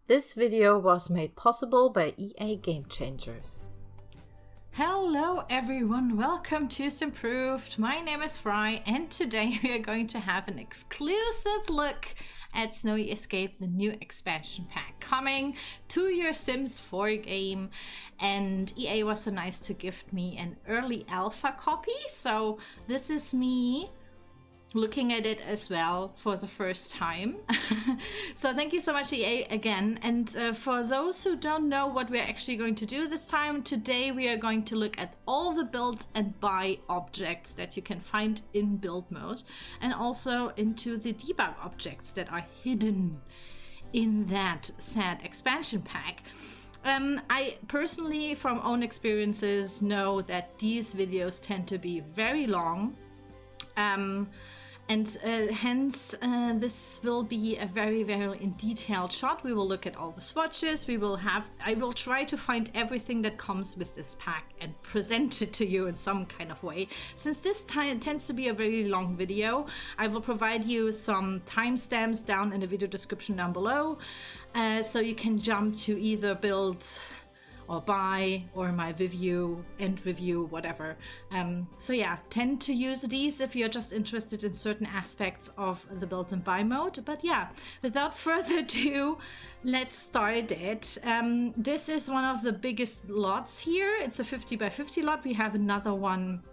This video was made possible by EA Game Changers. Hello everyone, welcome to Simproved. My name is Fry and today we are going to have an exclusive look at Snowy Escape, the new expansion pack coming to your Sims 4 game. And EA was so nice to gift me an early alpha copy, so this is me looking at it as well for the first time. So thank you so much, EA, again. And for those who don't know what we're actually going to do this time, today we are going to look at all the build and buy objects that you can find in build mode, and also into the debug objects that are hidden in that sad expansion pack. I personally, from own experiences, know that these videos tend to be very long. Hence this will be a very in detailed shot. We will look at all the swatches. I will try to find everything that comes with this pack and present it to you in some kind of way. Since this time tends to be a very long video, I will provide you some timestamps down in the video description down below, so you can jump to either build or buy, or my review, end review, whatever. So yeah, tend to use these if you're just interested in certain aspects of the build and buy mode. But yeah, without further ado, let's start it. This is one of the biggest lots here. It's a 50 by 50 lot. We have another one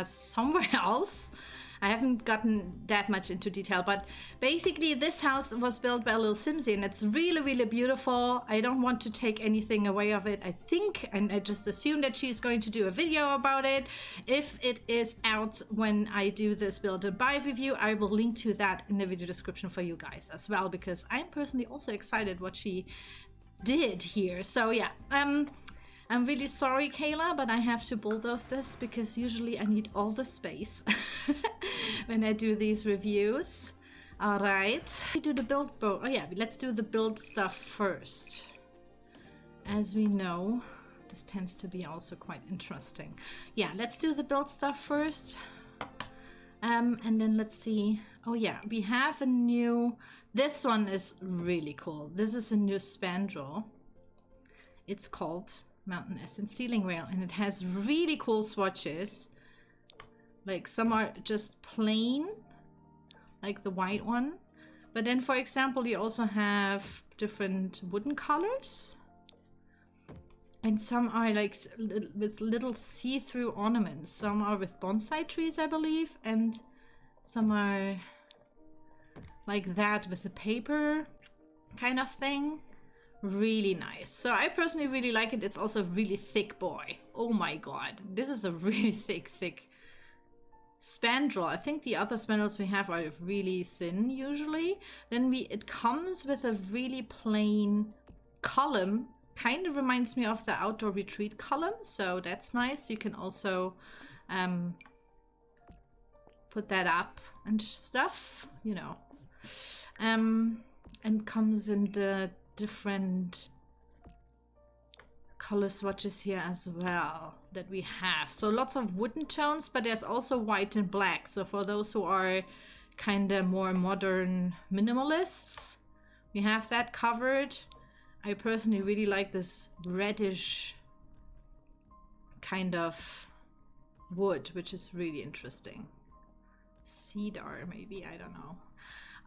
somewhere else. I haven't gotten that much into detail, but basically this house was built by a little Simsy and it's really beautiful. I don't want to take anything away of it, I think, and I just assume that she's going to do a video about it. If it is out when I do this build and buy review, I will link to that in the video description for you guys as well, because I'm personally also excited what she did here. So yeah, I'm really sorry, Kayla, but I have to bulldoze this because usually I need all the space when I do these reviews. All right, we do the build. Oh yeah, let's do the build stuff first. As we know, this tends to be also quite interesting. Yeah, let's do the build stuff first. And then let's see. Oh yeah, we have a new. This one is really cool. This is a new spandrel. It's called Mountain Essence Ceiling Rail, and it has really cool swatches. Like some are just plain, like the white one, but then for example you also have different wooden colors, and some are like with little see-through ornaments. Some are with bonsai trees, I believe, and some are like that with the paper kind of thing. Really nice. So I personally really like it. It's also a really thick boy. Oh my god, this is a really thick spandrel. I think the other spandrels we have are really thin usually. Then it comes with a really plain column. Kind of reminds me of the outdoor retreat column, so that's nice. You can also put that up and stuff, you know. And comes in the different color swatches here as well that we have. So lots of wooden tones, but there's also white and black. So for those who are kind of more modern minimalists, we have that covered. I personally really like this reddish kind of wood, which is really interesting. Cedar maybe, I don't know.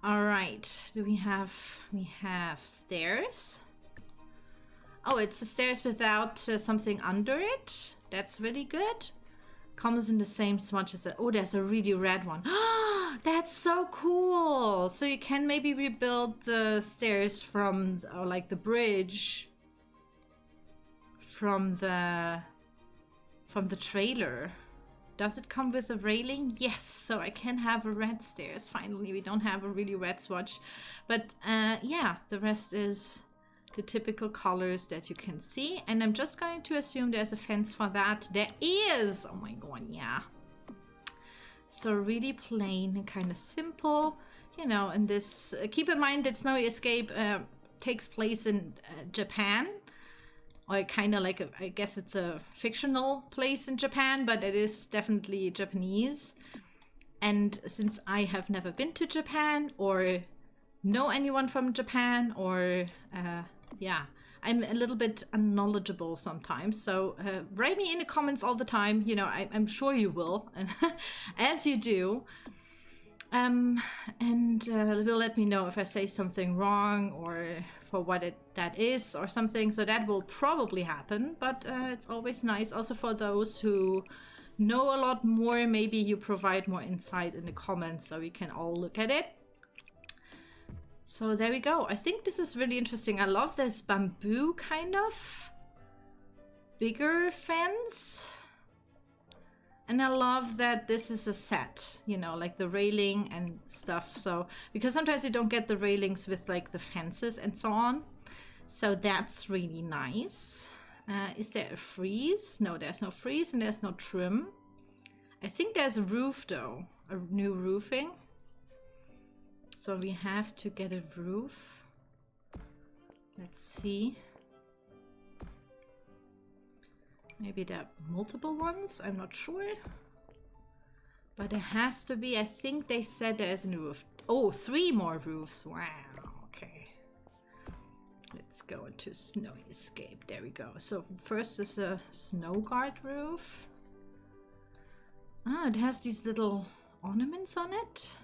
All right, we have stairs. Oh, it's the stairs without something under it. That's really good. Comes in the same swatch as that. Oh, there's a really red one. That's so cool. So you can maybe rebuild the stairs from, or like the bridge from the trailer. Does it come with a railing? Yes, so I can have a red stairs. Finally, we don't have a really red swatch. But yeah, the rest is the typical colors that you can see. And I'm just going to assume there's a fence for that. There is! Oh my god, yeah. So really plain and kind of simple. You know, and this... keep in mind that Snowy Escape takes place in Japan. Or kind of like, I guess it's a fictional place in Japan, but it is definitely Japanese. And since I have never been to Japan or know anyone from Japan or Yeah, I'm a little bit unknowledgeable sometimes, so write me in the comments all the time. You know, I'm sure you will, and as you do. And will let me know if I say something wrong or for what that is or something. So that will probably happen, but it's always nice also for those who know a lot more. Maybe you provide more insight in the comments so we can all look at it. So there we go. I think this is really interesting. I love this bamboo kind of bigger fence. And I love that this is a set, you know, like the railing and stuff. So, because sometimes you don't get the railings with like the fences and so on. So that's really nice. Is there a freeze? No, there's no freeze and there's no trim. I think there's a roof though, a new roofing. So we have to get a roof. Let's see. Maybe there are multiple ones, I'm not sure. But there has to be, I think they said there's a roof. Oh, 3 more roofs, wow, okay. Let's go into snow escape, there we go. So first is a snow guard roof. Ah, it has these little ornaments on it.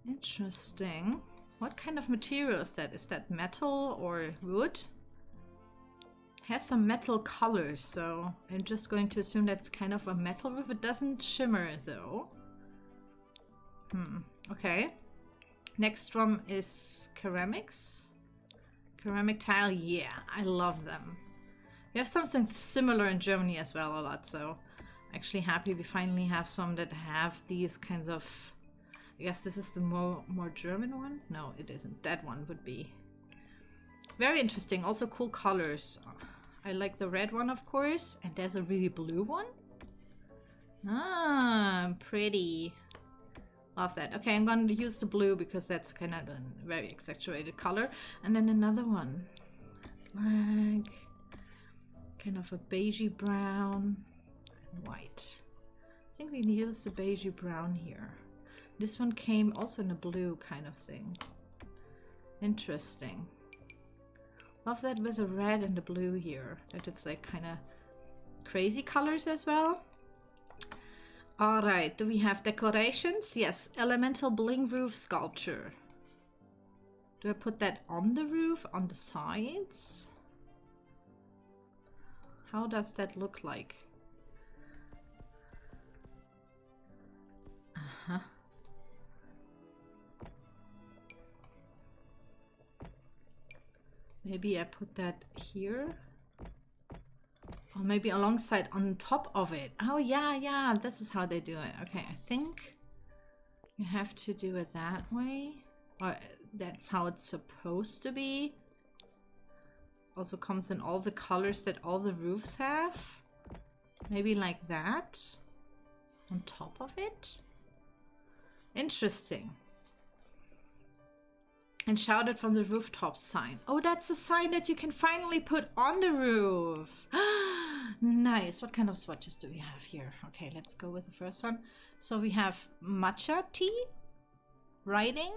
Interesting. What kind of material is that? Is that metal or wood? Has some metal colors, so I'm just going to assume that's kind of a metal roof. It doesn't shimmer though. Okay. Next one is ceramics. Ceramic tile, yeah, I love them. We have something similar in Germany as well a lot, so I'm actually happy we finally have some that have these kinds of... I guess this is the more German one? No, it isn't. That one would be. Very interesting, also cool colors. I like the red one, of course, and there's a really blue one. Ah, pretty. Love that. Okay, I'm going to use the blue because that's kind of a very exaggerated color. And then another one. Black. Kind of a beigey brown. And white. I think we can use the beigey brown here. This one came also in a blue kind of thing. Interesting. Love that with the red and the blue here. That it's like kind of crazy colors as well. Alright, do we have decorations? Yes, elemental bling roof sculpture. Do I put that on the roof, on the sides? How does that look like? Uh-huh. Maybe I put that here. Or maybe alongside on top of it. Oh yeah, this is how they do it. Okay, I think you have to do it that way. Or that's how it's supposed to be. Also comes in all the colors that all the roofs have. Maybe like that. On top of it. Interesting. And shouted from the rooftop sign. Oh, that's a sign that you can finally put on the roof. Nice. What kind of swatches do we have here? Okay, let's go with the first one. So we have matcha tea, writing,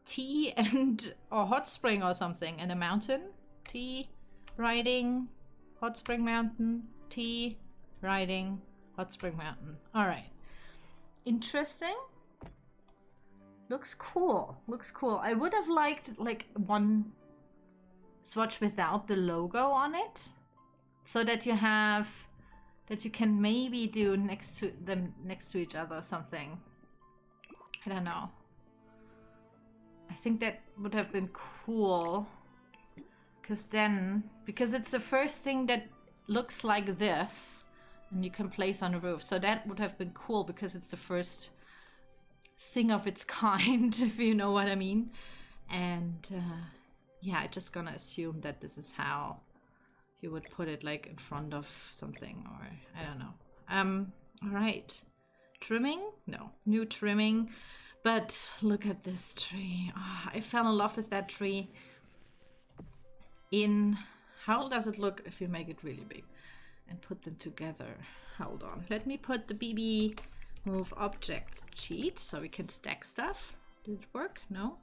tea and or hot spring or something, and a mountain. Tea, writing, hot spring mountain, tea, writing, hot spring mountain. All right. Interesting. Looks cool. Looks cool. I would have liked like one swatch without the logo on it, so that you have that you can maybe do next to them next to each other or something. I don't know. I think that would have been cool, because it's the first thing that looks like this and you can place on a roof. So that would have been cool because it's the first thing of its kind, if you know what I mean. And yeah, I'm just gonna assume that this is how you would put it, like in front of something, or I don't know. All right, trimming? No, new trimming. But look at this tree. Oh, I fell in love with that tree. How does it look if you make it really big and put them together? Hold on, let me put the BB move object cheat so we can stack stuff. Did it work? No.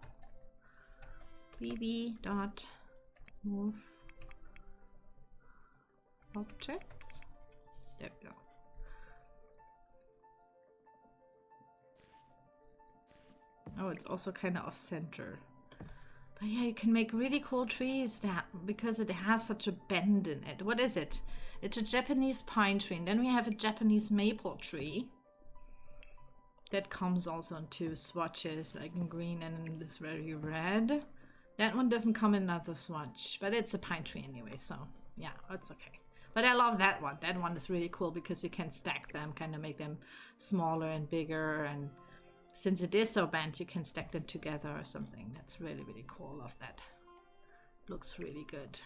bb.move objects. There we go. Oh, it's also kind of off center. But yeah, you can make really cool trees that because it has such a bend in it. What is it? It's a Japanese pine tree. And then we have a Japanese maple tree. That comes also in two swatches, like in green and in this very red. That one doesn't come in another swatch, but it's a pine tree anyway, so yeah, it's okay. But I love that one. That one is really cool because you can stack them, kind of make them smaller and bigger, and since it is so bent, you can stack them together or something. That's really, really cool. Love that. Looks really good.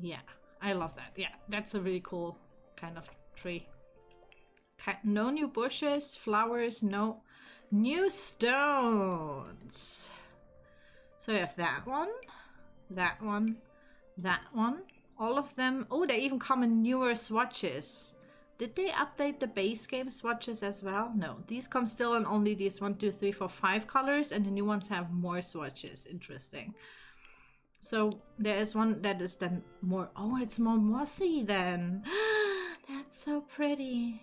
Yeah, I love that. Yeah, that's a really cool kind of tree. No new bushes, flowers, no new stones. So we have that one, that one, that one. All of them. Oh, they even come in newer swatches. Did they update the base game swatches as well? No, these come still in only these 1, 2, 3, 4, 5 colors, and the new ones have more swatches. Interesting. So there is one that is then more. Oh, it's more mossy then. That's so pretty.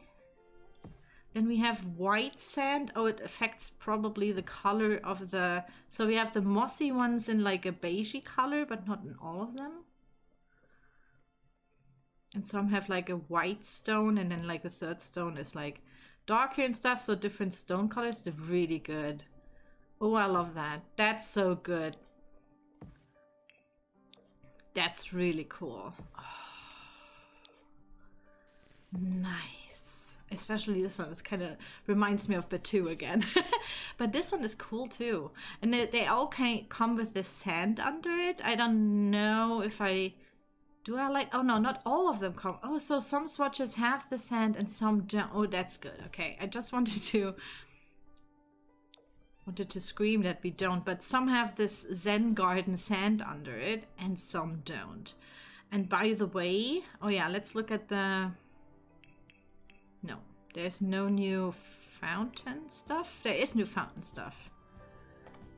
Then we have white sand. Oh, it affects probably the color of the... So we have the mossy ones in like a beigey color, but not in all of them. And some have like a white stone, and then like the third stone is like darker and stuff. So different stone colors. They're really good. Oh, I love that. That's so good. That's really cool. Oh, nice. Especially this one. It kind of reminds me of Batu again. But this one is cool too. And they all come with this sand under it. I don't know if I... Do I like... Oh no, not all of them come. Oh, so some swatches have the sand and some don't. Oh, that's good. Okay, I just wanted to scream that we don't, but some have this Zen garden sand under it and some don't. And by the way, oh yeah, let's look at the... No, there's no new fountain stuff. There is new fountain stuff.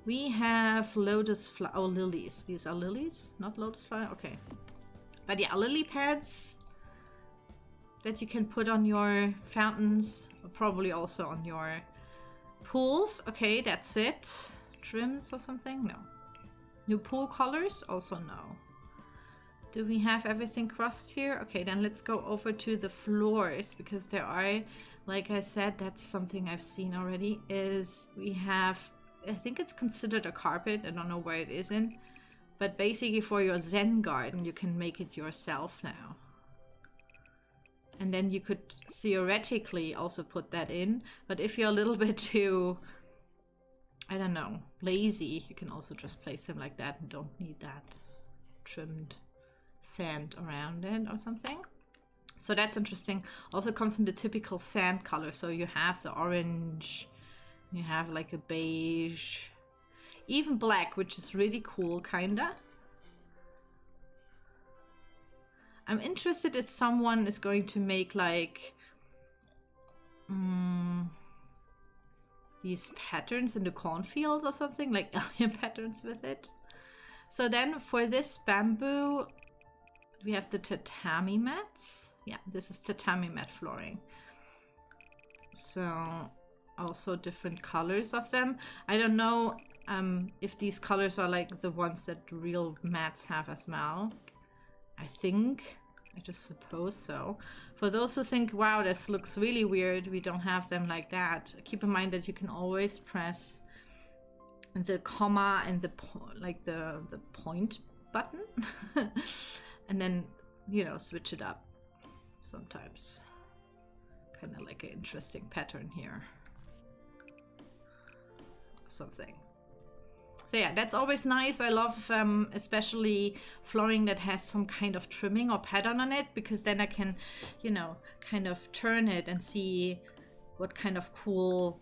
We have lotus flower... Oh, lilies. These are lilies, not lotus flower. Okay. But yeah, lily pads that you can put on your fountains, or probably also on your pools. Okay, that's it. Trims or something? No. New pool colors? Also no. Do we have everything crossed here? Okay, then let's go over to the floors, because there are, like I said, that's something I've seen already, is we have, I think it's considered a carpet. I don't know where it is in. But basically for your Zen garden, you can make it yourself now. And then you could theoretically also put that in. But if you're a little bit too, I don't know, lazy, you can also just place them like that and don't need that trimmed sand around it or something. So that's interesting. Also comes in the typical sand color. So you have the orange, you have like a beige, even black, which is really cool, kinda. I'm interested if someone is going to make like these patterns in the cornfield or something, like alien patterns with it. So then for this bamboo, we have the tatami mats. Yeah, this is tatami mat flooring. So also different colors of them. I don't know if these colors are like the ones that real mats have as well. I just suppose so. For those who think, wow, this looks really weird, we don't have them like that, keep in mind that you can always press the comma and the point button and then, you know, switch it up sometimes. Kind of like an interesting pattern here. Something. So yeah, that's always nice. I love especially flooring that has some kind of trimming or pattern on it, because then I can, you know, kind of turn it and see what kind of cool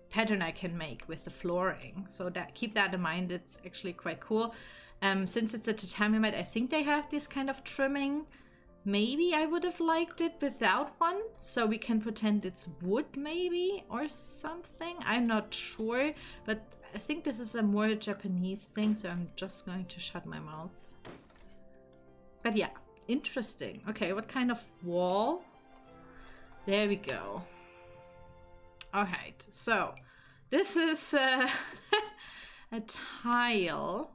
pattern I can make with the flooring. So that, keep that in mind. It's actually quite cool. Since it's a tatami mat, I think they have this kind of trimming. Maybe I would have liked it without one, so we can pretend it's wood maybe or something. I'm not sure, but I think this is a more Japanese thing, so I'm just going to shut my mouth. But yeah, interesting. Okay, what kind of wall? There we go. Alright, so this is a tile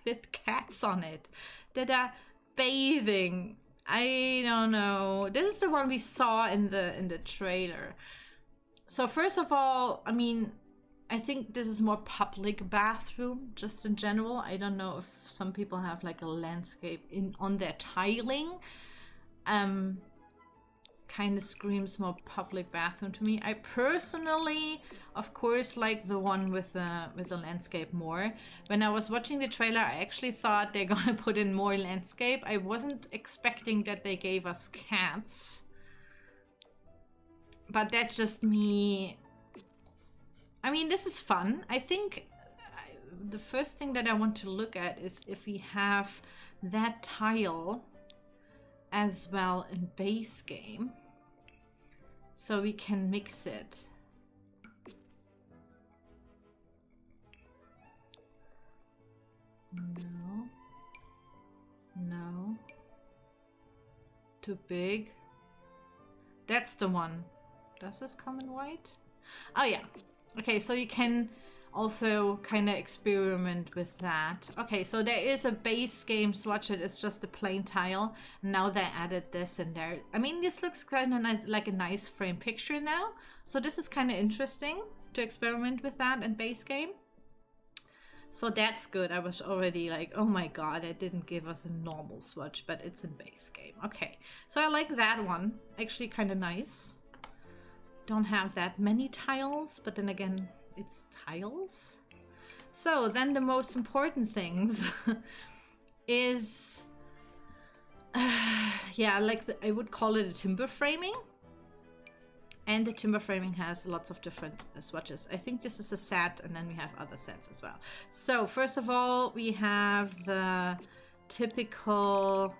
with cats on it that are bathing. I don't know. This is the one we saw in the trailer. So first of all, I mean, I think this is more public bathroom, just in general. I don't know if some people have like a landscape on their tiling. Kind of screams more public bathroom to me. I personally, of course, like the one with the landscape more. When I was watching the trailer, I actually thought they're gonna put in more landscape. I wasn't expecting that they gave us cats. But that's just me. I mean, this is fun. I think the first thing that I want to look at is if we have that tile as well in base game, so we can mix it. No, too big. That's the one. Does this come in white? Oh yeah. Okay, so you can also kind of experiment with that. Okay, so there is a base game swatch. It's just a plain tile. Now they added this in there. I mean, this looks kind of like a nice frame picture now. So this is kind of interesting to experiment with that in base game. So that's good. I was already like, oh my god, it didn't give us a normal swatch, but it's in base game. Okay, so I like that one. Actually kind of nice. Don't have that many tiles, but then again, it's tiles. So then the most important things is, yeah, like I would call it a timber framing. And the timber framing has lots of different swatches. I think this is a set, and then we have other sets as well. So first of all, we have the typical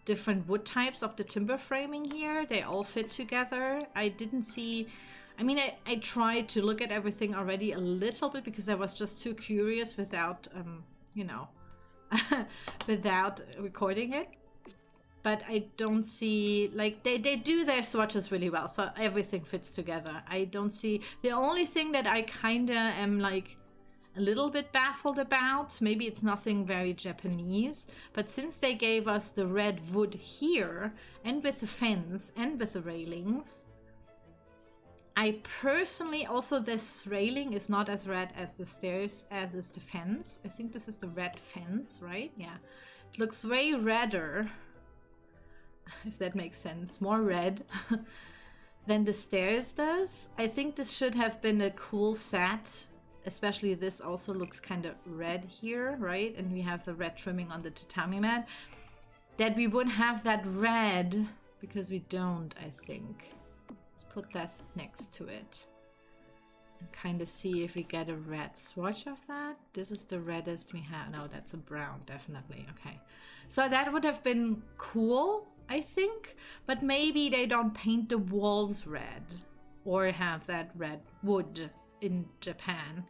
different wood types of the timber framing here. They all fit together. I didn't see... I mean, I tried to look at everything already a little bit because I was just too curious without, you know, without recording it. But I don't see, like, they do their swatches really well, so everything fits together. I don't see, the only thing that I kind of am, like, a little bit baffled about, maybe it's nothing very Japanese, but since they gave us the red wood here, and with the fence, and with the railings, I personally, also this railing is not as red as the stairs as is the fence. I think this is the red fence, right? Yeah. It looks way redder, if that makes sense, more red than the stairs does. I think this should have been a cool set, especially this also looks kind of red here, right? And we have the red trimming on the tatami mat. That we would have that red, because we don't, I think. Let's put that next to it and kind of see if we get a red swatch of that. This is the reddest we have. No, that's a brown, definitely. Okay, so that would have been cool, I think, but maybe they don't paint the walls red or have that red wood in Japan.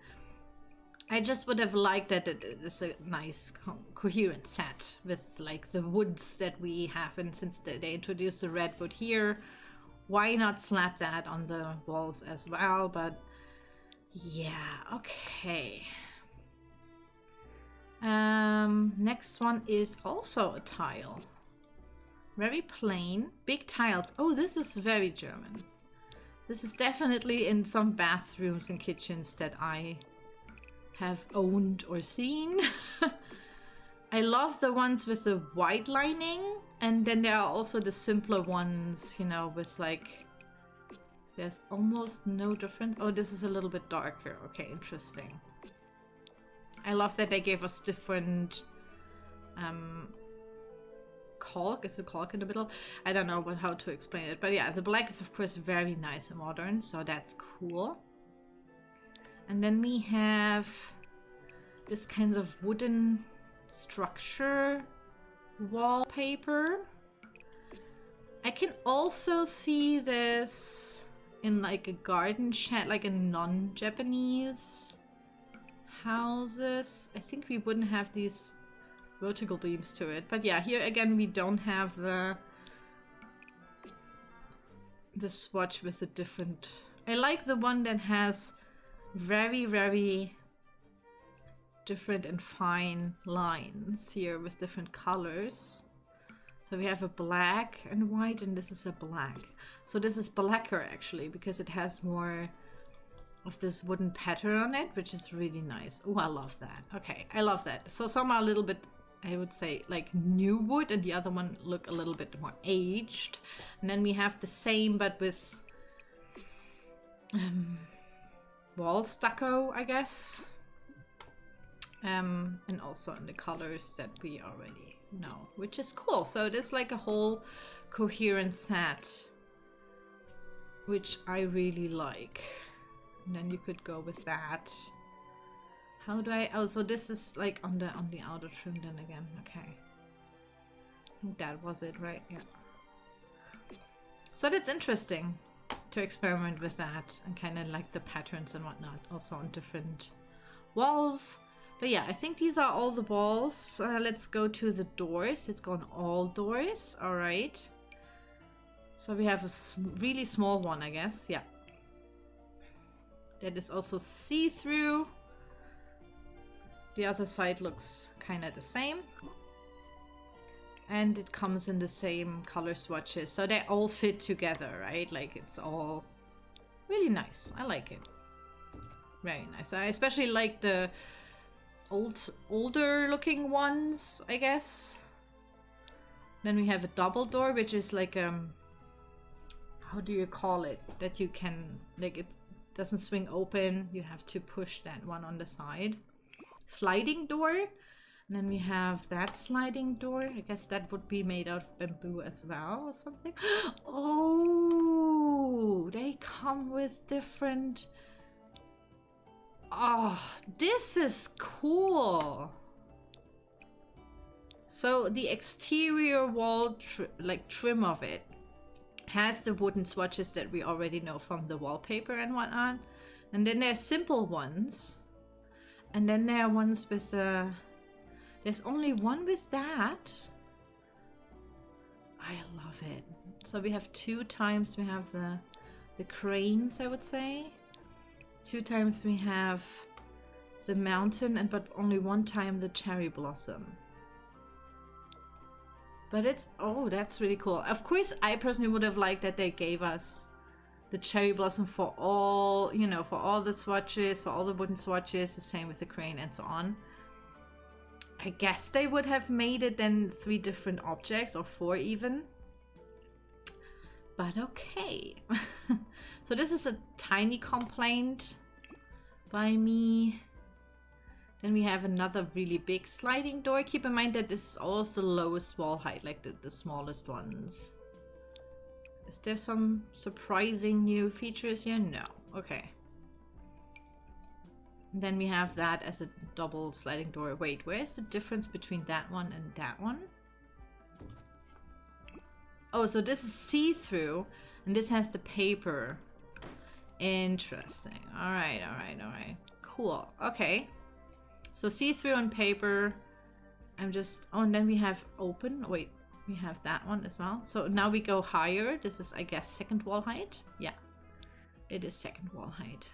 I just would have liked that it is a nice coherent set with like the woods that we have, and since they introduced the red wood here, why not slap that on the walls as well? But yeah, okay. Next one is also a tile. Very plain, big tiles. Oh, this is very German. This is definitely in some bathrooms and kitchens that I have owned or seen. I love the ones with the white lining, and then there are also the simpler ones, you know, with like, there's almost no difference. Oh, this is a little bit darker. Okay, interesting. I love that they gave us different caulk. Is the caulk in the middle? I don't know how to explain it, but yeah, the black is of course very nice and modern, so that's cool. And then we have this kind of wooden structure wallpaper. I can also see this in like a garden shed, like a non-Japanese houses. I think we wouldn't have these vertical beams to it. But yeah, here again we don't have the swatch with the different... I like the one that has very, very different and fine lines here with different colors. So we have a black and white, and this is a black. So this is blacker actually, because it has more of this wooden pattern on it, which is really nice. Oh, I love that. Okay, I love that. So some are a little bit, I would say, like new wood, and the other one look a little bit more aged. And then we have the same, but with wall stucco, I guess. And also in the colors that we already know, which is cool. So it is like a whole coherent set, which I really like. And then you could go with that. How do I... Oh, so this is like on the outer trim then again. Okay. I think that was it, right? Yeah. So that's interesting to experiment with that and kind of like the patterns and whatnot. Also on different walls. But yeah, I think these are all the walls. Let's go to the doors. Let's go on all doors. All right. So we have a really small one, I guess. Yeah. That is also see-through. The other side looks kind of the same. And it comes in the same color swatches. So they all fit together, right? Like it's all really nice. I like it. Very nice. I especially like the older looking ones, I guess. Then we have a double door, which is like how do you call it? That you can, like, it doesn't swing open. You have to push that one on the side. Sliding door. And then we have that sliding door. I guess that would be made out of bamboo as well or something. Oh, they come with different... Oh, this is cool. So the exterior wall trim of it has the wooden swatches that we already know from the wallpaper and whatnot. And then there's simple ones. And then there are ones with there's only one with that. I love it. So we have 2 times we have the cranes, I would say. 2 times we have the mountain, but only 1 time the cherry blossom. But it's, oh, that's really cool. Of course, I personally would have liked that they gave us the cherry blossom for all, you know, for all the swatches, for all the wooden swatches, the same with the crane and so on. I guess they would have made it then 3 different objects, or 4 even. But okay. So this is a tiny complaint by me. Then we have another really big sliding door. Keep in mind that this is also the lowest wall height, like the smallest ones. Is there some surprising new features here? No. Okay. And then we have that as a double sliding door. Wait, where's the difference between that one and that one? Oh, so this is see-through, and this has the paper. Interesting. All right, all right, all right. Cool. Okay. So see-through and paper. I'm just... Oh, and then we have open. Wait, we have that one as well. So now we go higher. This is, I guess, second wall height. Yeah, it is second wall height.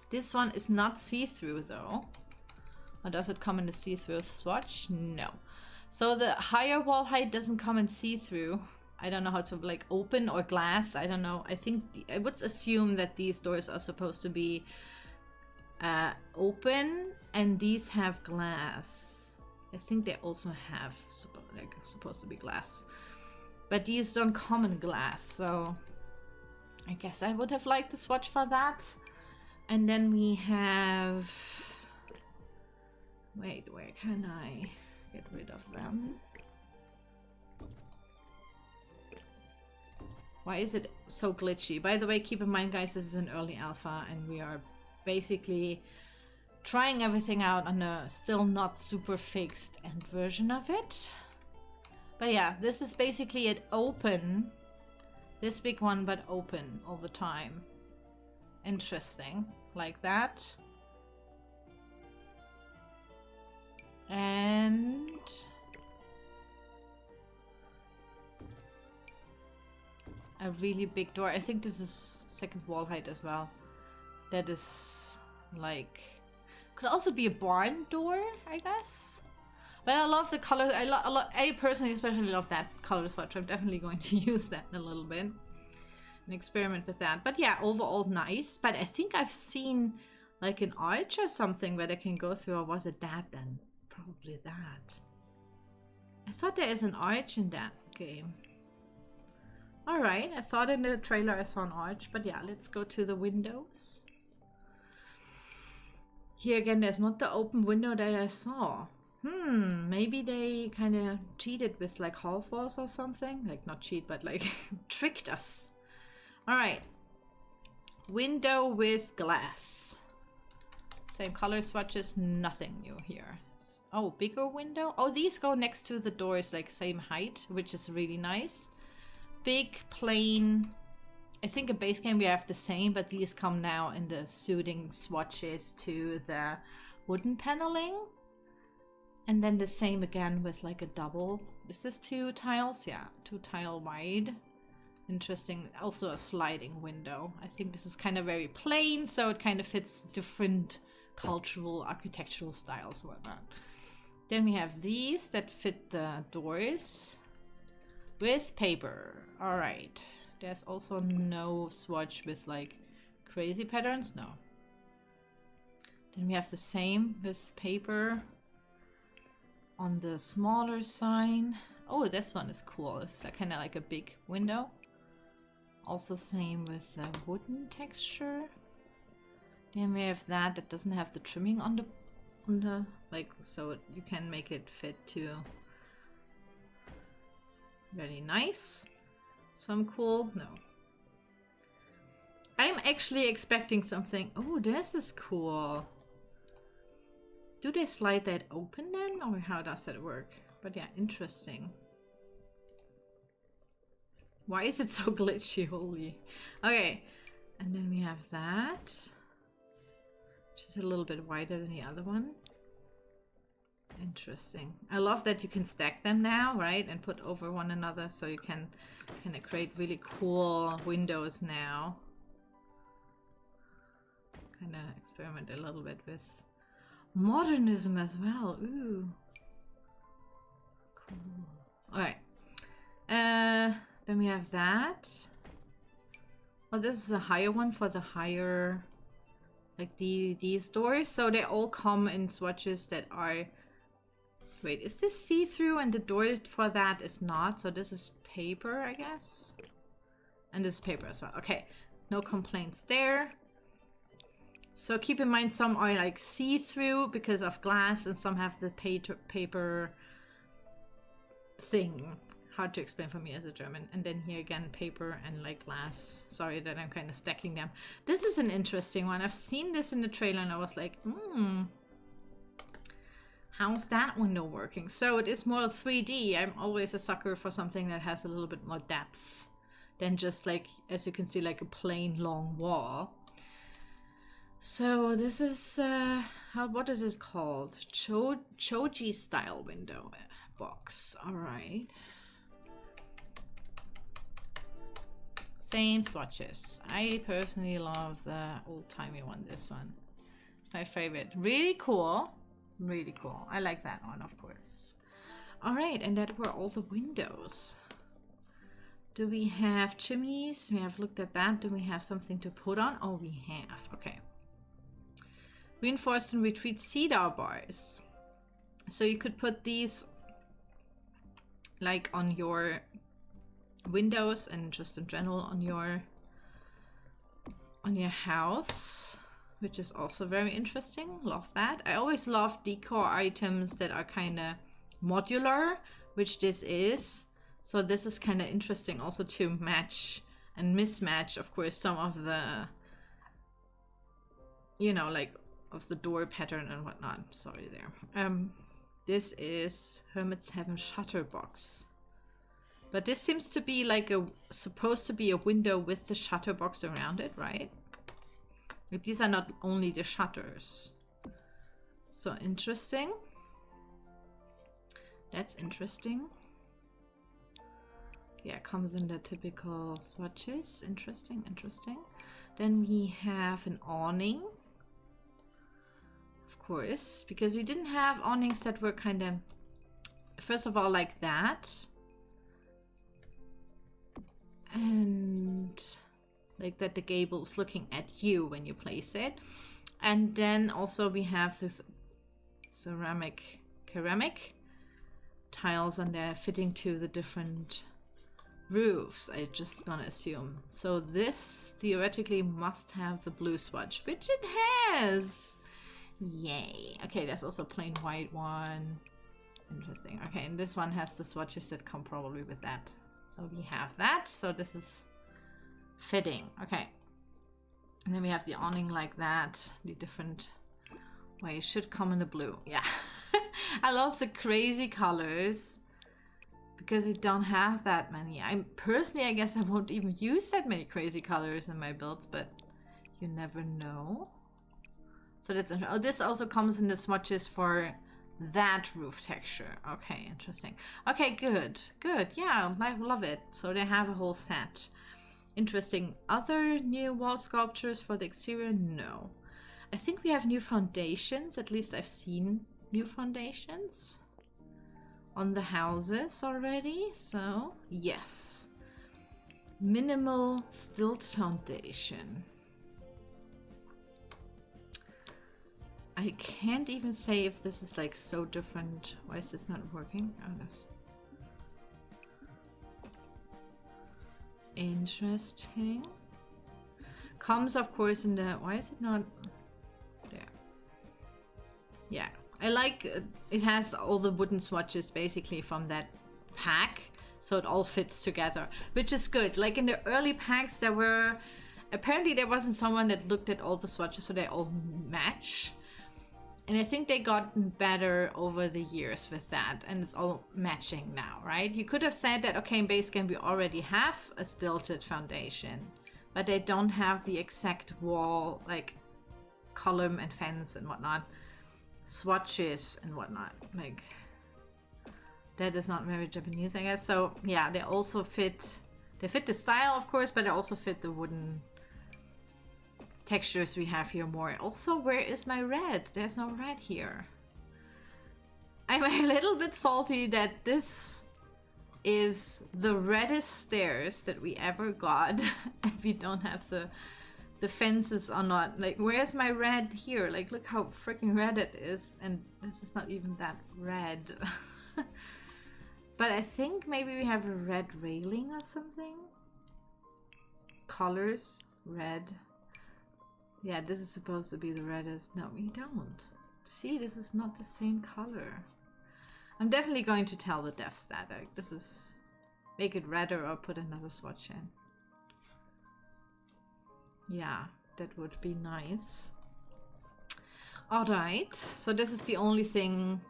This one is not see-through though. Or does it come in the see-through swatch? No. So the higher wall height doesn't come in see-through. I don't know how to, like, open or glass. I don't know. I think I would assume that these doors are supposed to be open, and these have glass. I think they also have supposed to be glass, but these don't come in glass. So I guess I would have liked the swatch for that. And then we have... Wait, where can I get rid of them? Why is it so glitchy? By the way, keep in mind, guys, this is an early alpha, and we are basically trying everything out on a still not super fixed end version of it. But yeah, this is basically it open. This big one, but open all the time. Interesting. Like that. And a really big door. I think this is second wall height as well. That is like, could also be a barn door, I guess. But I love the color. I personally especially love that color swatch. I'm definitely going to use that in a little bit and experiment with that. But yeah, overall nice. But I think I've seen like an arch or something where they can go through, or was it that then? Probably that. I thought there is an arch in that game. Alright, I thought in the trailer I saw an arch, but yeah, let's go to the windows. Here again, there's not the open window that I saw. Maybe they kind of cheated with like half walls or something. Like not cheat, but like tricked us. Alright. Window with glass. Same color swatches, nothing new here. Oh, bigger window. Oh, these go next to the doors, like same height, which is really nice. Big, plain. I think in base game we have the same, but these come now in the suiting swatches to the wooden paneling. And then the same again with like a double. Is this 2 tiles? Yeah, 2 tile wide. Interesting. Also a sliding window. I think this is kind of very plain, so it kind of fits different cultural, architectural styles and whatnot. Then we have these that fit the doors with paper. All right. There's also no swatch with like crazy patterns. No. Then we have the same with paper on the smaller sign. Oh, this one is cool. It's kind of like a big window. Also same with the wooden texture. Then we have that doesn't have the trimming on the like, so you can make it fit to. Very nice. Some cool. No. I'm actually expecting something. Oh, this is cool. Do they slide that open then? Or how does that work? But yeah, interesting. Why is it so glitchy? Holy. Okay. And then we have that. Which is a little bit wider than the other one. Interesting. I love that you can stack them now, right? And put over one another, so you can kind of create really cool windows now. Kind of experiment a little bit with modernism as well. Ooh. Cool. Alright. Then we have that. Oh, this is a higher one for the higher, like these doors. So they all come in swatches that are. Wait, is this see-through and the door for that is not? So this is paper, I guess. And this is paper as well. Okay, no complaints there. So keep in mind some are like see-through because of glass and some have the paper thing. Hard to explain for me as a German. And then here again, paper and like glass. Sorry that I'm kind of stacking them. This is an interesting one. I've seen this in the trailer and I was like, how's that window working? So it is more 3D. I'm always a sucker for something that has a little bit more depth than just like, as you can see, like a plain long wall. So this is, what is it called? Choji style window box. All right. Same swatches. I personally love the old-timey one, this one. It's my favorite. Really cool. Really cool. I like that one, of course. All right, and that were all the windows. Do we have chimneys? We have looked at that. Do we have something to put on? Oh, we have. Okay. Reinforced and retreat cedar bars. So you could put these like on your windows and just in general on your house, which is also very interesting. Love that. I always love decor items that are kind of modular, which this is. So this is kind of interesting also to match and mismatch, of course, some of the, you know, like of the door pattern and whatnot. Sorry there. This is Hermit's Heaven Shutter Box. But this seems to be like supposed to be a window with the shutter box around it, right? Like these are not only the shutters. So interesting. That's interesting. Yeah, it comes in the typical swatches. Interesting, interesting. Then we have an awning. Of course, because we didn't have awnings that were kind of, first of all, like that. And like that the gable's looking at you when you place it. And then also we have this ceramic tiles and they're fitting to the different roofs, I just gonna assume. So this theoretically must have the blue swatch, which it has. Yay. Okay, there's also plain white one. Interesting. Okay, and this one has the swatches that come probably with that. So we have that. So this is fitting. Okay. And then we have the awning like that. The different ways should come in the blue. Yeah. I love the crazy colors because we don't have that many. Personally, I guess I won't even use that many crazy colors in my builds, but you never know. So that's interesting. Oh, this also comes in the swatches for that roof texture. Okay, interesting. Okay, good. Good. Yeah, I love it. So they have a whole set. Interesting. Other new wall sculptures for the exterior? No. I think we have new foundations. At least I've seen new foundations on the houses already. So, yes. Minimal stilt foundation. I can't even say if this is like so different. Why is this not working? Oh, this. Interesting. Comes, of course, in the... Why is it not... There. Yeah. I like... It has all the wooden swatches basically from that pack. So it all fits together. Which is good. Like in the early packs there were... Apparently there wasn't someone that looked at all the swatches so they all match. And I think they gotten better over the years with that, and it's all matching now, right? You could have said that, okay, in base game we already have a stilted foundation, but they don't have the exact wall, like column and fence and whatnot, swatches and whatnot. Like, that is not very Japanese, I guess. So yeah, they also fit, they fit the style, of course, but they also fit the wooden textures we have here more. Also, where is my red? There's no red here. I'm a little bit salty that this is the reddest stairs that we ever got and we don't have the fences are not, like, where's my red here? Like, look how freaking red it is, and this is not even that red. But I think maybe we have a red railing or something. Colors, red. Yeah, this is supposed to be the reddest. No, we don't. See, this is not the same color. I'm definitely going to tell the devs that. Like, this is... Make it redder or put another swatch in. Yeah, that would be nice. Alright, so this is the only thing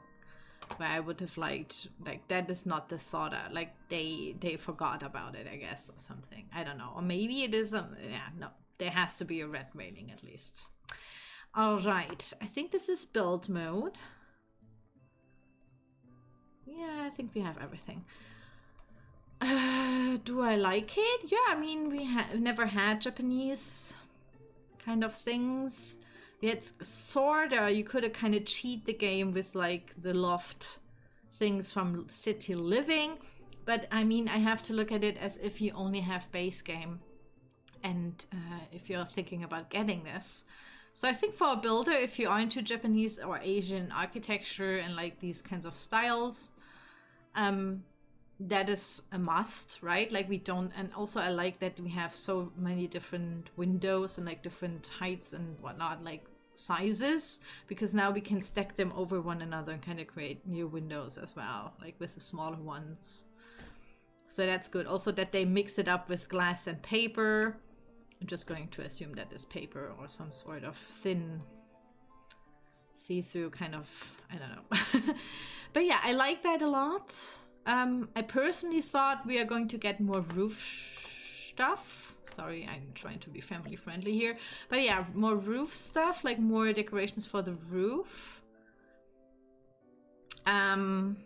where I would have liked... Like, that is not the thought out. Like, they forgot about it, I guess, or something. I don't know. Or maybe it is... yeah, no. There has to be a red railing at least. All right, I think this is build mode. Yeah, I think we have everything. Do I like it? Yeah, I mean, we never had Japanese kind of things. We had sorta, you could have kind of cheat the game with like the loft things from City Living. But I mean, I have to look at it as if you only have base game. And if you're thinking about getting this. So I think for a builder, if you are into Japanese or Asian architecture and like these kinds of styles, that is a must, right? Like we don't, and also I like that we have so many different windows and like different heights and whatnot, like sizes, because now we can stack them over one another and kind of create new windows as well, like with the smaller ones. So that's good. Also that they mix it up with glass and paper. I'm just going to assume that is paper or some sort of thin see-through kind of, I don't know. But yeah, I like that a lot. I personally thought we are going to get more roof stuff. Sorry, I'm trying to be family friendly here. But yeah, more roof stuff, like more decorations for the roof. And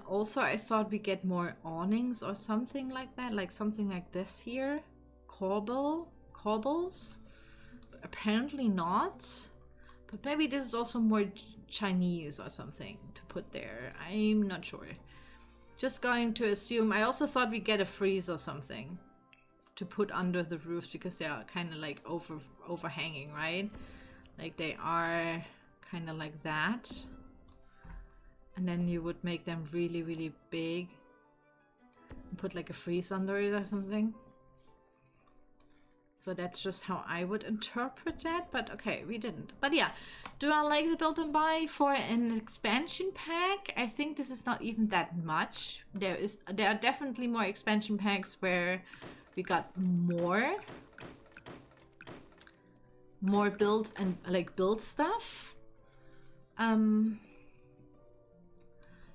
also I thought we get more awnings or something like that, like something like this here. Cobbles? Apparently not. But maybe this is also more Chinese or something to put there. I'm not sure. Just going to assume. I also thought we'd get a frieze or something to put under the roofs because they are kind of like overhanging, right? Like they are kind of like that. And then you would make them really, really big. And put like a frieze under it or something. So that's just how I would interpret that, but okay, we didn't. But yeah, do I like the build and buy for an expansion pack? I think this is not even that much. There are definitely more expansion packs where we got more build and like build stuff.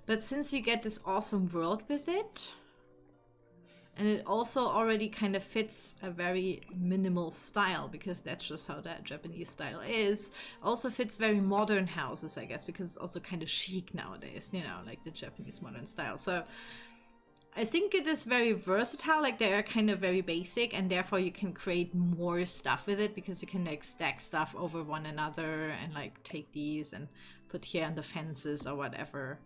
But since you get this awesome world with it, and it also already kind of fits a very minimal style because that's just how that Japanese style is. Also fits very modern houses, I guess, because it's also kind of chic nowadays, you know, like the Japanese modern style. So I think it is very versatile, like they are kind of very basic and therefore you can create more stuff with it because you can like stack stuff over one another and like take these and put here on the fences or whatever.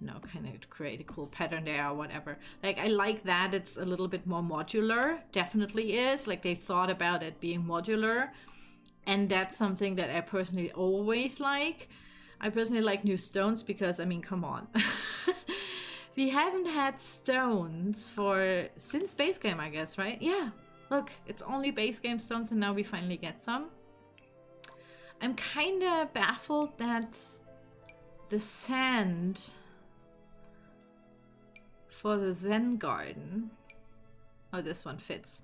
You know, kind of create a cool pattern there or whatever. Like, I like that it's a little bit more modular. Definitely is. Like, they thought about it being modular. And that's something that I personally always like. I personally like new stones because, I mean, come on. We haven't had stones since base game, I guess, right? Yeah. Look, it's only base game stones and now we finally get some. I'm kind of baffled that the sand for the Zen garden, oh, this one fits,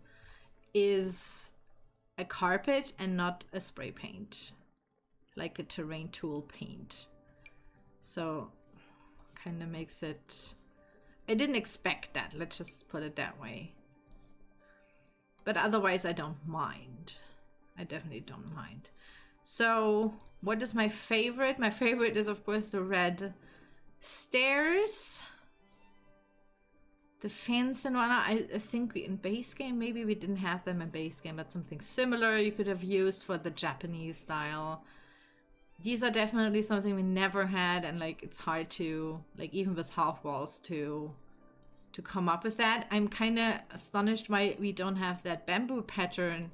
is a carpet and not a spray paint, like a terrain tool paint. So kind of makes it, I didn't expect that, let's just put it that way. But otherwise I don't mind. I definitely don't mind. So what is my favorite? My favorite is of course the red stairs. The fence and whatnot, I think in base game, maybe we didn't have them in base game, but something similar you could have used for the Japanese style. These are definitely something we never had, and like it's hard to, like even with half walls, to come up with that. I'm kind of astonished why we don't have that bamboo pattern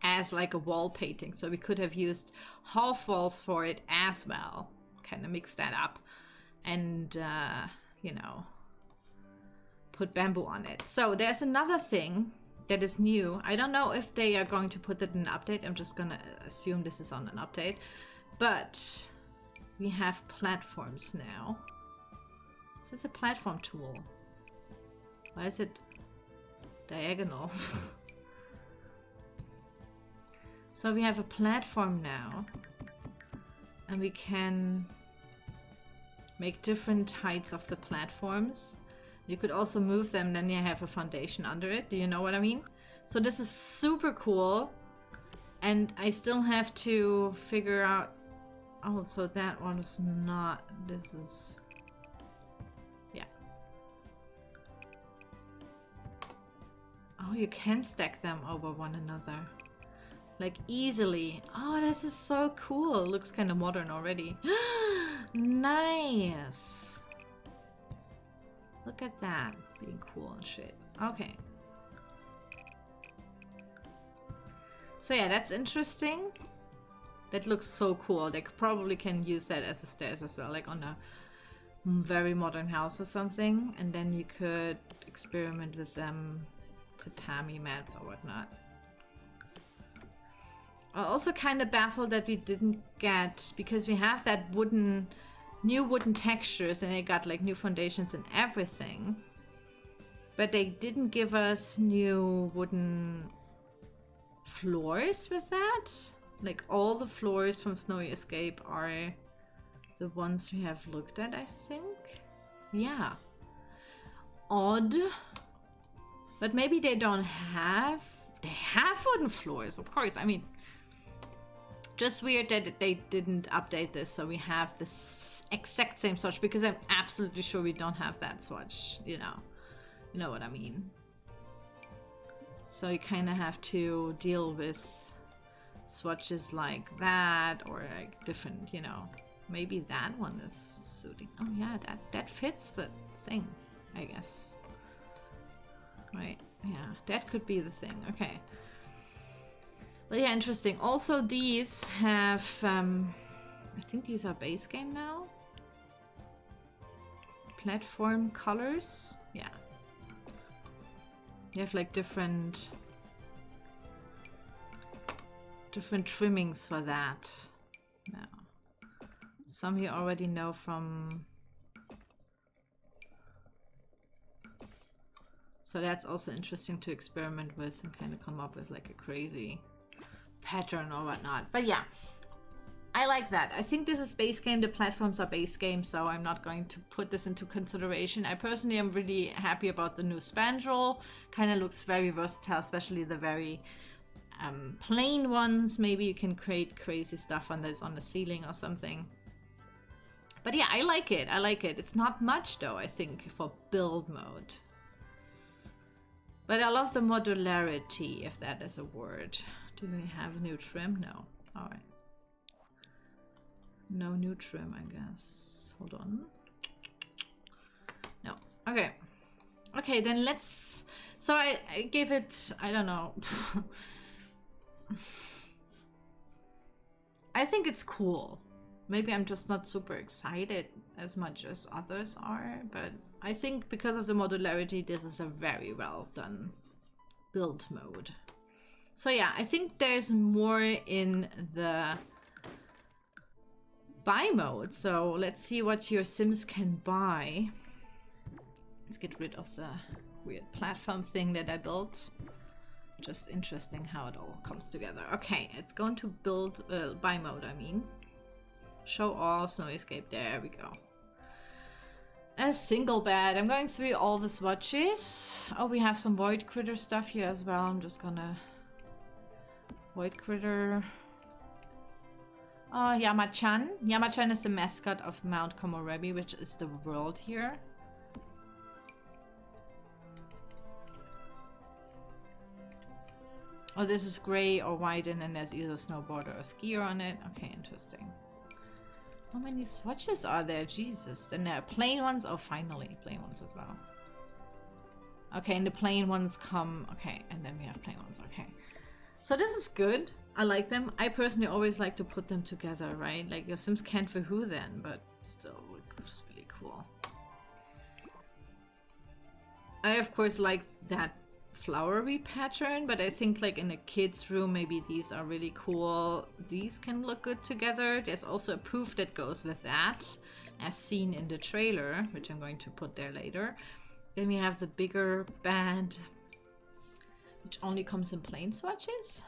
as like a wall painting. So we could have used half walls for it as well. Kind of mix that up and, you know, put bamboo on it. So there's another thing that is new. I don't know if they are going to put it in an update. I'm just gonna assume this is on an update. But we have platforms now. This is a platform tool. Why is it diagonal? So we have a platform now. And we can make different heights of the platforms. You could also move them, then you have a foundation under it. Do you know what I mean? So this is super cool. And I still have to figure out... Oh, so that one is not... This is... Yeah. Oh, you can stack them over one another. Like easily. Oh, this is so cool. It looks kind of modern already. Nice. Look at that, being cool and shit. Okay. So yeah, that's interesting. That looks so cool. They probably can use that as a stairs as well, like on a very modern house or something. And then you could experiment with them, tatami mats or whatnot. I'm also kind of baffled that we didn't get, because we have that new wooden textures and they got like new foundations and everything, but they didn't give us new wooden floors with that. Like all the floors from Snowy Escape are the ones we have looked at, I think. Yeah. Odd. But maybe they don't have... They have wooden floors, of course. I mean, just weird that they didn't update this, so we have this exact same swatch, because I'm absolutely sure we don't have that swatch, you know. You know what I mean. So you kind of have to deal with swatches like that, or like different, you know. Maybe that one is suiting. Oh yeah, that fits the thing, I guess. Right, yeah, that could be the thing. Okay. But yeah, interesting. Also, these have, I think these are base game now. Platform colors. Yeah. You have like different trimmings for that. Now, some you already know from. So that's also interesting to experiment with and kind of come up with like a crazy pattern or whatnot. But yeah, I like that. I think this is base game. The platforms are base game, so I'm not going to put this into consideration. I personally am really happy about the new spandrel. Kind of looks very versatile, especially the very plain ones. Maybe you can create crazy stuff on the ceiling or something. But yeah, I like it. I like it. It's not much though, I think, for build mode. But I love the modularity, if that is a word. Do we have a new trim? No. Alright. No new trim, I guess. Hold on. No. Okay. Okay, then let's... So I gave it... I don't know. I think it's cool. Maybe I'm just not super excited as much as others are, but I think because of the modularity, this is a very well done build mode. So yeah, I think there's more in the buy mode. So let's see what your Sims can buy. Let's get rid of the weird platform thing that I built. Just interesting how it all comes together. Okay, it's going to build buy mode, I mean. Show all, snow escape, there we go. A single bed. I'm going through all the swatches. Oh, we have some void critter stuff here as well. I'm just gonna... Void critter. Oh, Yama-chan. Yama-chan is the mascot of Mount Komorebi, which is the world here. Oh, this is gray or white, and then there's either snowboarder or skier on it. Okay, interesting. How many swatches are there? Jesus. Then there are plain ones. Oh, finally. Plain ones as well. Okay, and the plain ones come... Okay, and then we have plain ones. Okay. So this is good. I like them. I personally always like to put them together, right? Like, your Sims can't woohoo then, but still, it's really cool. I, of course, like that flowery pattern, but I think like in a kid's room, maybe these are really cool. These can look good together. There's also a poof that goes with that, as seen in the trailer, which I'm going to put there later. Then we have the bigger bed, which only comes in plain swatches.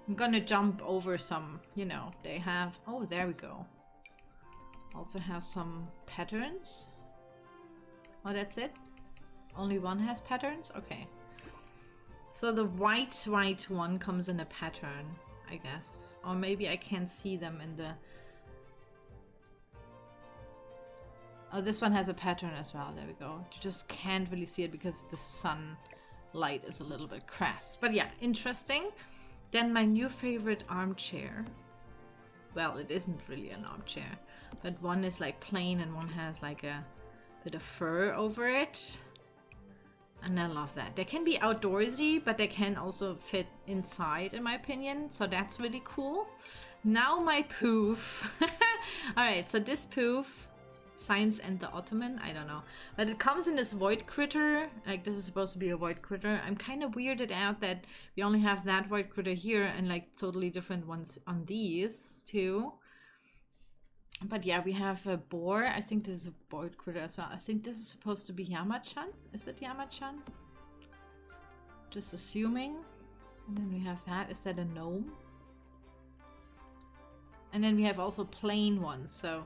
I'm gonna jump over some, you know, they have... Oh, there we go. Also has some patterns. Oh, that's it? Only one has patterns? Okay. So the white one comes in a pattern, I guess. Or maybe I can't see them in the... Oh, this one has a pattern as well. There we go. You just can't really see it because the sunlight is a little bit crass. But yeah, interesting. Then my new favorite armchair. Well, it isn't really an armchair. But one is like plain and one has like a bit of fur over it. And I love that. They can be outdoorsy, but they can also fit inside, in my opinion. So that's really cool. Now my poof. Alright, so this poof, Science and the Ottoman, I don't know. But it comes in this void critter. Like, this is supposed to be a void critter. I'm kind of weirded out that we only have that void critter here and like totally different ones on these too. But yeah, we have a boar. I think this is a void critter as well. I think this is supposed to be Yama-chan. Is it Yama-chan? Just assuming. And then we have that. Is that a gnome? And then we have also plain ones. So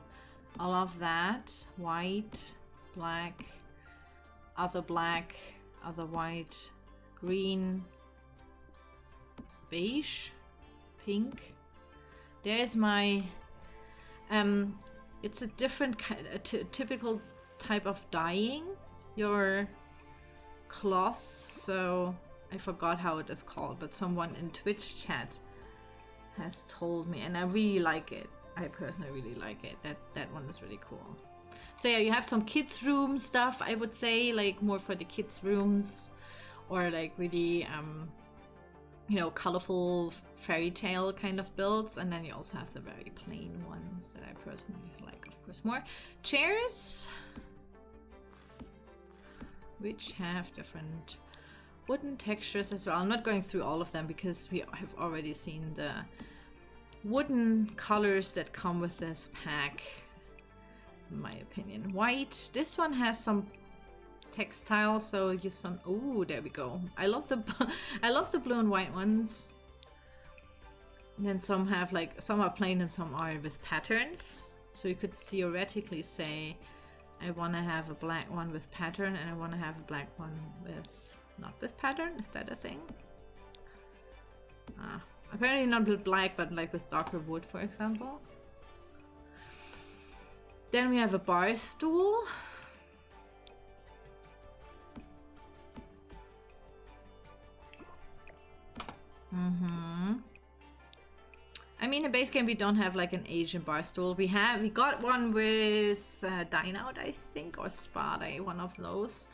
all of that. White, black, other white, green, beige, pink. There's my it's a different typical type of dyeing your cloth. So I forgot how it is called, but someone in Twitch chat has told me, and I really like it. I personally really like it. That one is really cool. So yeah, you have some kids room stuff, I would say, like more for the kids rooms, or like really you know, colorful fairy tale kind of builds. And then you also have the very plain ones that I personally like, of course, more. Chairs, which have different wooden textures as well. I'm not going through all of them because we have already seen the wooden colors that come with this pack, in my opinion. White, this one has some textile, so use some. Oh, there we go. I love the I love the blue and white ones. And then some have like, some are plain and some are with patterns. So you could theoretically say, I want to have a black one with pattern, and I want to have a black one with not with pattern. Is that a thing? Apparently not with black, but like with darker wood, for example. Then we have a bar stool. I mean, in base game we don't have like an Asian bar stool. We got one with Dine Out, I think, or Spa Day, one of those.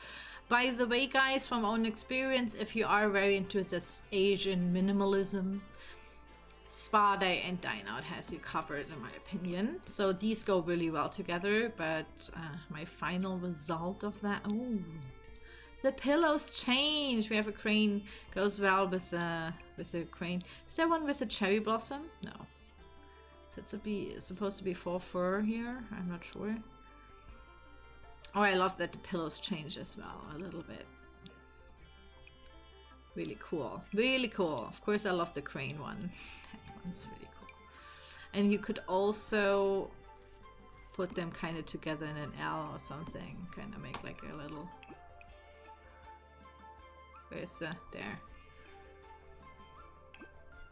By the way, guys, from own experience, if you are very into this Asian minimalism, Spa Day and Dine Out has you covered, in my opinion. So these go really well together, but my final result of that, oh, the pillows change. We have a crane, goes well with the crane. Is there one with a cherry blossom? No. Is it supposed to be faux fur here? I'm not sure. Oh, I love that the pillows change as well a little bit. Really cool. Really cool. Of course, I love the crane one. That one's really cool. And you could also put them kind of together in an L or something. Kind of make like a little... Where's the... There.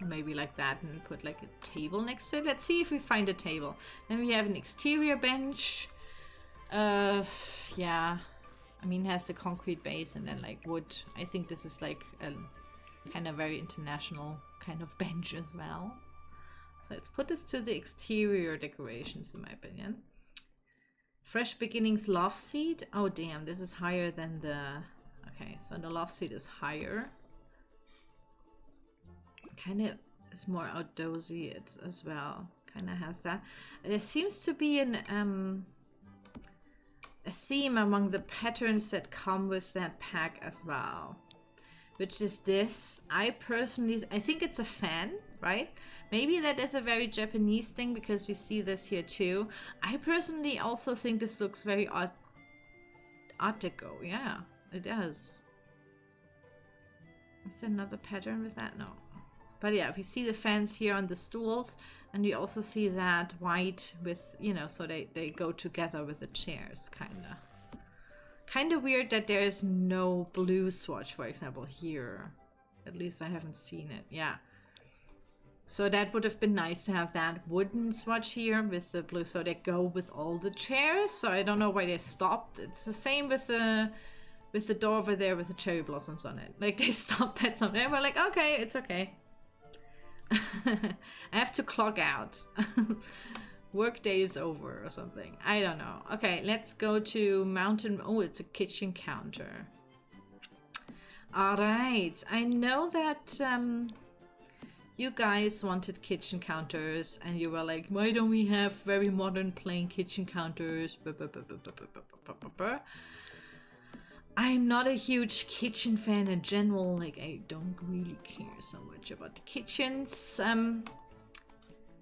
Maybe like that, and put like a table next to it. Let's see if we find a table. Then we have an exterior bench. Yeah. I mean, it has the concrete base and then like wood. I think this is like a kind of very international kind of bench as well. So let's put this to the exterior decorations, in my opinion. Fresh Beginnings love seat. Oh damn, this is higher than the... Okay, so the love seat is higher. Kind of is more outdoorsy as well. Kind of has that. There seems to be a theme among the patterns that come with that pack as well, which is this. I think it's a fan, right? Maybe that is a very Japanese thing because we see this here too. I personally also think this looks very Art Deco. Yeah, it does. Is there another pattern with that? No. But yeah, we see the fans here on the stools, and we also see that white with, you know, so they go together with the chairs, kind of weird that there is no blue swatch, for example, here. At least I haven't seen it. Yeah. So that would have been nice to have that wooden swatch here with the blue, so they go with all the chairs. So I don't know why they stopped. It's the same with the door over there with the cherry blossoms on it. Like, they stopped at something and we're like, okay, it's okay. I have to clock out. Work day is over or something. I don't know. Okay, let's go to mountain. Oh, it's a kitchen counter. All right. I know that you guys wanted kitchen counters and you were like, why don't we have very modern plain kitchen counters? I'm not a huge kitchen fan in general. Like, I don't really care so much about the kitchens.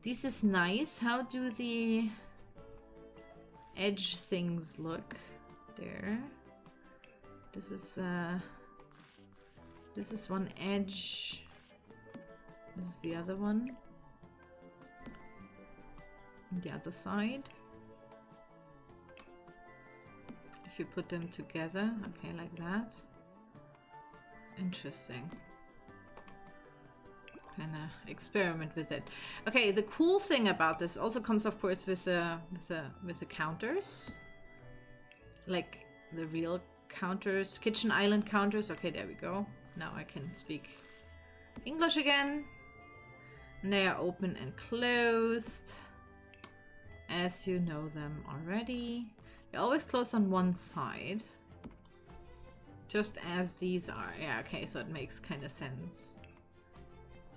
This is nice. How do the edge things look there? This is one edge. This is the other one. the other side. If you put them together, okay, like that. Interesting. Kind of experiment with it. Okay, the cool thing about this also comes, of course, with the counters, like the real counters, kitchen island counters. Okay, there we go. Now I can speak English again. And they are open and closed, as you know them already. They're always closed on one side, just as these are. Yeah, okay, so it makes kind of sense.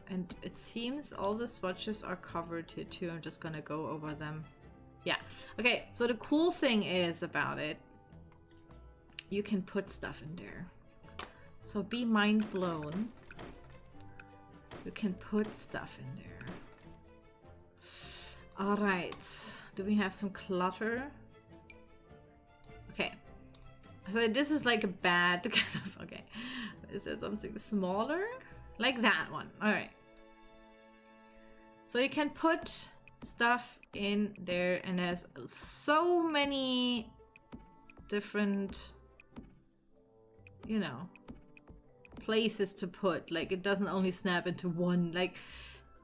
And it seems all the swatches are covered here too. I'm just gonna go over them. Yeah, okay, so the cool thing is about it, you can put stuff in there. So be mind blown. You can put stuff in there. All right, do we have some clutter? Okay, so this is like a bad kind of, okay. Is there something smaller? Like that one, all right. So you can put stuff in there, and there's so many different, you know, places to put. Like, it doesn't only snap into one. Like,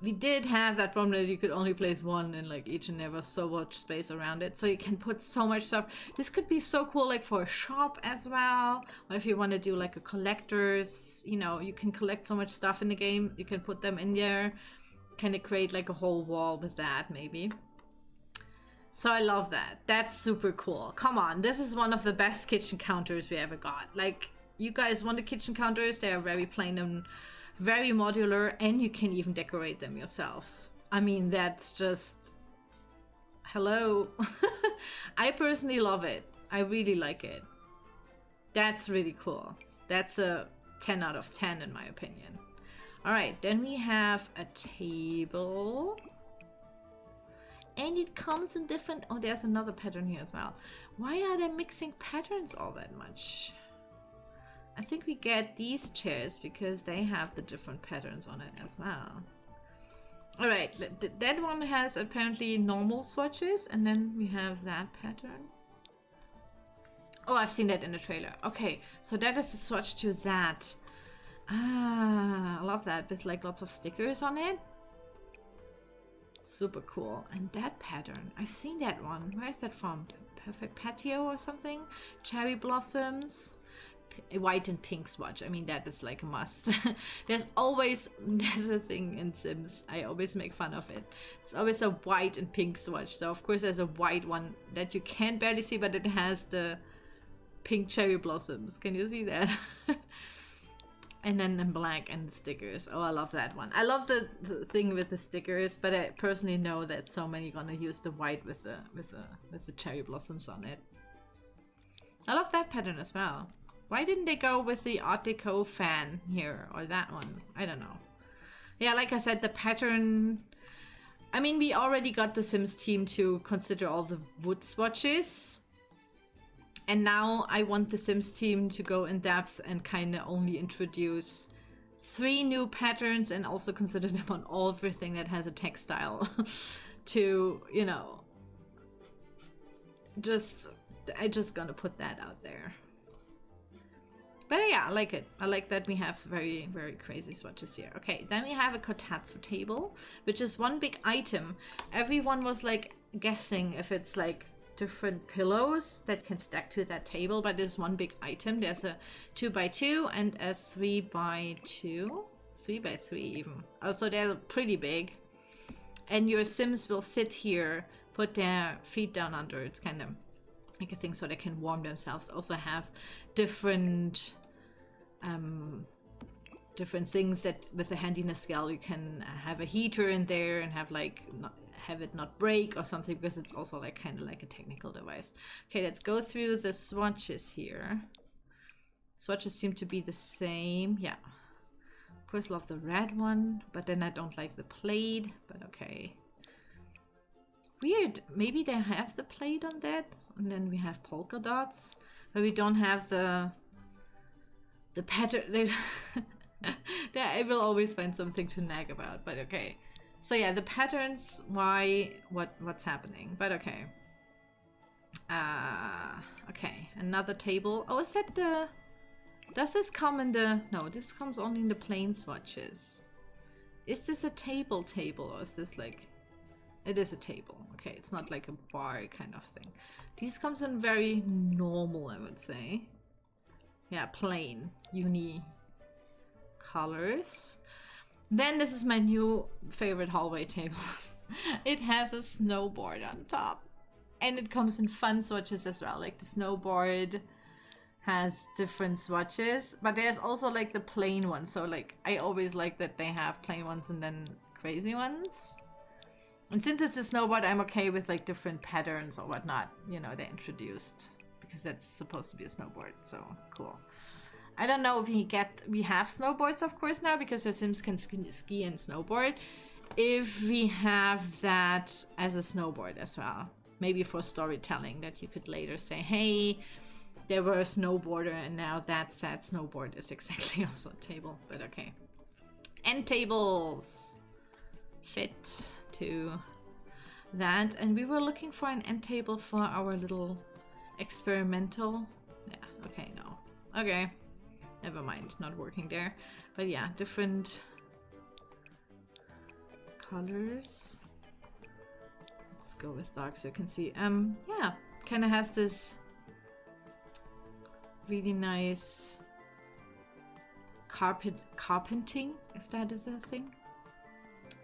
we did have that problem that you could only place one in like each, and there was so much space around it. So you can put so much stuff. This could be so cool, like for a shop as well, or if you want to do like a collector's, you know, you can collect so much stuff in the game, you can put them in there, kind of create like a whole wall with that maybe. So I love that. That's super cool. Come on, this is one of the best kitchen counters we ever got. Like, you guys want the kitchen counters? They are very plain and very modular, and you can even decorate them yourselves. I mean, that's just, hello. I personally love it. I really like it. That's really cool. That's a 10 out of 10 in my opinion. All right, then we have a table. And it comes in different, oh, there's another pattern here as well. Why are they mixing patterns all that much? I think we get these chairs because they have the different patterns on it as well. All right, that one has apparently normal swatches, and then we have that pattern. Oh, I've seen that in the trailer. Okay, so that is a swatch to that. Ah, I love that, with like lots of stickers on it. Super cool. And that pattern, I've seen that one. Where is that from? Perfect Patio or something? Cherry blossoms. White and pink swatch. I mean, that is like a must. There's a thing in Sims. I always make fun of it. It's always a white and pink swatch. So of course there's a white one that you can barely see, but it has the pink cherry blossoms. Can you see that? And then in black and stickers. Oh, I love that one. I love the thing with the stickers, but I personally know that so many gonna use the white with the cherry blossoms on it. I love that pattern as well. Why didn't they go with the Art Deco fan here, or that one? I don't know. Yeah, like I said, the pattern... I mean, we already got the Sims team to consider all the wood swatches. And now I want the Sims team to go in depth and kind of only introduce 3 new patterns, and also consider them on everything that has a textile to, you know, I just gonna put that out there. But yeah, I like it. I like that we have very, very crazy swatches here. Okay, then we have a kotatsu table, which is one big item. Everyone was like guessing if it's like different pillows that can stack to that table, but it's one big item. There's a 2x2 and a 3x2, 3x3 even. Oh, so they're pretty big. And your Sims will sit here, put their feet down under. It's kind of like a thing so they can warm themselves. Also have different things that with the handiness scale you can have a heater in there and have like have it not break or something, because it's also like kind of like a technical device. Okay, let's go through the swatches here. Swatches seem to be the same. Yeah, of course love the red one, but then I don't like the plaid, but okay. Weird, maybe they have the plaid on that, and then we have polka dots, but we don't have the pattern. I will always find something to nag about, but okay. So yeah, the patterns, why, what's happening, but okay. Okay, another table. Oh, is that the... Does this come in the... No, this comes only in the plain swatches. Is this a table or is this like... It is a table. Okay, it's not like a bar kind of thing. These comes in very normal, I would say. Yeah, plain, uni colors. Then this is my new favorite hallway table. It has a snowboard on top. And it comes in fun swatches as well. Like the snowboard has different swatches. But there's also like the plain ones. So like I always like that they have plain ones and then crazy ones. And since it's a snowboard, I'm okay with like different patterns or whatnot. You know, they introduced. Because that's supposed to be a snowboard. So cool. I don't know if we have snowboards, of course, now, because the Sims can ski and snowboard. If we have that as a snowboard as well. Maybe for storytelling, that you could later say, hey, there were a snowboarder and now that sad snowboard is exactly also a table, but okay. End tables fit to that. And we were looking for an end table for our little experimental. Yeah, okay, no. Okay. Never mind, not working there. But yeah, different colors. Let's go with dark so you can see. Yeah, kind of has this really nice carpenting, if that is a thing.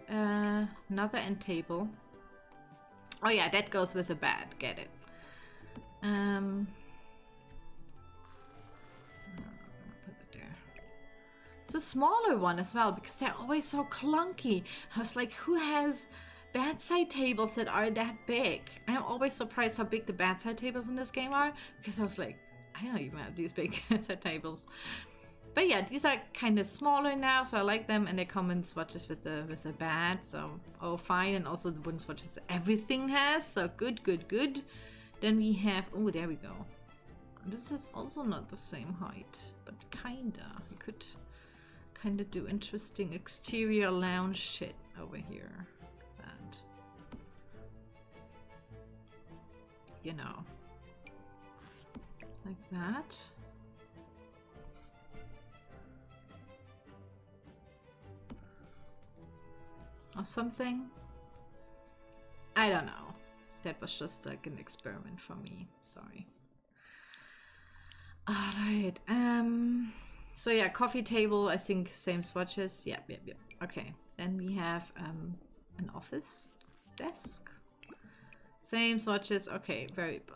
Another end table. Oh yeah, that goes with the bed. Get it. It's a smaller one as well because they're always so clunky. I was like, who has bedside tables that are that big? I'm always surprised how big the bedside tables in this game are because I was like, I don't even have these big bedside tables. But yeah, these are kind of smaller now, so I like them, and they come in swatches with the bed, so oh fine, and also the wooden swatches everything has, so good. Then we have, oh, there we go. This is also not the same height, but kinda. You could kind of do interesting exterior lounge shit over here. And you know, like that. Or something. I don't know. That was just like an experiment for me. Sorry. Alright. So yeah, coffee table, I think same swatches. Yep. Okay. Then we have an office desk. Same swatches. Okay,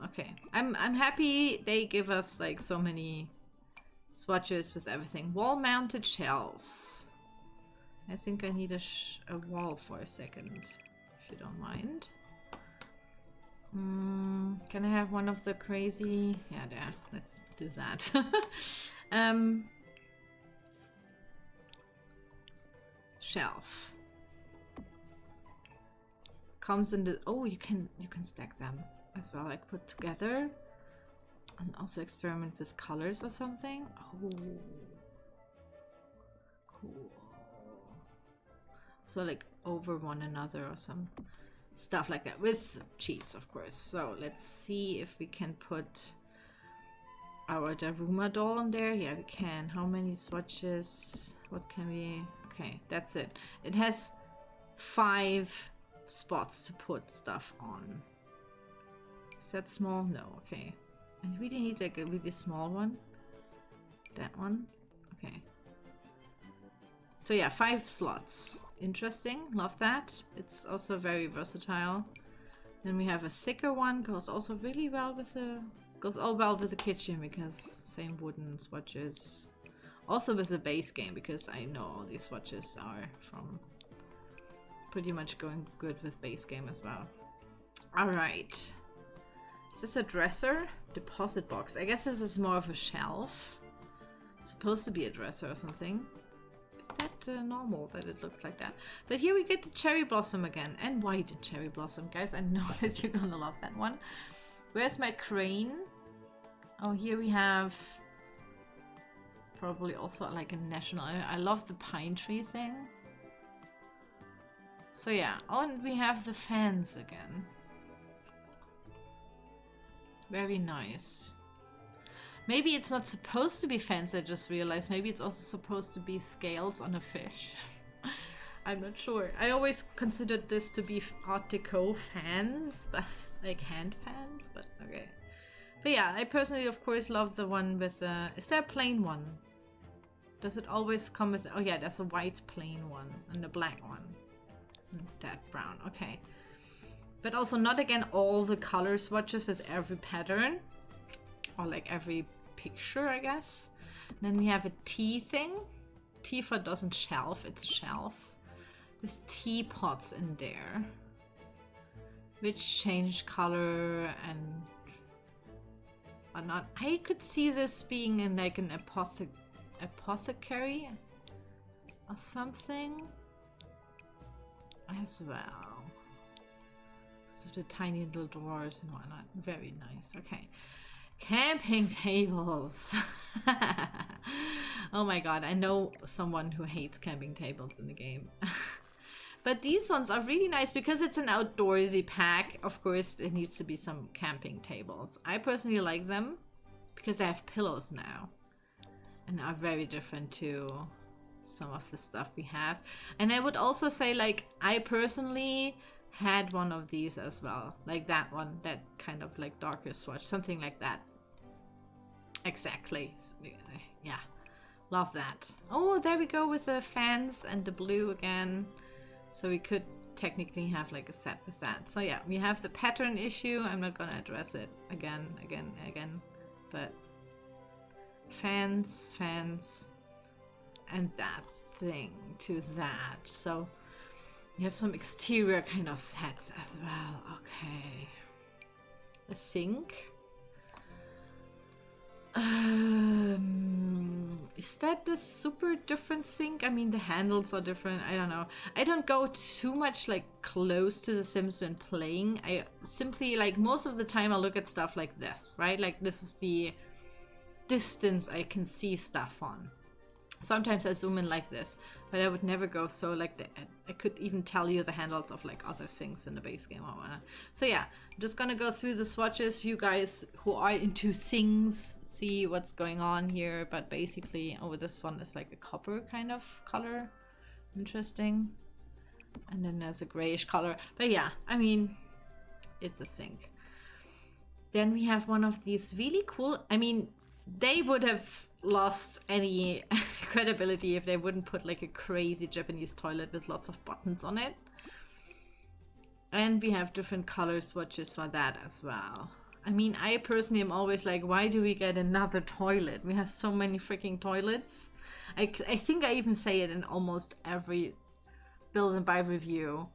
okay. I'm happy they give us like so many swatches with everything. Wall mounted shelves. I think I need a wall for a second, if you don't mind. Can I have one of the crazy? Yeah, there. Let's do that. Shelf. Comes in the... Oh, you can stack them as well, like put together. And also experiment with colors or something. Oh. Cool. So like over one another or some stuff like that with cheats, of course. So let's see if we can put our Daruma doll on there. Yeah, we can. How many swatches? What can we... Okay, that's it. It has 5 spots to put stuff on. Is that small? No, okay. I really need like a really small one. That one. Okay. So yeah, 5 slots. Interesting, love that. It's also very versatile. Then we have a thicker one, goes also really well with the... Goes all well with the kitchen because same wooden swatches. Also with the base game because I know all these swatches are from pretty much going good with base game as well. Alright. Is this a dresser? Deposit box. I guess this is more of a shelf. It's supposed to be a dresser or something. Is that normal that it looks like that? But here we get the cherry blossom again. And white and cherry blossom, guys. I know that you're gonna love that one. Where's my crane? Oh, here we have probably also like a national. I love the pine tree thing. So yeah, and we have the fans again. Very nice. Maybe it's not supposed to be fans, I just realized. Maybe it's also supposed to be scales on a fish. I'm not sure. I always considered this to be Art Deco fans, but like hand fans, but okay. But yeah, I personally, of course, love the one with the... Is there a plain one? Does it always come with... Oh yeah, there's a white plain one and a black one. That brown, okay. But also not again all the color swatches with every pattern. Or like every picture, I guess. And then we have a tea thing. Tea for doesn't shelf, it's a shelf. With teapots in there. Which change color and... Or not. I could see this being in like an apothecary or something as well. So the tiny little drawers and whatnot. Very nice. Okay. Camping tables. Oh my god, I know someone who hates camping tables in the game. But these ones are really nice because it's an outdoorsy pack. Of course, there needs to be some camping tables. I personally like them because they have pillows now and are very different to some of the stuff we have. And I would also say, like, I personally had one of these as well. Like that one, that kind of like darker swatch, something like that. Exactly. Yeah, love that. Oh, there we go with the fans and the blue again. So we could technically have like a set with that. So yeah, we have the pattern issue. I'm not gonna address it again, but fans, and that thing to that. So you have some exterior kind of sets as well. Okay. A sink. Is that the super different sink? I mean, the handles are different. I don't know. I don't go too much like close to the Sims when playing. I simply, like, most of the time I look at stuff like this, right? Like, this is the distance I can see stuff on. Sometimes I zoom in like this, but I would never go so like I could even tell you the handles of like other things in the base game or whatnot. So yeah, I'm just gonna go through the swatches. You guys who are into things see what's going on here, but basically, oh, this one is like a copper kind of color. Interesting. And then there's a grayish color. But yeah, I mean, it's a sink. Then we have one of these really cool, I mean, they would have lost any credibility if they wouldn't put like a crazy Japanese toilet with lots of buttons on it. And we have different color swatches for that as well. I mean, I personally am always like, why do we get another toilet? We have so many freaking toilets. I think I even say it in almost every build and buy review.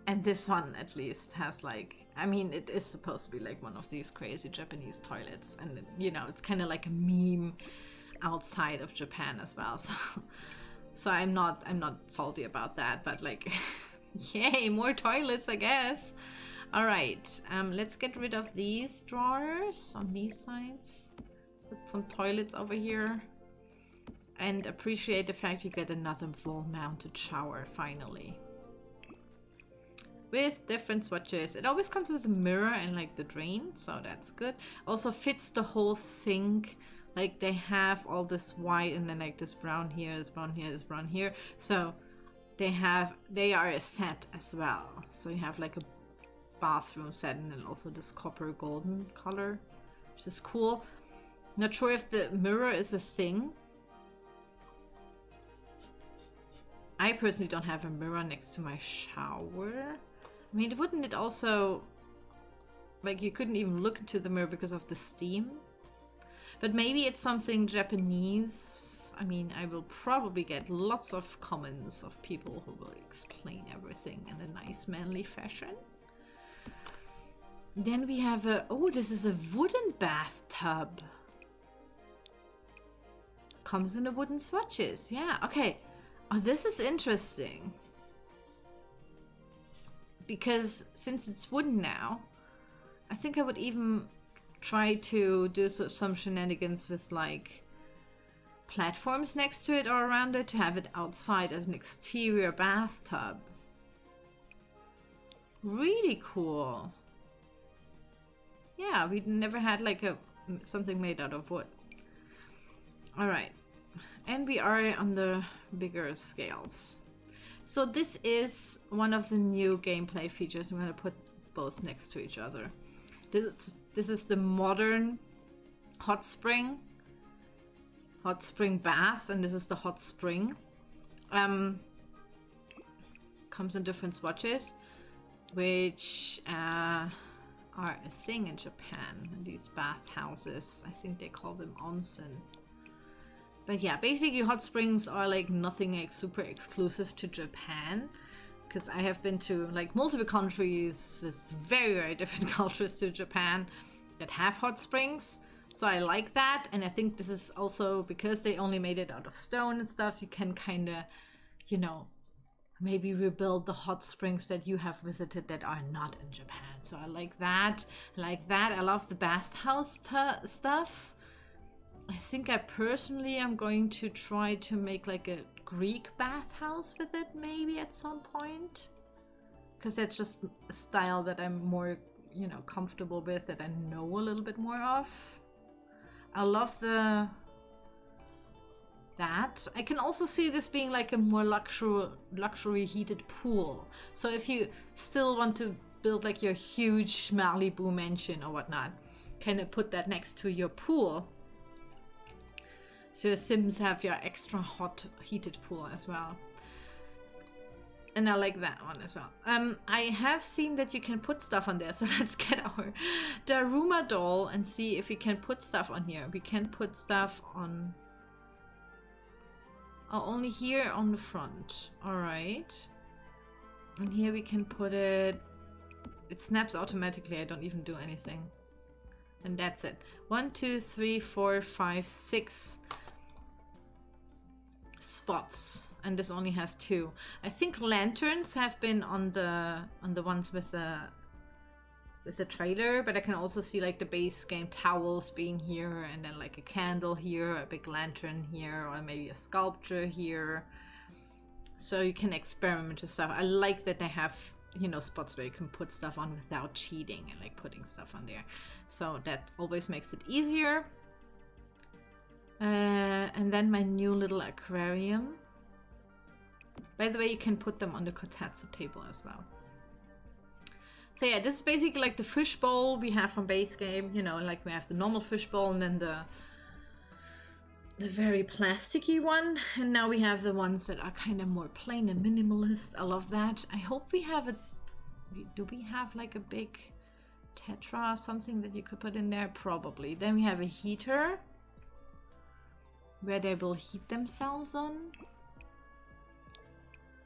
And this one at least has like, I mean, it is supposed to be like one of these crazy Japanese toilets, and you know, it's kind of like a meme outside of Japan as well. So I'm not salty about that, but like, yay, more toilets, I guess. All right, let's get rid of these drawers on these sides. Put some toilets over here, and appreciate the fact you get another wall-mounted shower finally. With different swatches. It always comes with a mirror and like the drain, so that's good. Also fits the whole sink. Like they have all this white and then like this brown here, this brown here, this brown here. So they are a set as well. So you have like a bathroom set and then also this copper golden color, which is cool. Not sure if the mirror is a thing. I personally don't have a mirror next to my shower. I mean, wouldn't it also, like, you couldn't even look into the mirror because of the steam? But maybe it's something Japanese. I mean, I will probably get lots of comments of people who will explain everything in a nice manly fashion. Then we have a, oh, this is a wooden bathtub. Comes in the wooden swatches, yeah, okay. Oh, this is interesting. Because since it's wooden now, I think I would even try to do some shenanigans with like platforms next to it or around it to have it outside as an exterior bathtub. Really cool. Yeah, we never had like something made out of wood. All right, and we are on the bigger scales. So this is one of the new gameplay features. I'm going to put both next to each other. This is the modern hot spring bath, and this is the hot spring. Comes in different swatches, which are a thing in Japan. These bath houses, I think they call them onsen. But yeah, basically hot springs are like nothing like super exclusive to Japan, because I have been to like multiple countries with very, very different cultures to Japan that have hot springs. So I like that, and I think this is also because they only made it out of stone and stuff, you can kind of, you know, maybe rebuild the hot springs that you have visited that are not in Japan. So I like that. I love the bathhouse stuff. I think I personally am going to try to make like a Greek bathhouse with it maybe at some point, because that's just a style that I'm more, you know, comfortable with, that I know a little bit more of. I love that. I can also see this being like a more luxury heated pool. So if you still want to build like your huge Malibu mansion or whatnot, kind of put that next to your pool. So your Sims have your extra hot heated pool as well. And I like that one as well. I have seen that you can put stuff on there. So let's get our Daruma doll and see if we can put stuff on here. We can put stuff on... Oh, only here on the front. All right. And here we can put it... It snaps automatically. I don't even do anything. And that's it. 1, 2, 3, 4, 5, 6 spots. And this only has 2. I think lanterns have been on the ones with the trailer, but I can also see like the base game towels being here, and then like a candle here, a big lantern here, or maybe a sculpture here. So you can experiment with stuff. I like that they have, you know, spots where you can put stuff on without cheating and like putting stuff on there. So that always makes it easier. And then my new little aquarium. By the way, you can put them on the kotatsu table as well. So yeah, this is basically like the fishbowl we have from base game. You know, like we have the normal fishbowl and then the very plasticky one. And now we have the ones that are kind of more plain and minimalist. I love that. I hope we have do we have like a big tetra or something that you could put in there? Probably. Then we have a heater where they will heat themselves on.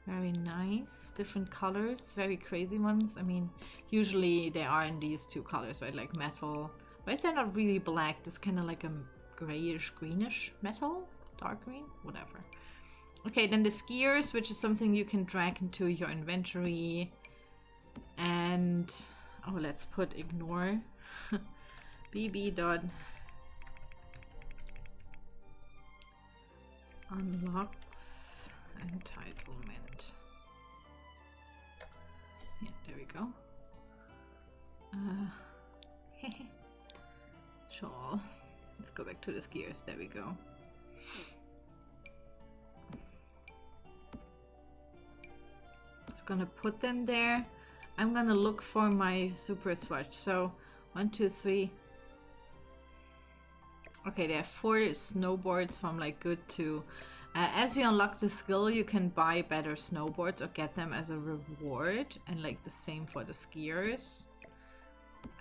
Very nice. Different colors, very crazy ones. I mean, usually they are in these 2 colors, right? Like metal. Why is that not really black? This kind of like a grayish, greenish metal? Dark green? Whatever. Okay, then the skiers, which is something you can drag into your inventory. And, oh, let's put ignore. bb dot unlocks entitlement. Yeah, there we go. Sure. Let's go back to the skiers. There we go. Just gonna put them there. I'm gonna look for my super swatch. So 1, 2, 3. Okay, there are 4 snowboards from like good to... as you unlock the skill, you can buy better snowboards or get them as a reward. And like the same for the skiers.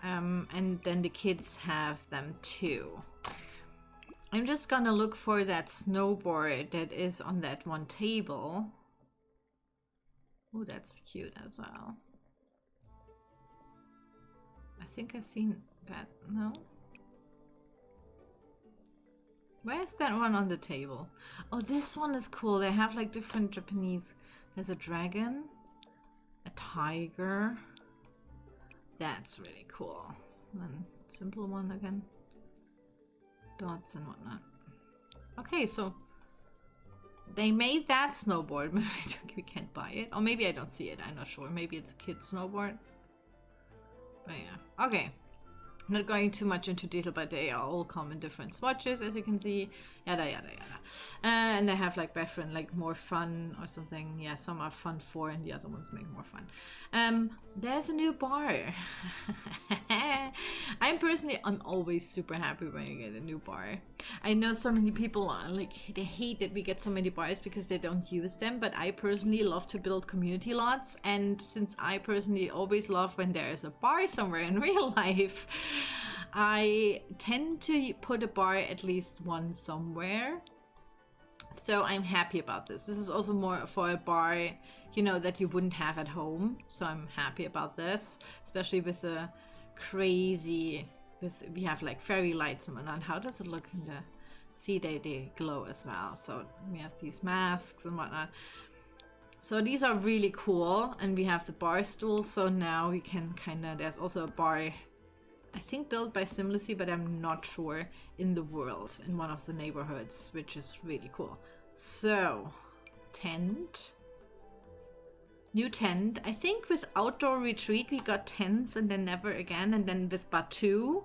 And then the kids have them too. I'm just gonna look for that snowboard that is on that one table. Oh, that's cute as well. I think I've seen that. No? Where's that one on the table? Oh, this one is cool. They have like different Japanese. There's a dragon, a tiger. That's really cool. And then simple one again. Dots and whatnot. Okay, so they made that snowboard. We can't buy it. Or maybe I don't see it. I'm not sure. Maybe it's a kid's snowboard. But yeah. Okay. I'm not going too much into detail, but they are all come in different swatches, as you can see. Yada, yada, yada. And they have like different, like more fun or something. Yeah, some are fun for and the other ones make more fun. There's a new bar. I'm always super happy when you get a new bar. I know so many people are like, they hate that we get so many bars because they don't use them, but I personally love to build community lots, and since I personally always love when there is a bar somewhere in real life, I tend to put a bar at least one somewhere. So I'm happy about this. This is also more for a bar, you know, that you wouldn't have at home. So I'm happy about this, especially with the crazy, we have like fairy lights and whatnot. How does it look in the, see, they glow as well. So we have these masks and whatnot. So these are really cool. And we have the bar stool. So now we can kind of, there's also a bar, I think built by Simlicy, but I'm not sure, in the world, in one of the neighborhoods, which is really cool. So, tent. New tent. I think with Outdoor Retreat we got tents and then Never Again, and then with Batu,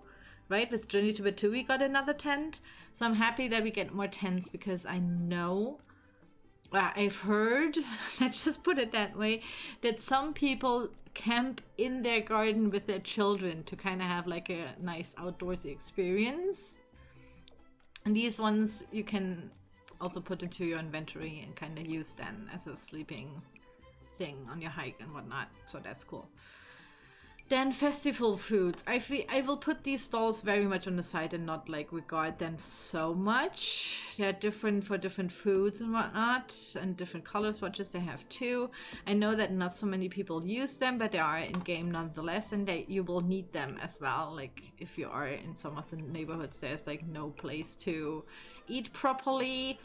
right? With Journey to Batu we got another tent. So I'm happy that we get more tents because I know, I've heard, let's just put it that way, that some people camp in their garden with their children to kind of have like a nice outdoorsy experience. And these ones you can also put into your inventory and kind of use then as a sleeping thing on your hike and whatnot. So that's cool. Then festival foods. I will put these stalls very much on the side and not like regard them so much. They're different for different foods and whatnot, and different color swatches they have too. I know that not so many people use them, but they are in game nonetheless, and you will need them as well. Like if you are in some of the neighborhoods, there's like no place to eat properly,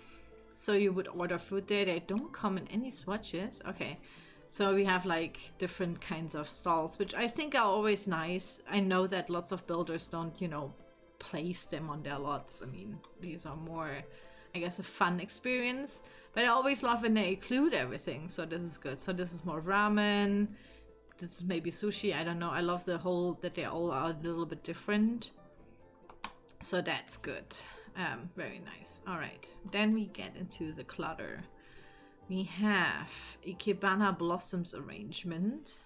so you would order food there. They don't come in any swatches. Okay. So we have like different kinds of stalls, which I think are always nice. I know that lots of builders don't, you know, place them on their lots. I mean, these are more, I guess, a fun experience. But I always love when they include everything. So this is good. So this is more ramen. This is maybe sushi. I don't know. I love the whole, that they all are a little bit different. So that's good. Very nice. All right. Then we get into the clutter. We have Ikebana Blossoms arrangement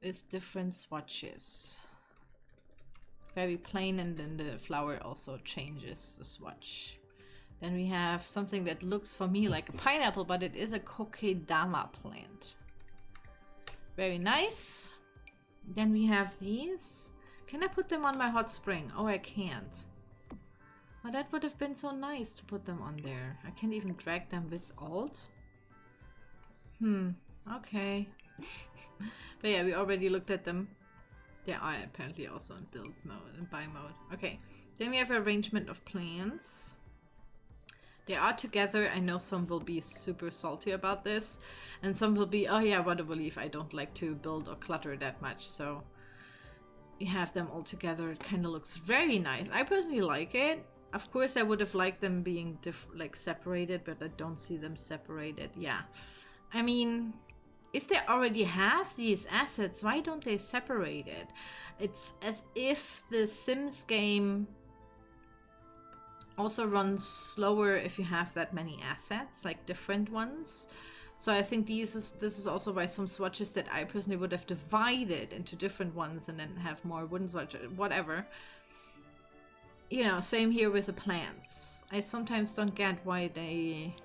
with different swatches. Very plain, and then the flower also changes the swatch. Then we have something that looks for me like a pineapple, but it is a kokedama plant. Very nice. Then we have these. Can I put them on my hot spring? Oh, I can't. Oh, that would have been so nice to put them on there. I can't even drag them with Alt. Okay. But yeah, we already looked at them. They are apparently also in build mode and buy mode. Okay. Then we have arrangement of plants. They are together. I know some will be super salty about this. And some will be, oh yeah, what a relief. I don't like to build or clutter that much. So we have them all together. It kind of looks very nice. I personally like it. Of course, I would have liked them being like separated, but I don't see them separated. Yeah. I mean, if they already have these assets, why don't they separate it? It's as if the Sims game also runs slower if you have that many assets, like different ones. So I think this is also why some swatches that I personally would have divided into different ones and then have more wooden swatches, whatever. You know, same here with the plants. I sometimes don't get why they...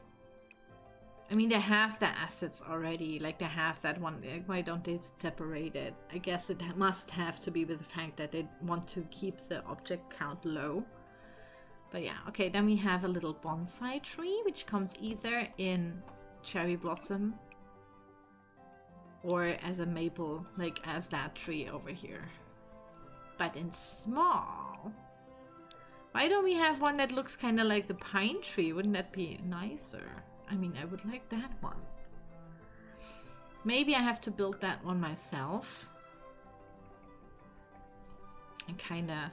I mean, they have the assets already. Like, they have that one. Why don't they separate it? I guess it must have to be with the fact that they want to keep the object count low. But yeah, okay. Then we have a little bonsai tree, which comes either in cherry blossom or as a maple, like as that tree over here. But in small... Why don't we have one that looks kind of like the pine tree? Wouldn't that be nicer? I mean, I would like that one. Maybe I have to build that one myself. And kind of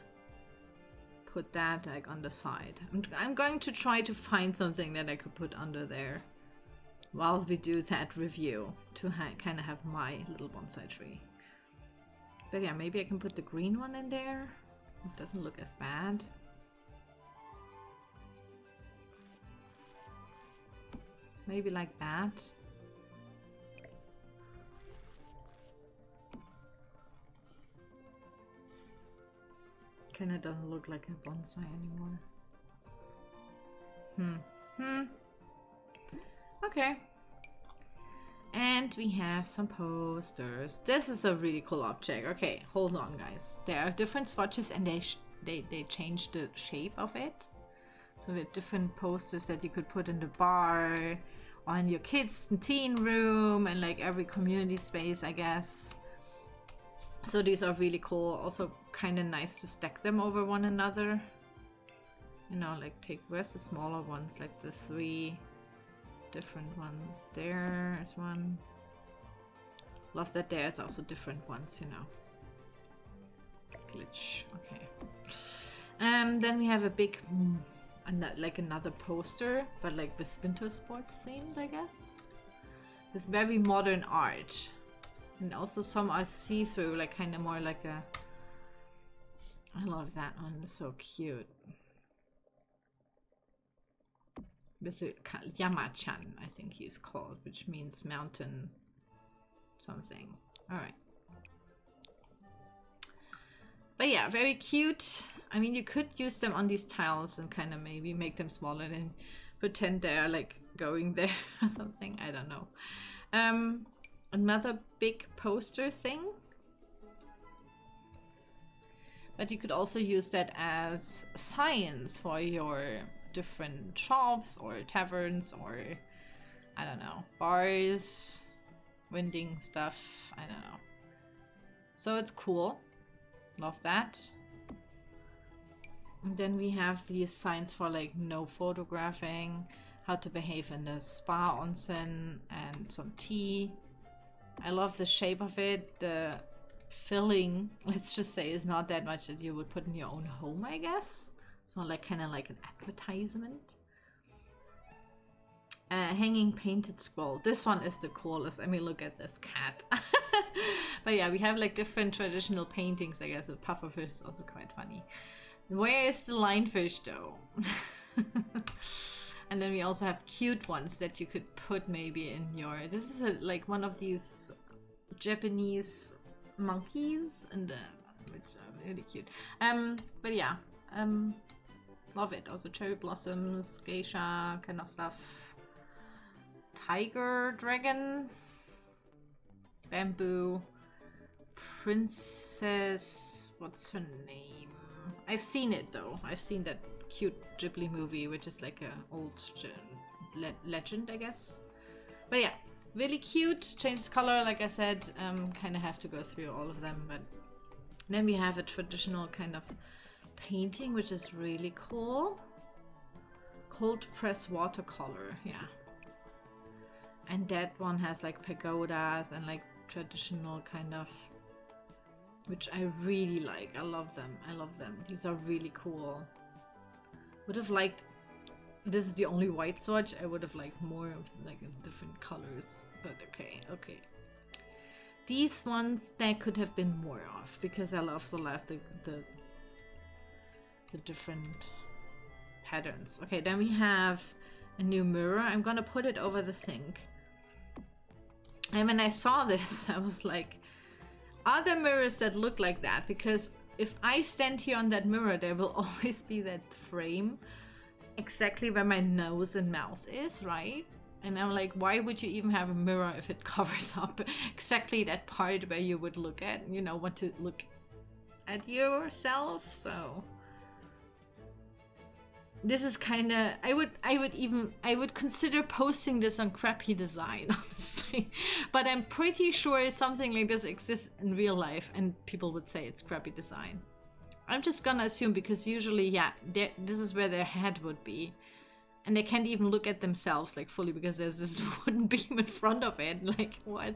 put that like on the side. I'm going to try to find something that I could put under there while we do that review to kind of have my little bonsai tree. But yeah, maybe I can put the green one in there. It doesn't look as bad. Maybe like that. Kinda doesn't look like a bonsai anymore. Okay. And we have some posters. This is a really cool object. Okay, hold on, guys. There are different swatches, and they change the shape of it. So we have different posters that you could put in the bar, or in your kids' teen room, and like every community space, I guess. So these are really cool. Also kind of nice to stack them over one another. You know, like where's the smaller ones? Like the 3 different ones. There's one. Love that there's also different ones, you know. Glitch. Okay. Then we have a big, like another poster, but like with winter sports themed, I guess. With very modern art. And also some are see-through, like kind of more like a... I love that one, it's so cute. This is Yama-chan, I think he's called, which means mountain something. Alright. But yeah, very cute. I mean, you could use them on these tiles and kind of maybe make them smaller and pretend they're like going there or something. I don't know. Another big poster thing. But you could also use that as signs for your different shops or taverns or, I don't know, bars, vending stuff, I don't know. So it's cool. Love that. And then we have these signs for like no photographing, how to behave in the spa onsen, and some tea. I love the shape of it. The filling, let's just say, is not that much that you would put in your own home, I guess. It's more like kind of like an advertisement. Hanging painted scroll. This one is the coolest. I mean, look at this cat. But yeah, we have like different traditional paintings, I guess. The pufferfish is also quite funny. Where is the lionfish though? And then we also have cute ones that you could put maybe in your... This is like one of these Japanese monkeys, and which are really cute. But yeah, love it. Also cherry blossoms, geisha kind of stuff. Tiger, dragon, bamboo, princess. What's her name? I've seen it though. I've seen that cute Ghibli movie, which is like a old legend, I guess. But yeah, really cute. Changes color, like I said. Kind of have to go through all of them, but then we have a traditional kind of painting, which is really cool. Cold press watercolor, yeah. And that one has like pagodas and like traditional kind of, which I really like. I love them. I love them. These are really cool. Would have liked, this is the only white swatch. I would have liked more like in different colors, but okay, okay. These ones, there could have been more of, because I also love the different patterns. Okay, then we have a new mirror. I'm gonna put it over the sink. And when I saw this, I was like, are there mirrors that look like that? Because if I stand here on that mirror, there will always be that frame exactly where my nose and mouth is, right? And I'm like, why would you even have a mirror if it covers up exactly that part where you would look at, you know, want to look at yourself? So this is kind of, I would consider posting this on Crappy Design, honestly. But I'm pretty sure something like this exists in real life and people would say it's Crappy Design. I'm just gonna assume, because usually, yeah, this is where their head would be. And they can't even look at themselves like fully because there's this wooden beam in front of it. Like, what?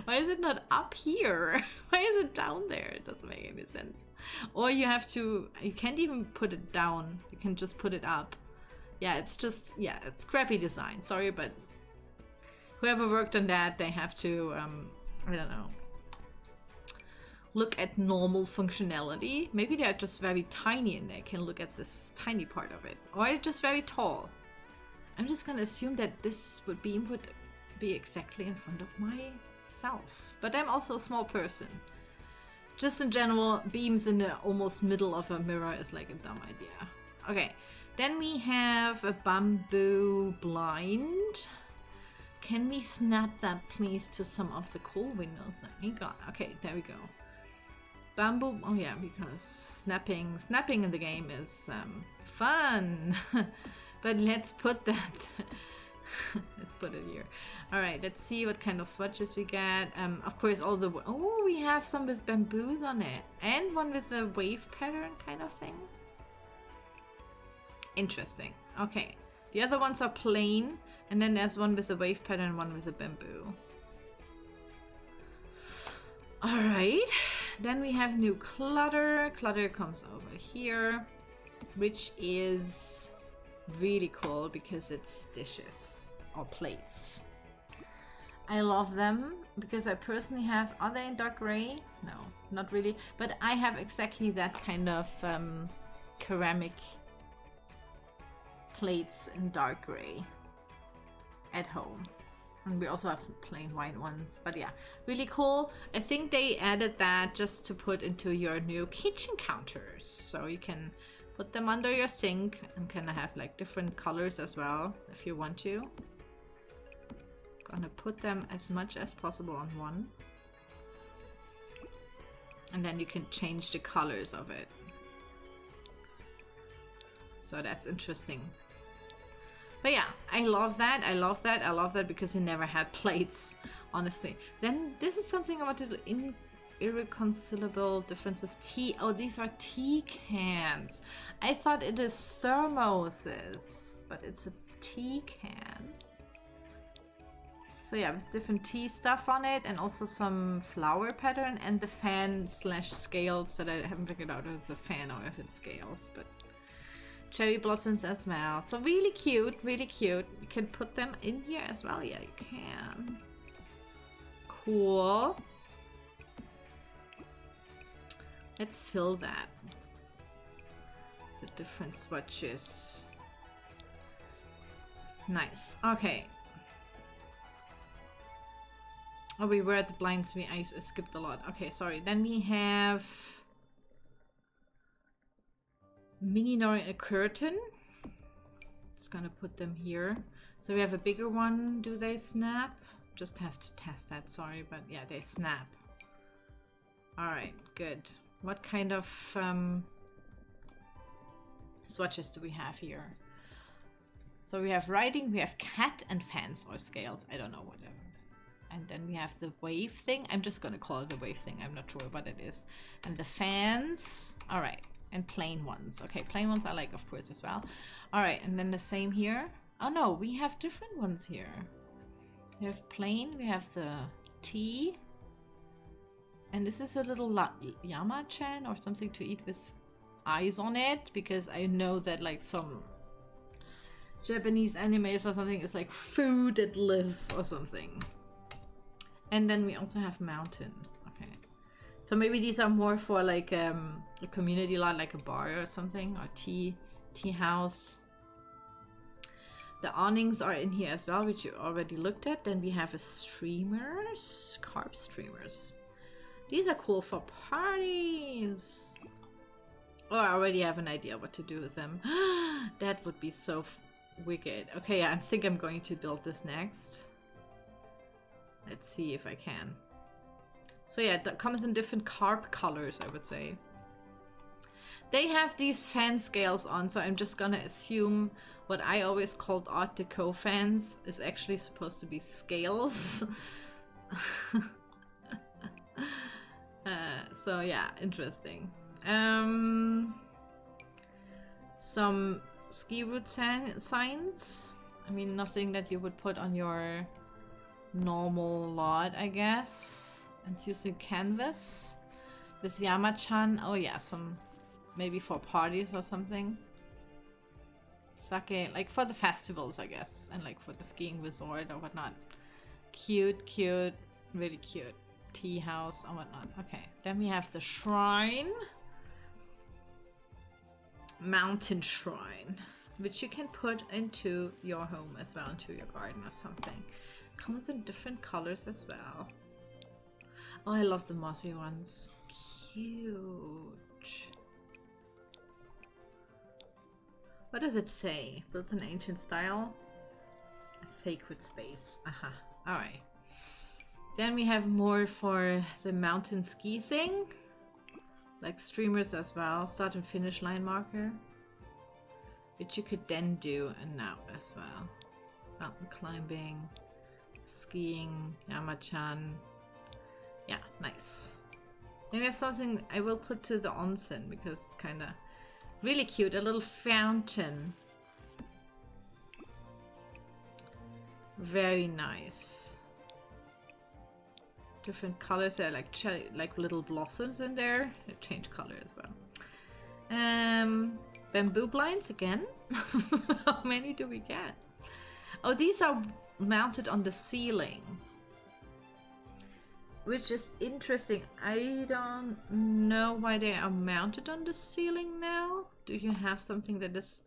Why is it not up here? Why is it down there? It doesn't make any sense. Or you have to, you can't even put it down. You can just put it up. Yeah, it's just, yeah, it's crappy design. Sorry, but whoever worked on that, they have to, I don't know, look at normal functionality. Maybe they're just very tiny and they can look at this tiny part of it. Or it's just very tall. I'm just gonna assume that this beam would be exactly in front of myself. But I'm also a small person. Just in general, beams in the almost middle of a mirror is like a dumb idea. Okay, then we have a bamboo blind. Can we snap that please to some of the cool windows that we got? Okay, there we go. Bamboo, oh yeah, because snapping in the game is fun. But let's put that, let's put it here. All right, let's see what kind of swatches we get. Of course, all the, oh, we have some with bamboos on it. And one with a wave pattern kind of thing. Interesting. Okay, the other ones are plain. And then there's one with a wave pattern, one with a bamboo. All right, then we have new clutter. Clutter comes over here, which is really cool because it's dishes or plates. I love them because I personally have, are they in dark gray? No, not really, but I have exactly that kind of ceramic plates in dark gray at home. And we also have plain white ones, but yeah, really cool. I think they added that just to put into your new kitchen counters, so you can put them under your sink and kind of have like different colors as well if you want to. Gonna put them as much as possible on one, and then you can change the colors of it. So that's interesting. But yeah, I love that. I love that. I love that because we never had plates, honestly. Then this is something about the irreconcilable differences. Tea. Oh, these are tea cans. I thought it is thermoses, but it's a tea can. So yeah, with different tea stuff on it and also some flower pattern and the fan slash scales that I haven't figured out if it's a fan or if it's scales, but cherry blossoms as well. So really cute, really cute. You can put them in here as well. Yeah, you can. Cool. Let's fill that. The different swatches. Nice. Okay. Oh, we were at the blinds. I skipped a lot. Okay, sorry. Then we have mini nor a curtain. Just gonna put them here. So we have a bigger one. Do they snap? Just have to test that. Sorry, but yeah, they snap. All right, good. What kind of swatches do we have here? So we have writing, we have cat and fans or scales. I don't know, whatever. And then we have the wave thing. I'm just gonna call it the wave thing. I'm not sure what it is. And the fans. All right. And plain ones. Okay, plain ones I like, of course, as well. All right, and then the same here. Oh no, we have different ones here. We have plain, we have the tea. And this is a little Yama-chan or something to eat with eyes on it, because I know that like some Japanese animes or something is like food that lives or something. And then we also have mountain. Okay. So maybe these are more for like a community lot, like a bar or something, or tea house. The awnings are in here as well, which you already looked at. Then we have a streamers, carb streamers. These are cool for parties. Oh, I already have an idea what to do with them. That would be so wicked. Okay, I think I'm going to build this next. Let's see if I can. So yeah, that comes in different carb colors, I would say. They have these fan scales on, so I'm just gonna assume what I always called Art Deco fans is actually supposed to be scales. So yeah, interesting. Some ski route signs. I mean, nothing that you would put on your normal lot, I guess. And using canvas with Yama-chan. Oh yeah, some maybe for parties or something. Sake, like for the festivals, I guess, and like for the skiing resort or whatnot. Cute, cute, really cute. Tea house or whatnot. Okay, then we have the shrine. Mountain shrine, which you can put into your home as well, into your garden or something. Comes in different colors as well. Oh, I love the mossy ones. Cute. What does it say? Built in ancient style? A sacred space. Aha. Alright. Then we have more for the mountain ski thing. Like streamers as well. Start and finish line marker. Which you could then do and now as well. Mountain climbing. Skiing. Yama-chan. Yeah, nice. Then we have something I will put to the onsen because it's kind of really cute. A little fountain. Very nice. Different colors. There are like little blossoms in there. They change color as well. Bamboo blinds again. How many do we get? Oh, these are mounted on the ceiling, which is interesting. I don't know why they are mounted on the ceiling now. Do you have something that is...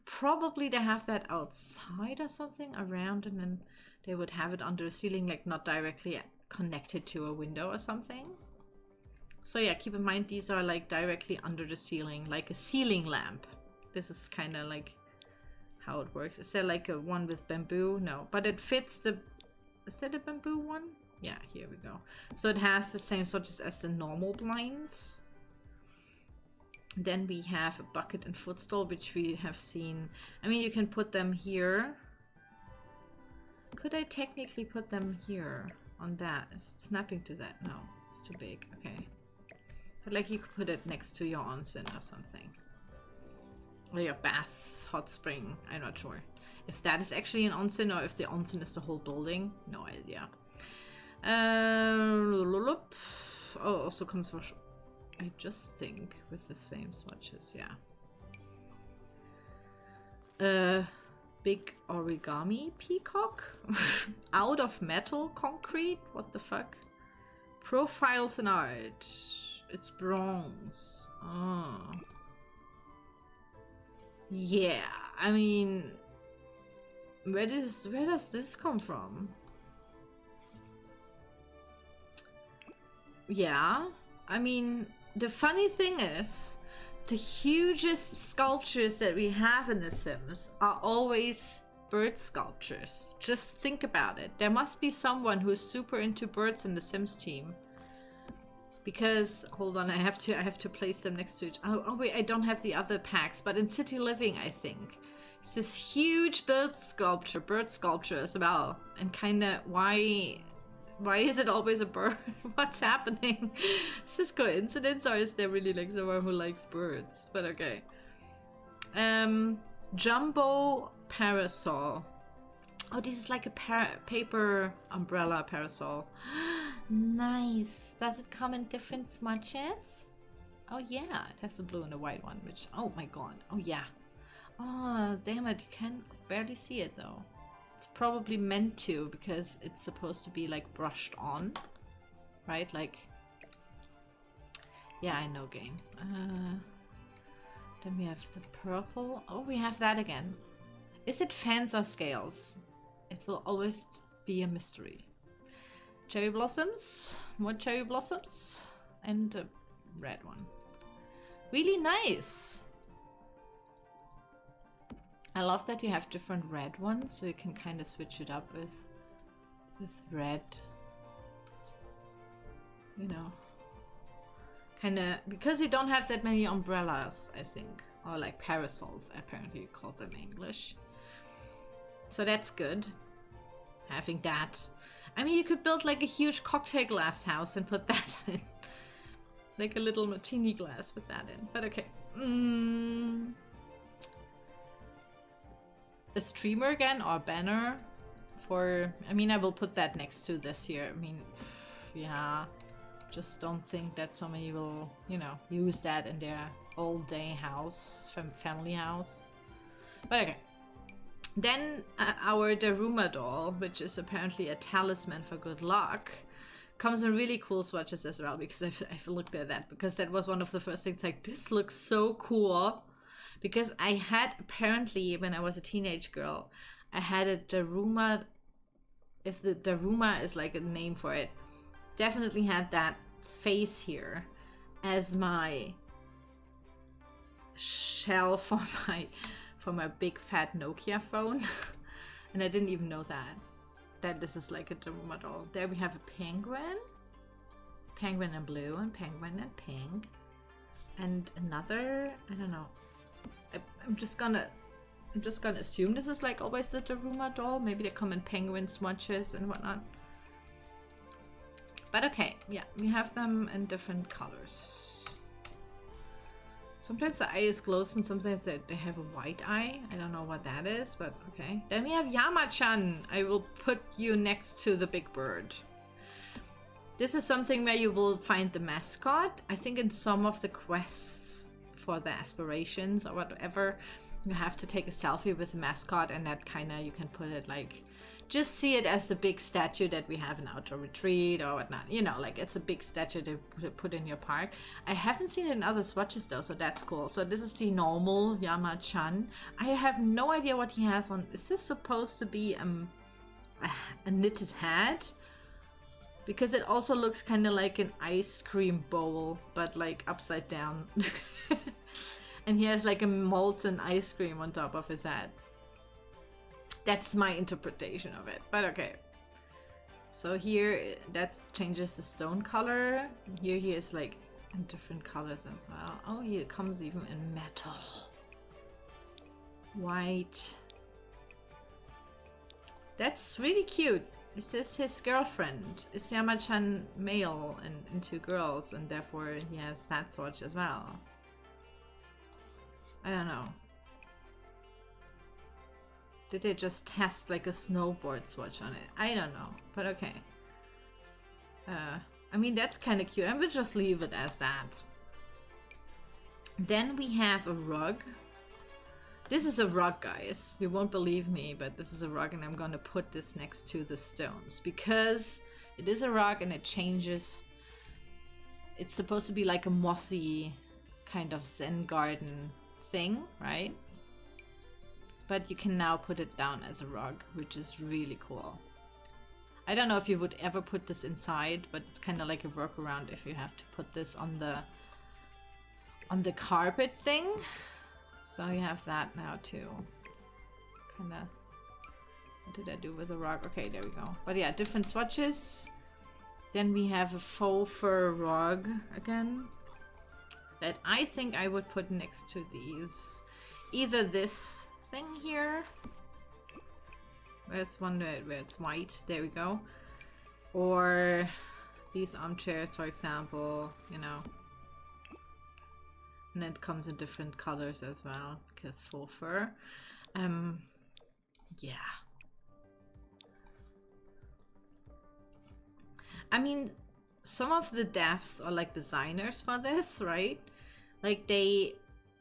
Probably they have that outside or something around, and then they would have it under the ceiling, like not directly connected to a window or something. So yeah, keep in mind these are like directly under the ceiling, like a ceiling lamp. This is kind of like how it works. Is there like a one with bamboo? No, but it fits the... Is that a bamboo one? Yeah, here we go. So it has the same swatches as the normal blinds. Then we have a bucket and footstool, which we have seen. I mean, you can put them here. Could I technically put them here on that? Is it snapping to that? No, it's too big. Okay. But like you could put it next to your onsen or something. Or your baths, hot spring. I'm not sure. If that is actually an onsen or if the onsen is the whole building. No idea. Oh, also comes for... I just think with the same swatches, yeah. Big origami peacock? Out of metal concrete? What the fuck? Profiles in art. It's bronze. Oh. Yeah, I mean... Where does this come from? Yeah, I mean... The funny thing is, the hugest sculptures that we have in The Sims are always bird sculptures. Just think about it. There must be someone who's super into birds in the Sims team. Because, hold on, I have to place them next to each. Oh wait, I don't have the other packs, but in City Living, I think. It's this huge bird sculpture as well. And kinda, why is it always a bird? What's happening? Is this coincidence or is there really like someone who likes birds? But okay. Jumbo parasol. Oh, this is like a paper umbrella parasol. Nice. Does it come in different smudges? Oh yeah, it has the blue and the white one, which, oh my god. Oh yeah. Oh, damn it. You can barely see it though. It's probably meant to because it's supposed to be like brushed on, right? Like, yeah, I know game. Then we have the purple. Oh, we have that again. Is it fans or scales? It will always be a mystery. Cherry blossoms, more cherry blossoms, and a red one. Really nice. I love that you have different red ones, so you can kind of switch it up with red. You know, kind of, because you don't have that many umbrellas, I think, or like parasols, apparently you call them in English. So that's good, having that. I mean, you could build like a huge cocktail glass house and put that in. Like a little martini glass with that in, but okay. A streamer again, or banner I mean, I will put that next to this here. I mean, yeah, just don't think that somebody will, you know, use that in their all-day house, family house. But okay. Then our Daruma doll, which is apparently a talisman for good luck, comes in really cool swatches as well, because I've looked at that, because that was one of the first things, like, this looks so cool. Because I had, apparently, when I was a teenage girl, I had a Daruma, if the Daruma is like a name for it, definitely had that face here as my shell for my big fat Nokia phone. And I didn't even know that this is like a Daruma doll. There we have a penguin in blue and penguin in pink, and another, I don't know, I'm just gonna assume this is like always the Daruma doll. Maybe they come in penguin swatches and whatnot. But okay, yeah, we have them in different colors. Sometimes the eye is closed and sometimes they have a white eye. I don't know what that is, but okay. Then we have Yama-chan. I will put you next to the big bird. This is something where you will find the mascot. I think in some of the quests for the aspirations or whatever, you have to take a selfie with the mascot, and that kind of, you can put it like, just see it as the big statue that we have in Outdoor Retreat or whatnot. You know, like it's a big statue to put in your park. I haven't seen it in other swatches though, so that's cool. So this is the normal Yama-chan. I have no idea what he has on. Is this supposed to be a knitted hat? Because it also looks kind of like an ice cream bowl, but like upside down. And he has like a molten ice cream on top of his head. That's my interpretation of it, but okay. So here, that changes the stone color. Here he is like in different colors as well. Oh, he comes even in metal. White. That's really cute. Is this his girlfriend? Is Yama-chan male and into girls, and therefore he has that swatch as well? I don't know. Did they just test like a snowboard swatch on it? I don't know, but okay. I mean, that's kind of cute. I would just leave it as that. Then we have a rug. This is a rug, guys. You won't believe me, but this is a rug, and I'm gonna put this next to the stones because it is a rug and it changes. It's supposed to be like a mossy kind of Zen garden thing, right? But you can now put it down as a rug, which is really cool. I don't know if you would ever put this inside, but it's kind of like a workaround if you have to put this on the carpet thing. So you have that now too. Kind of. What did I do with the rug? Okay, there we go. But yeah, different swatches. Then we have a faux fur rug again, that I think I would put next to these. Either this thing here, where's one where it's white, there we go, or these armchairs, for example, you know, and it comes in different colors as well because faux fur. Yeah, I mean, some of the devs are like designers for this, right? Like they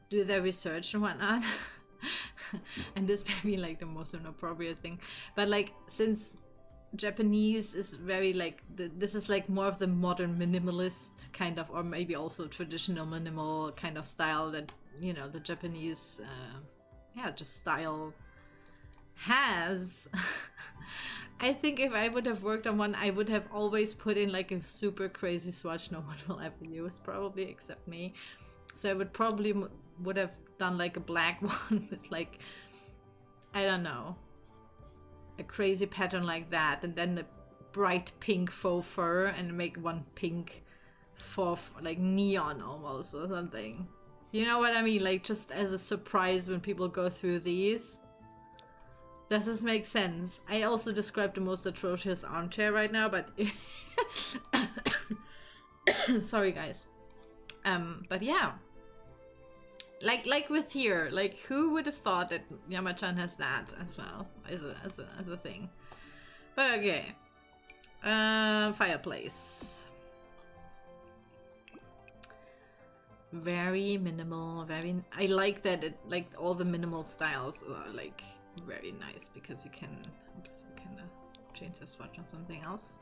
do their research and whatnot. And this may be like the most inappropriate thing, but like, since Japanese is very like this is like more of the modern minimalist kind of, or maybe also traditional minimal kind of style that, you know, the Japanese just style has. I think if I would have worked on one, I would have always put in like a super crazy swatch no one will ever use, probably, except me. So I would probably would have done like a black one with like, I don't know, a crazy pattern like that, and then the bright pink faux fur, and make one pink for like neon almost or something. You know what I mean? Like just as a surprise when people go through these. Does this make sense? I also described the most atrocious armchair right now, but sorry guys. But yeah. Like with here, like who would have thought that Yama-chan has that as well as a thing? But okay. Fireplace. Very minimal, very... I like that it, like, all the minimal styles are, like, very nice because you can... Oops, kind of change the swatch on something else.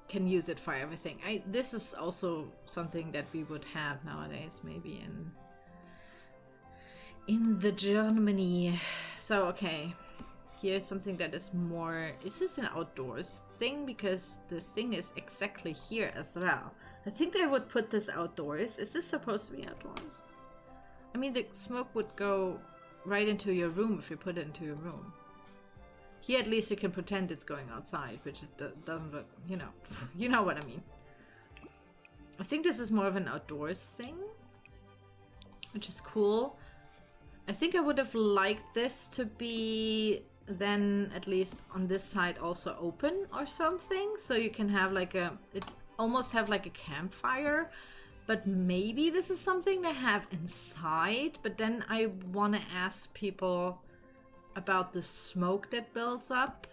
Can use it for everything. This is also something that we would have nowadays, maybe in the Germany. So, okay. Here's something that is more... Is this an outdoors thing? Because the thing is exactly here as well. I think I would put this outdoors. Is this supposed to be outdoors? I mean, the smoke would go right into your room if you put it into your room. Here at least you can pretend it's going outside, which it doesn't look, you know. You know what I mean. I think this is more of an outdoors thing, which is cool. I think I would have liked this to be then at least on this side also open or something, so you can have like it almost have like a campfire, but maybe this is something they have inside. But then I want to ask people about the smoke that builds up,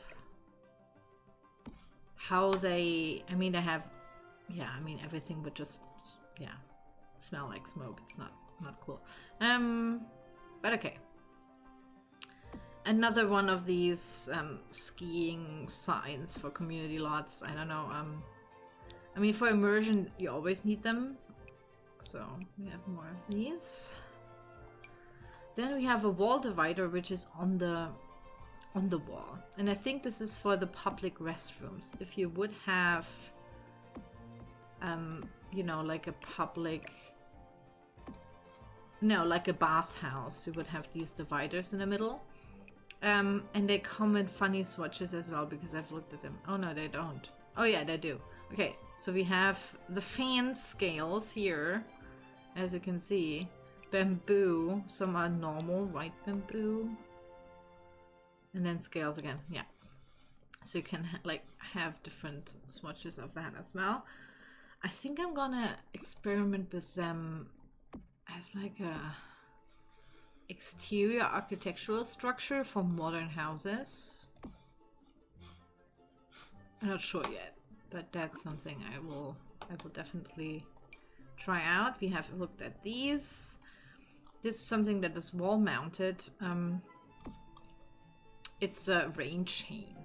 how they, I mean, they have, yeah, I mean, everything would just, yeah, smell like smoke. It's not cool. But okay. Another one of these skiing signs for community lots. I don't know. I mean, for immersion, you always need them. So we have more of these. Then we have a wall divider, which is on the wall. And I think this is for the public restrooms. If you would have, you know, like a public... No, like a bathhouse, you would have these dividers in the middle. And they come in funny swatches as well, because I've looked at them. Oh no, they don't. Oh yeah, they do. Okay, so we have the fan scales here, as you can see. Bamboo, some are normal white bamboo. And then scales again, yeah. So you can like have different swatches of that as well. I think I'm gonna experiment with them as like a exterior architectural structure for modern houses. I'm not sure yet, but that's something I will definitely try out. We have looked at these. This is something that is wall mounted. It's a rain chain.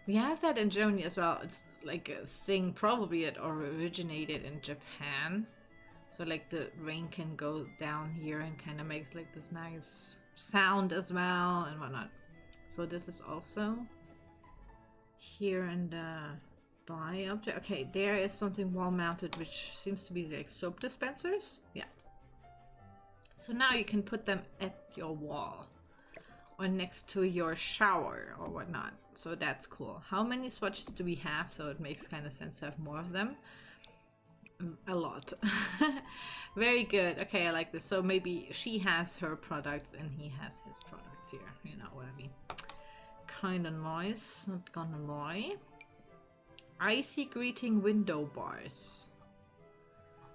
We have that in Germany as well. It's like a thing, probably it originated in Japan. So like the rain can go down here and kind of makes like this nice sound as well and whatnot. So this is also here in the buy object. Okay, there is something wall mounted, which seems to be like soap dispensers. Yeah. So now you can put them at your wall or next to your shower or whatnot. So that's cool. How many swatches do we have? So it makes kind of sense to have more of them. A lot. Very good. Okay, I like this. So maybe she has her products and he has his products here. You know what I mean? Kind of nice. Not gonna lie. Icy greeting window bars.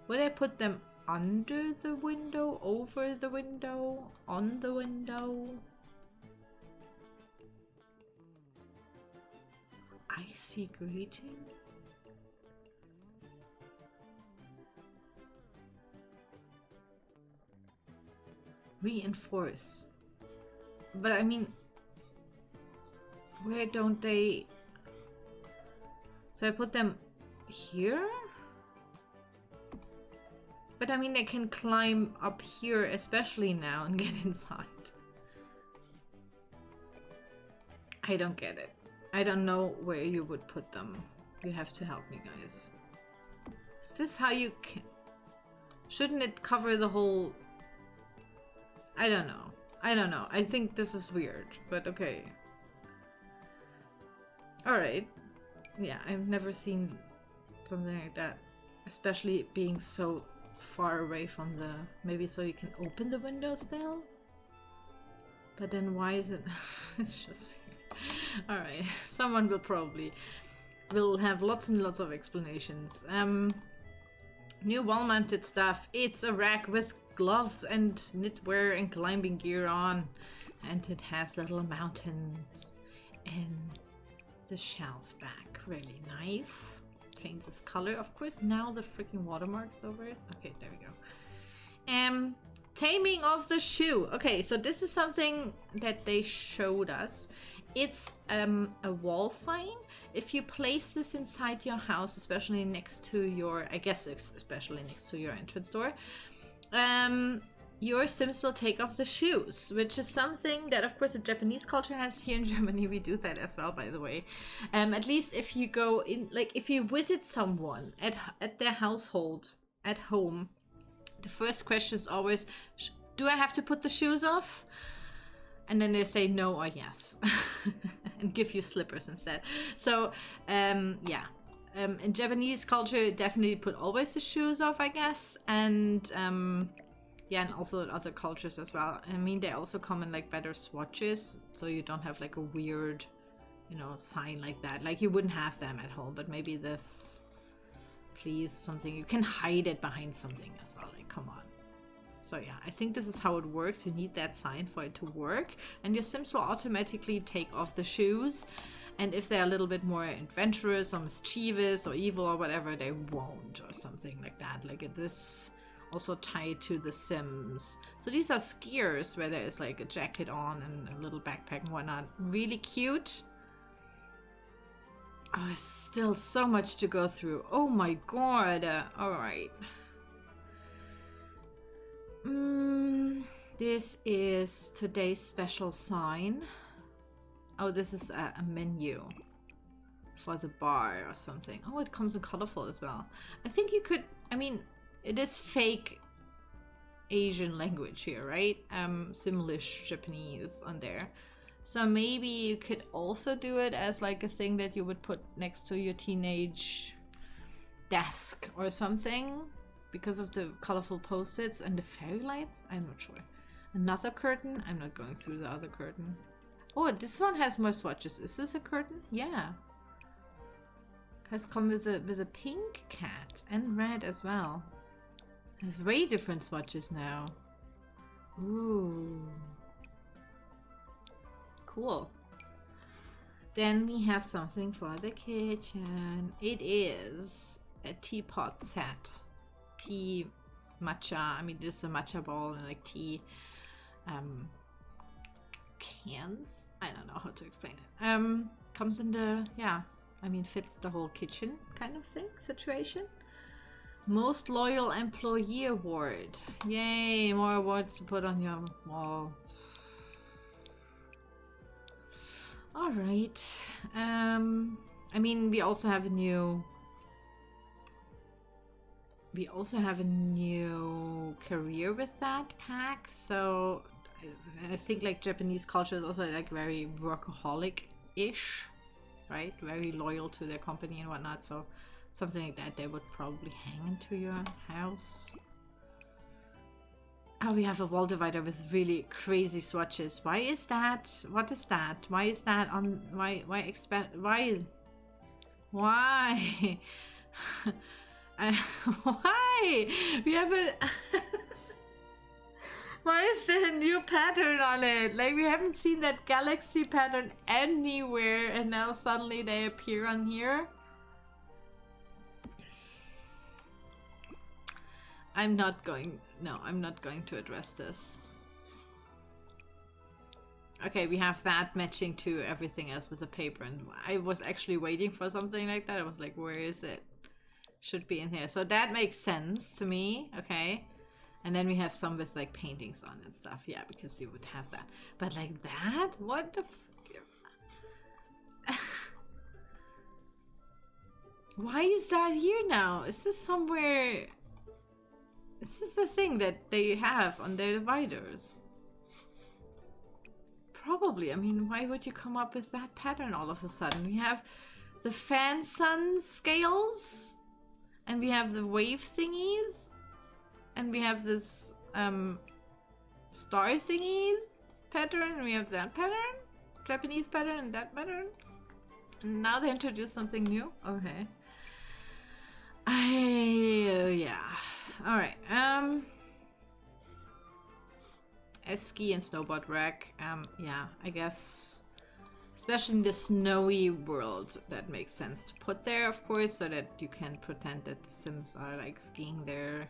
Would I put them under the window, over the window, on the window? Icy greeting? Reinforce. But I mean, where don't they... So I put them here? But I mean, they can climb up here, especially now, and get inside. I don't get it. I don't know where you would put them. You have to help me, guys. Is this how you can... Shouldn't it cover the whole... I don't know. I don't know. I think this is weird, but okay. Alright. Yeah, I've never seen something like that. Especially being so far away from the... Maybe so you can open the window still? But then why is it... It's just weird. Alright. Someone will have lots and lots of explanations. New wall-mounted stuff. It's a rack with gloves and knitwear and climbing gear on, and it has little mountains and the shelf back. Really nice. Paint this color. Of course, now the freaking watermarks over it. Okay, there we go. Taming of the shoe. Okay, so this is something that they showed us. It's a wall sign. If you place this inside your house, especially next to your, I guess especially next to your entrance door, your Sims will take off the shoes, which is something that, of course, the Japanese culture has. Here in Germany, we do that as well, by the way. At least if you go in, like, if you visit someone at their household, at home, the first question is always, do I have to put the shoes off? And then they say no or yes, and give you slippers instead. So, yeah. In Japanese culture, definitely put always the shoes off, I guess. And, yeah, and also in other cultures as well. I mean, they also come in like better swatches, so you don't have like a weird, you know, sign like that. Like you wouldn't have them at home, but maybe this, please, something, you can hide it behind something as well. Like, come on. So yeah, I think this is how it works. You need that sign for it to work, and your Sims will automatically take off the shoes. And if they're a little bit more adventurous or mischievous or evil or whatever, they won't, or something like that. Like this also tied to the Sims. So these are skiers where there is like a jacket on and a little backpack and whatnot. Really cute. Oh, still so much to go through. Oh my god. All right. This is today's special sign. Oh, this is a menu for the bar or something. Oh, it comes in colorful as well. I think you could, I mean, it is fake Asian language here, right? Simlish Japanese on there. So maybe you could also do it as like a thing that you would put next to your teenage desk or something, because of the colorful post-its and the fairy lights. I'm not sure. Another curtain. I'm not going through the other curtain. Oh, this one has more swatches. Is this a curtain? Yeah. Has come with a pink cat and red as well. Has way different swatches now. Ooh. Cool. Then we have something for the kitchen. It is a teapot set. Tea, matcha. I mean, this is a matcha bowl and like tea cans. I don't know how to explain it. Comes in the, yeah, I mean, fits the whole kitchen kind of thing, situation. Most Loyal Employee Award. Yay, more awards to put on your wall. All right. I mean, we also have a new career with that pack. So I think like Japanese culture is also like very workaholic-ish, right? Very loyal to their company and whatnot. So something like that they would probably hang into your house. Oh, we have a wall divider with really crazy swatches. Why is that? What is that? Why is that on? Why? Why? Why? We have a. Why is there a new pattern on it? Like, we haven't seen that galaxy pattern anywhere, and now suddenly they appear on here. I'm not going to address this. Okay, we have that matching to everything else with the paper, and I was actually waiting for something like that. I was like, where is it? Should be in here. So that makes sense to me. Okay. And then we have some with like paintings on and stuff. Yeah, because you would have that. But like that? What the Why is that here now? Is this somewhere? Is this the thing that they have on their dividers? Probably. I mean, why would you come up with that pattern all of a sudden? We have the fan sun scales, and we have the wave thingies, and we have this star thingies pattern, and we have that pattern, Japanese pattern, and that pattern. And now they introduced something new. Okay. Yeah. All right. A ski and snowboard rack. Yeah, I guess Especially in the snowy world, that makes sense to put there, of course, so that you can pretend that the Sims are like skiing there.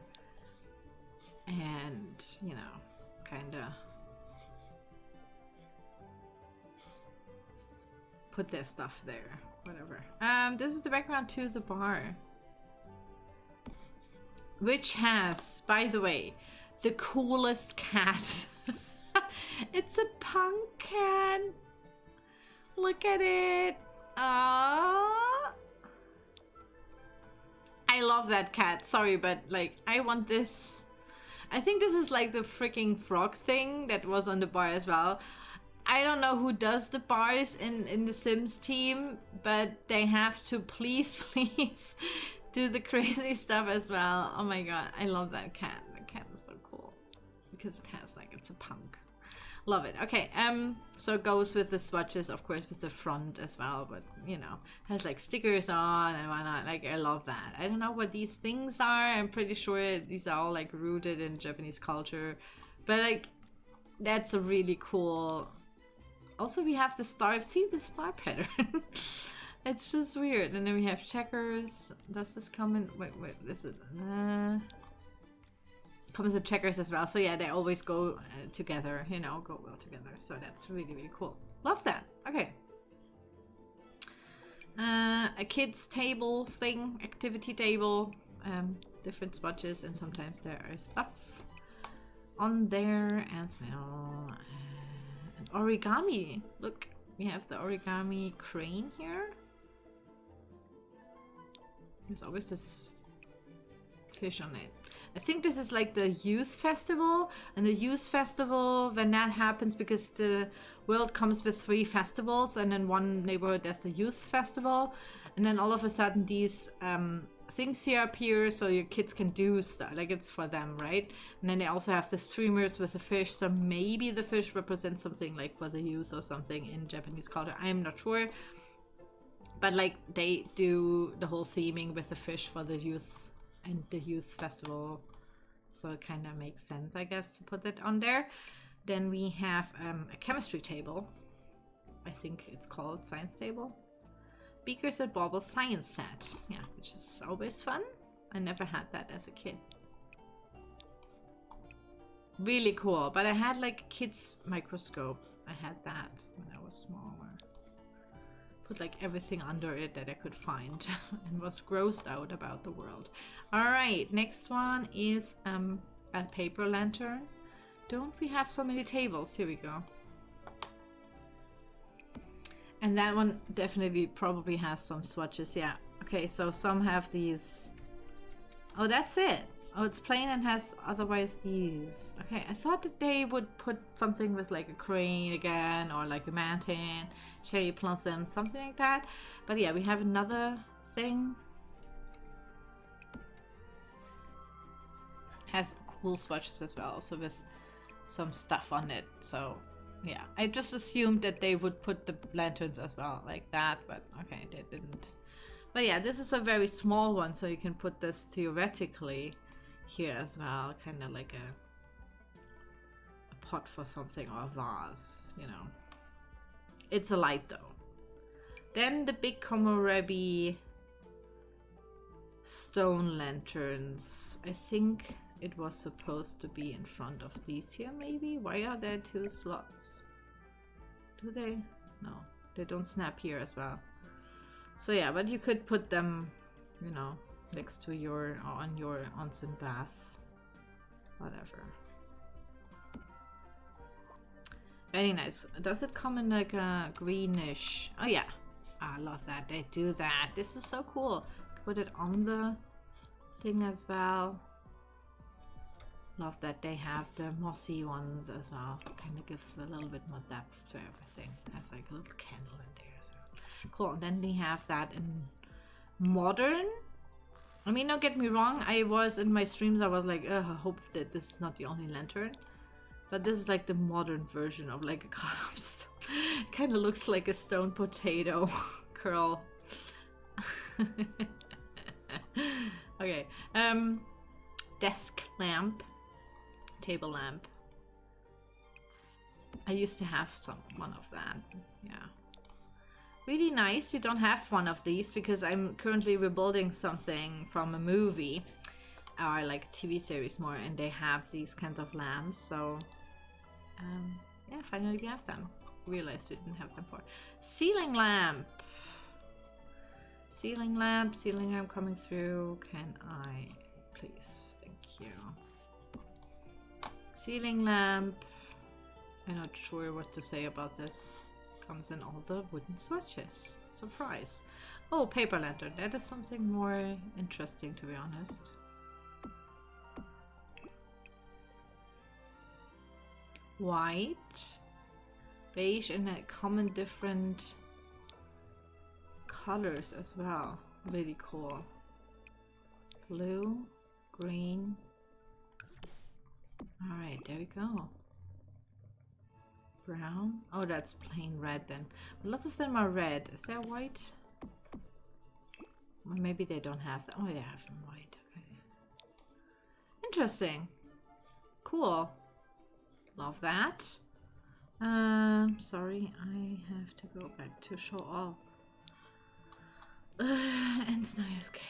And, you know, kinda put their stuff there. Whatever. This is the background to the bar. Which has, by the way, the coolest cat. It's a punk cat. Look at it. Aww. I love that cat. Sorry, but like, I want this. I think this is like the freaking frog thing that was on the bar as well. I don't know who does the bars in the Sims team, but they have to please do the crazy stuff as well. Oh my god, I love that cat. The cat is so cool because it has like, it's a punk. Love it. Okay, so it goes with the swatches, of course, with the front as well, but you know, has like stickers on and whatnot. Like, I love that. I don't know what these things are. I'm pretty sure these are all like rooted in Japanese culture, but like, that's a really cool. Also, we have the star. See the star pattern. It's just weird. And then we have checkers. Does this come in? Wait, this is comes with checkers as well. So yeah, they always go together, you know, go well together. So that's really, really cool. Love that. Okay. A kids table thing, activity table, different swatches, and sometimes there are stuff on there as well. And origami. Look, we have the origami crane here. There's always this fish on it. I think this is like the youth festival, and the youth festival, when that happens, because the world comes with 3 festivals, and in one neighborhood there's the youth festival, and then all of a sudden these things here appear so your kids can do stuff, like it's for them, right? And then they also have the streamers with the fish, so maybe the fish represents something like for the youth or something in Japanese culture. I'm not sure, but like they do the whole theming with the fish for the youth and the youth festival, so it kind of makes sense, I guess, to put it on there. Then we have a chemistry table. I think it's called science table. Beakers and baubles science set, yeah, which is always fun. I never had that as a kid. Really cool, but I had like a kid's microscope. I had that when I was smaller. Put like everything under it that I could find and was grossed out about the world. All right, next one is a paper lantern. Don't we have so many tables? Here we go. And that one definitely probably has some swatches. Yeah. Okay, so some have these. Oh, that's it. Oh, it's plain and has otherwise these. Okay, I thought that they would put something with like a crane again, or like a mountain, cherry blossom, something like that. But yeah, we have another thing. Has cool swatches as well, so with some stuff on it. So yeah, I just assumed that they would put the lanterns as well like that, but okay, they didn't. But yeah, this is a very small one, so you can put this theoretically here as well, kind of like a pot for something, or a vase, you know. It's a light though. Then the big komorebi stone lanterns. I think it was supposed to be in front of these here, maybe? Why are there 2 slots? Do they? No, they don't snap here as well. So yeah, but you could put them, you know, next to your, on your onsen bath, whatever. Very nice. Does it come in like a greenish? Oh yeah, I love that they do that. This is so cool. Put it on the thing as well. Love that they have the mossy ones as well. Kind of gives a little bit more depth to everything. Has like a little candle in there as well. Cool. And then they have that in modern. I mean, don't get me wrong, I was in my streams, I was like, I hope that this is not the only lantern. But this is like the modern version of like a cut up stone. Kind of looks like a stone potato curl. Okay, desk lamp, table lamp. I used to have one of that, yeah. Really nice. We don't have one of these because I'm currently rebuilding something from a movie or like a TV series more, and they have these kinds of lamps. So yeah, finally we have them. Realized we didn't have them before. Ceiling lamp. Ceiling lamp coming through. Can I please? Thank you. Ceiling lamp. I'm not sure what to say about this. Comes in all the wooden swatches. Surprise. Oh, paper lantern. That is something more interesting, to be honest. White, beige, and a common different colors as well. Really cool. Blue, green. All right, there we go. Brown. Oh, that's plain red then. But lots of them are red. Is there white? Well, maybe they don't have that. Oh, they have them white. Okay. Interesting. Cool. Love that. Sorry, I have to go back to show all. And snow escape.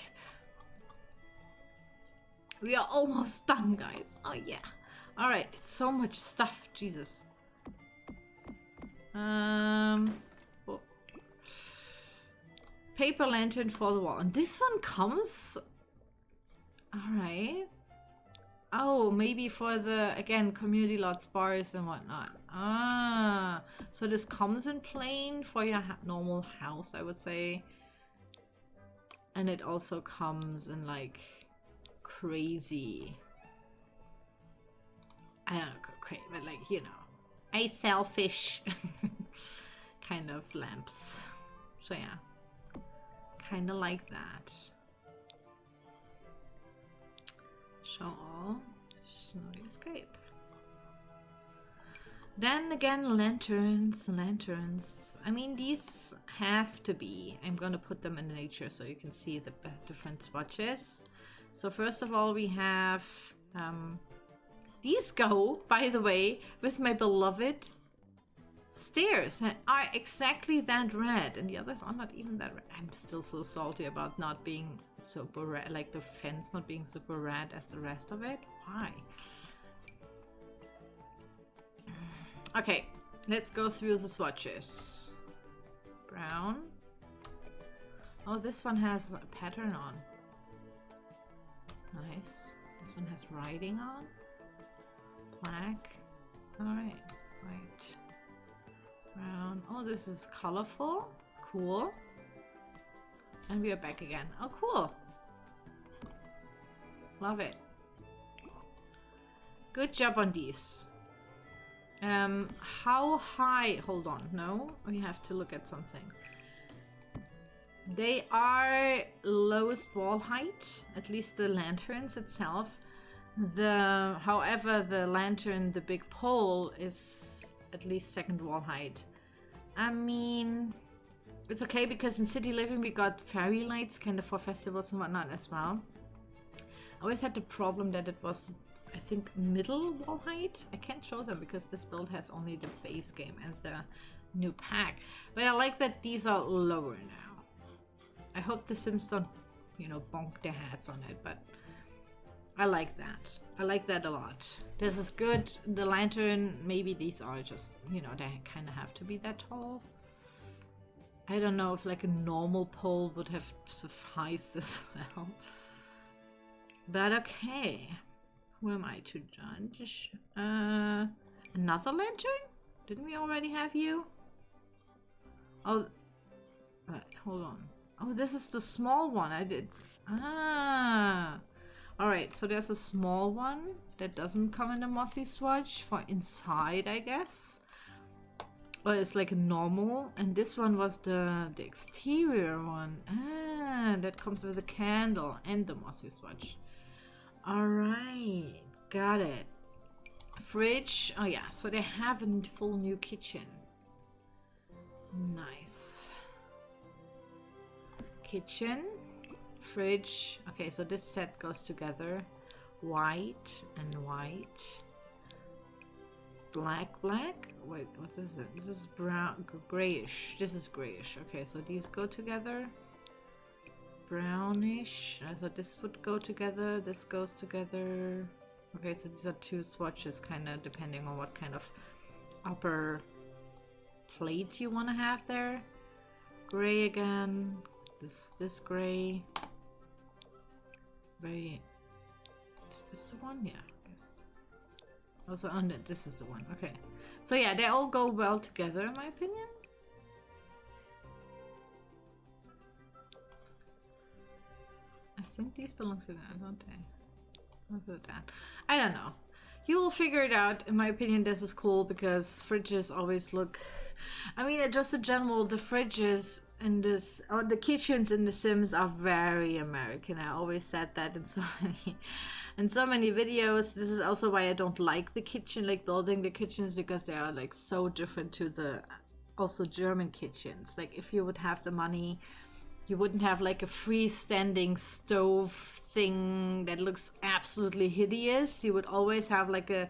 We are almost done, guys. Oh yeah. All right. It's so much stuff. Jesus. Oh. Paper lantern for the wall. And this one comes... Alright. Oh, maybe for the, again, community lots, bars and whatnot. Ah. So this comes in plain for your normal house, I would say. And it also comes in like crazy... I don't know, crazy, but like, you know. I sell fish kind of lamps. So yeah, kind of like that. Show all, snow escape. Then again, lanterns. I mean, these have to be, I'm gonna put them in nature so you can see the different swatches. So first of all, we have these go, by the way, with my beloved stairs and are exactly that red, and the others are not even that red. I'm still so salty about not being super red, like the fence not being super red as the rest of it. Why? Okay, let's go through the swatches. Brown. Oh, this one has a pattern on. Nice. This one has writing on. Black. Alright. White. Brown. Oh, this is colorful. Cool. And we are back again. Oh, cool. Love it. Good job on these. How high? Hold on. No, we have to look at something. They are lowest wall height, at least the lanterns itself. However, the lantern, the big pole, is at least second wall height. I mean, it's okay because in City Living we got fairy lights kind of for festivals and whatnot as well. I always had the problem that it was, I think, middle wall height. I can't show them because this build has only the base game and the new pack. But I like that these are lower now. I hope the Sims don't, you know, bonk their heads on it, but I like that. I like that a lot. This is good. The lantern, maybe these are just, you know, they kind of have to be that tall. I don't know if like a normal pole would have sufficed as well. But okay. Who am I to judge? Another lantern? Didn't we already have you? Oh, hold on. Oh, this is the small one. I did. Ah. Alright, so there's a small one that doesn't come in the mossy swatch for inside, I guess. Or it's like a normal. And this one was the exterior one. Ah, that comes with a candle and the mossy swatch. Alright, got it. Fridge. Oh yeah, so they have a full new kitchen. Nice. Kitchen. Fridge. Okay, so this set goes together. White and white. black. Wait, what is it? This is brown, grayish. This is grayish. Okay, so these go together. Brownish. I thought this would go together. This goes together. Okay, so these are two swatches, kind of depending on what kind of upper plate you want to have there. Gray again. This gray. Very. Is this the one? Yeah, I guess. Also, oh no, this is the one. Okay. So yeah, they all go well together, in my opinion. I think these belong to that, don't they? What's that? I don't know. You will figure it out. In my opinion, this is cool because fridges always look... I mean, just in general, the fridges in this... or the kitchens in The Sims are very American. I always said that in so many videos. This is also why I don't like the kitchen, like building the kitchens, because they are like so different to the also German kitchens. Like if you would have the money, you wouldn't have like a freestanding stove thing that looks absolutely hideous. You would always have like a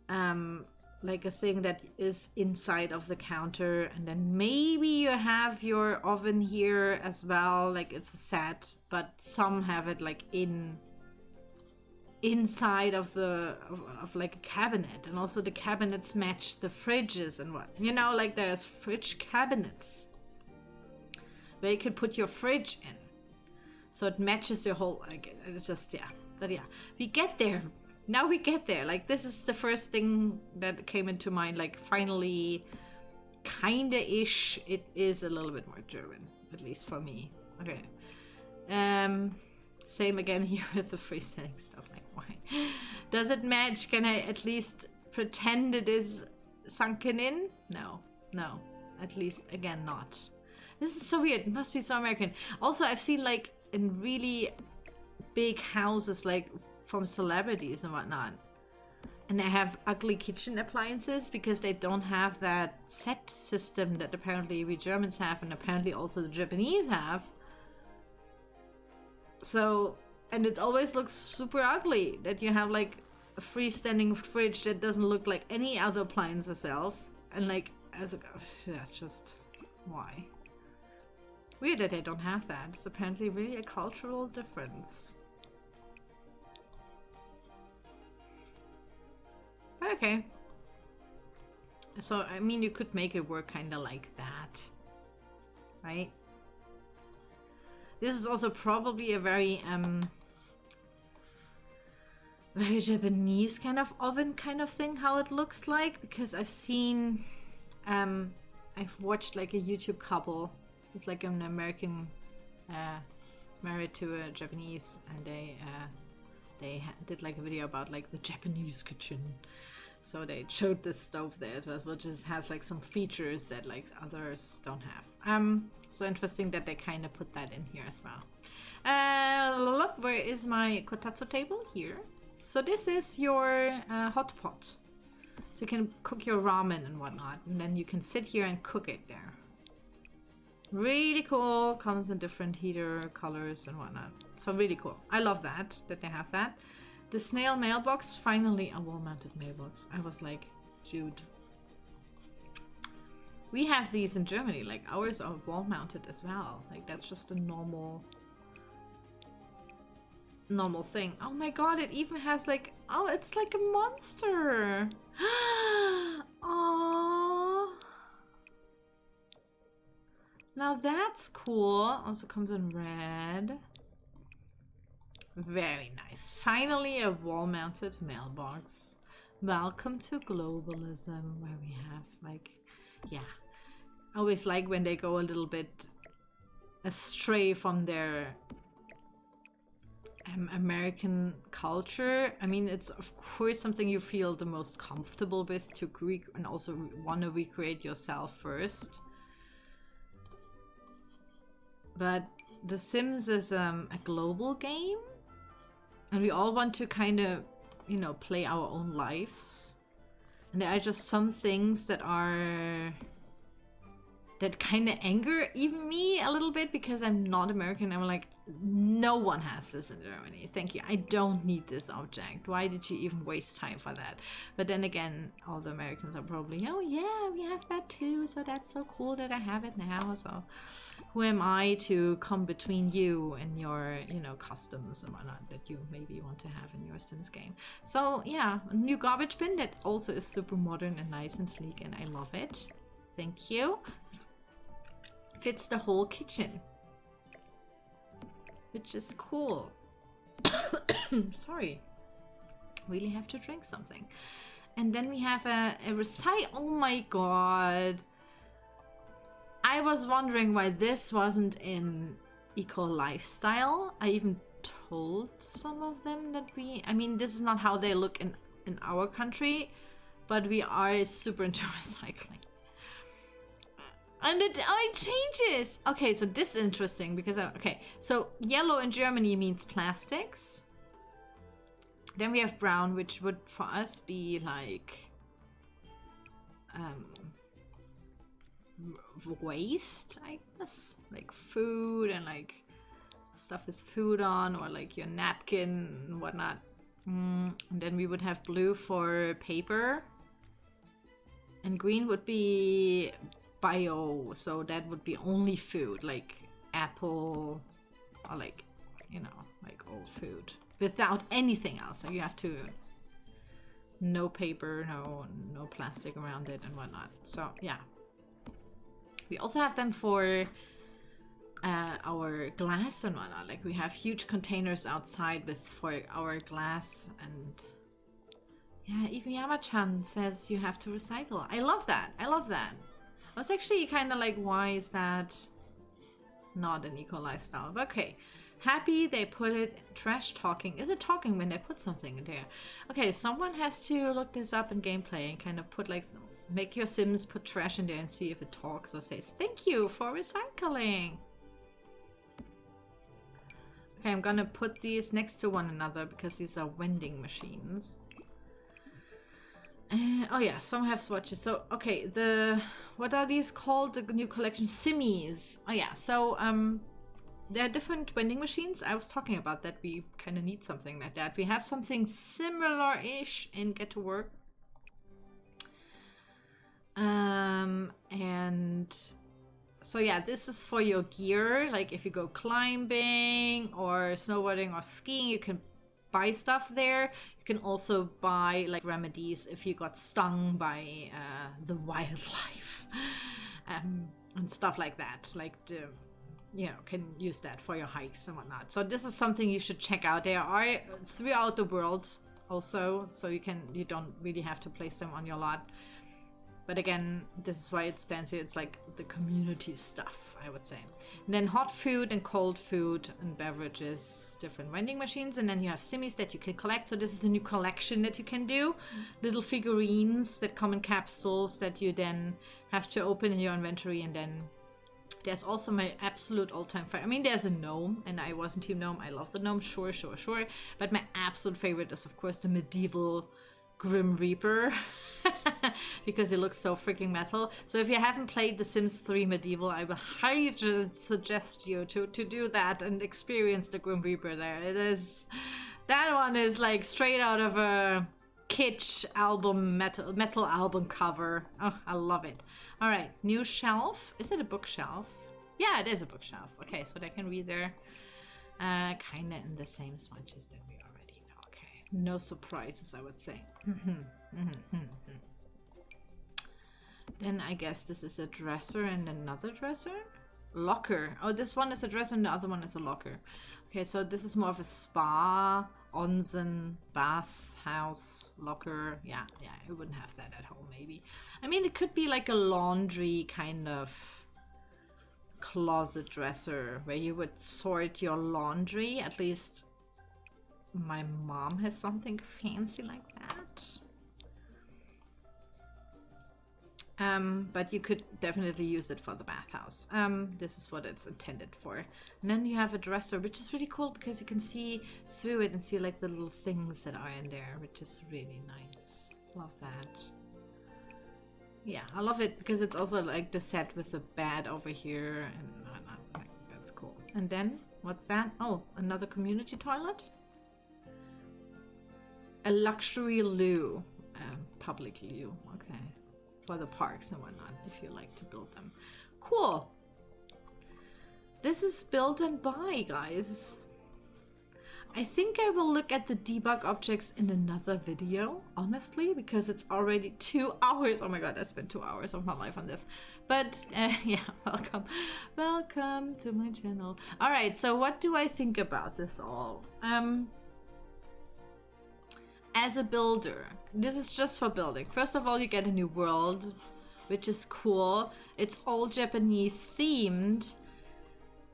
thing that is inside of the counter, and then maybe you have your oven here as well, like it's a set, but some have it like inside of like a cabinet, and also the cabinets match the fridges and what, you know, like there's fridge cabinets where you could put your fridge in, so it matches your whole, like, it's just, yeah. But yeah, we get there. Now we get there. Like, this is the first thing that came into mind, like, finally, kinda-ish, it is a little bit more German, at least for me. Okay. Same again here with the freestanding stuff, like, why? Does it match? Can I at least pretend it is sunken in? No, at least, again, not. This is so weird. It must be so American. Also, I've seen, like, in really big houses, like, from celebrities and whatnot, and they have ugly kitchen appliances because they don't have that set system that apparently we Germans have, and apparently also the Japanese have. So, and it always looks super ugly that you have like a freestanding fridge that doesn't look like any other appliance itself, and like, as a, that's just, why? Weird that they don't have that. It's apparently really a cultural difference. Okay. So, I mean, you could make it work kind of like that, right? This is also probably a very Japanese kind of oven kind of thing, how it looks like, because I've seen, I've watched like a YouTube couple. It's like an American, is married to a Japanese, and they did like a video about like the Japanese kitchen. So they showed this stove there as well, which has like some features that like others don't have. So interesting that they kind of put that in here as well. Where is my kotatsu table? Here. So this is your hot pot. So you can cook your ramen and whatnot, and then you can sit here and cook it there. Really cool. Comes in different heater colors and whatnot. So really cool. I love that they have that. The snail mailbox, finally a wall-mounted mailbox. I was like, Jude. We have these in Germany, like ours are wall-mounted as well. Like that's just a normal thing. Oh my god, it even has like, oh, it's like a monster. Aww. Now that's cool. Also comes in red. Very nice. Finally a wall-mounted mailbox. Welcome to globalism, where we have like, yeah. I always like when they go a little bit astray from their American culture. I mean, it's of course something you feel the most comfortable with to and also want to recreate yourself first. But The Sims is a global game, and we all want to kind of, you know, play our own lives. And there are just some things that are that kind of anger even me a little bit because I'm not American. I'm like, no one has this in Germany. Thank you. I don't need this object. Why did you even waste time for that? But then again, all the Americans are probably, oh yeah, we have that too. So that's so cool that I have it now. So who am I to come between you and your, you know, customs and whatnot that you maybe want to have in your Sims game? So yeah, a new garbage bin that also is super modern and nice and sleek, and I love it. Thank you. Fits the whole kitchen, which is cool. Sorry, really have to drink something. And then we have a recycle. Oh my god, I was wondering why this wasn't in Eco Lifestyle. I even told some of them that I mean, this is not how they look in our country, but we are super into recycling. And it changes. Okay, so this is interesting because okay, so yellow in Germany means plastics. Then we have brown, which would for us be like waste, I guess, like food and like stuff with food on, or like your napkin and whatnot. And then we would have blue for paper, and green would be bio, so that would be only food, like apple, or like, you know, like old food without anything else. So you have to, no paper, no plastic around it and whatnot. So yeah, we also have them for our glass and whatnot. Like we have huge containers outside for our glass. And yeah, even Yama-chan says you have to recycle. I love that. I love that. I was actually kind of like, why is that not an Eco Lifestyle? But okay, happy they put it. Trash talking. Is it talking when they put something in there? Okay, someone has to look this up in gameplay and kind of put like, make your Sims put trash in there and see if it talks or says, thank you for recycling. Okay, I'm gonna put these next to one another because these are vending machines. Oh yeah, some have swatches. So okay, what are these called? The new collection, Simmies. Oh yeah, so there are different vending machines. I was talking about that. We kind of need something like that. We have something similar-ish in Get to Work. And so yeah, this is for your gear. Like if you go climbing or snowboarding or skiing, you can buy stuff there. You can also buy like remedies if you got stung by the wildlife and stuff like that. Like you know, can use that for your hikes and whatnot. So this is something you should check out. There are throughout the world also, so you don't really have to place them on your lot. But again, this is why it stands here. It's like the community stuff, I would say. And then hot food and cold food and beverages, different vending machines. And then you have simmies that you can collect. So this is a new collection that you can do. Little figurines that come in capsules that you then have to open in your inventory. And then there's also my absolute all-time favorite. I mean, there's a gnome, and I wasn't Team Gnome. I love the gnome, sure. But my absolute favorite is, of course, the medieval Grim Reaper. Because it looks so freaking metal. So if you haven't played The Sims 3 Medieval, I will highly suggest you to do that and experience the Grim Reaper there. That one is like straight out of a kitsch album, metal album cover. Oh, I love it. All right, new shelf. Is it a bookshelf? Yeah, it is a bookshelf. Okay, so they can read there. Kind of in the same swatches that we already know. Okay, no surprises, I would say. Then I guess this is a dresser and another dresser? Locker. Oh, this one is a dresser and the other one is a locker. Okay, so this is more of a spa, onsen, bath, house, locker. Yeah, I wouldn't have that at home maybe. I mean, it could be like a laundry kind of closet dresser where you would sort your laundry. At least my mom has something fancy like that. But you could definitely use it for the bathhouse. This is what it's intended for. And then you have a dresser, which is really cool because you can see through it and see like the little things that are in there, which is really nice. Love that. Yeah, I love it because it's also like the set with the bed over here, and like, that's cool. And then what's that? Oh, another community toilet. A luxury loo, public loo. Okay, for the parks and whatnot, if you like to build them. Cool. This is build and buy, guys. I think I will look at the debug objects in another video, honestly, because it's already 2 hours. Oh my god, I spent 2 hours of my life on this. But yeah, welcome. Welcome to my channel. All right, so what do I think about this all? As a builder, this is just for building. First of all, you get a new world, which is cool. It's all Japanese themed.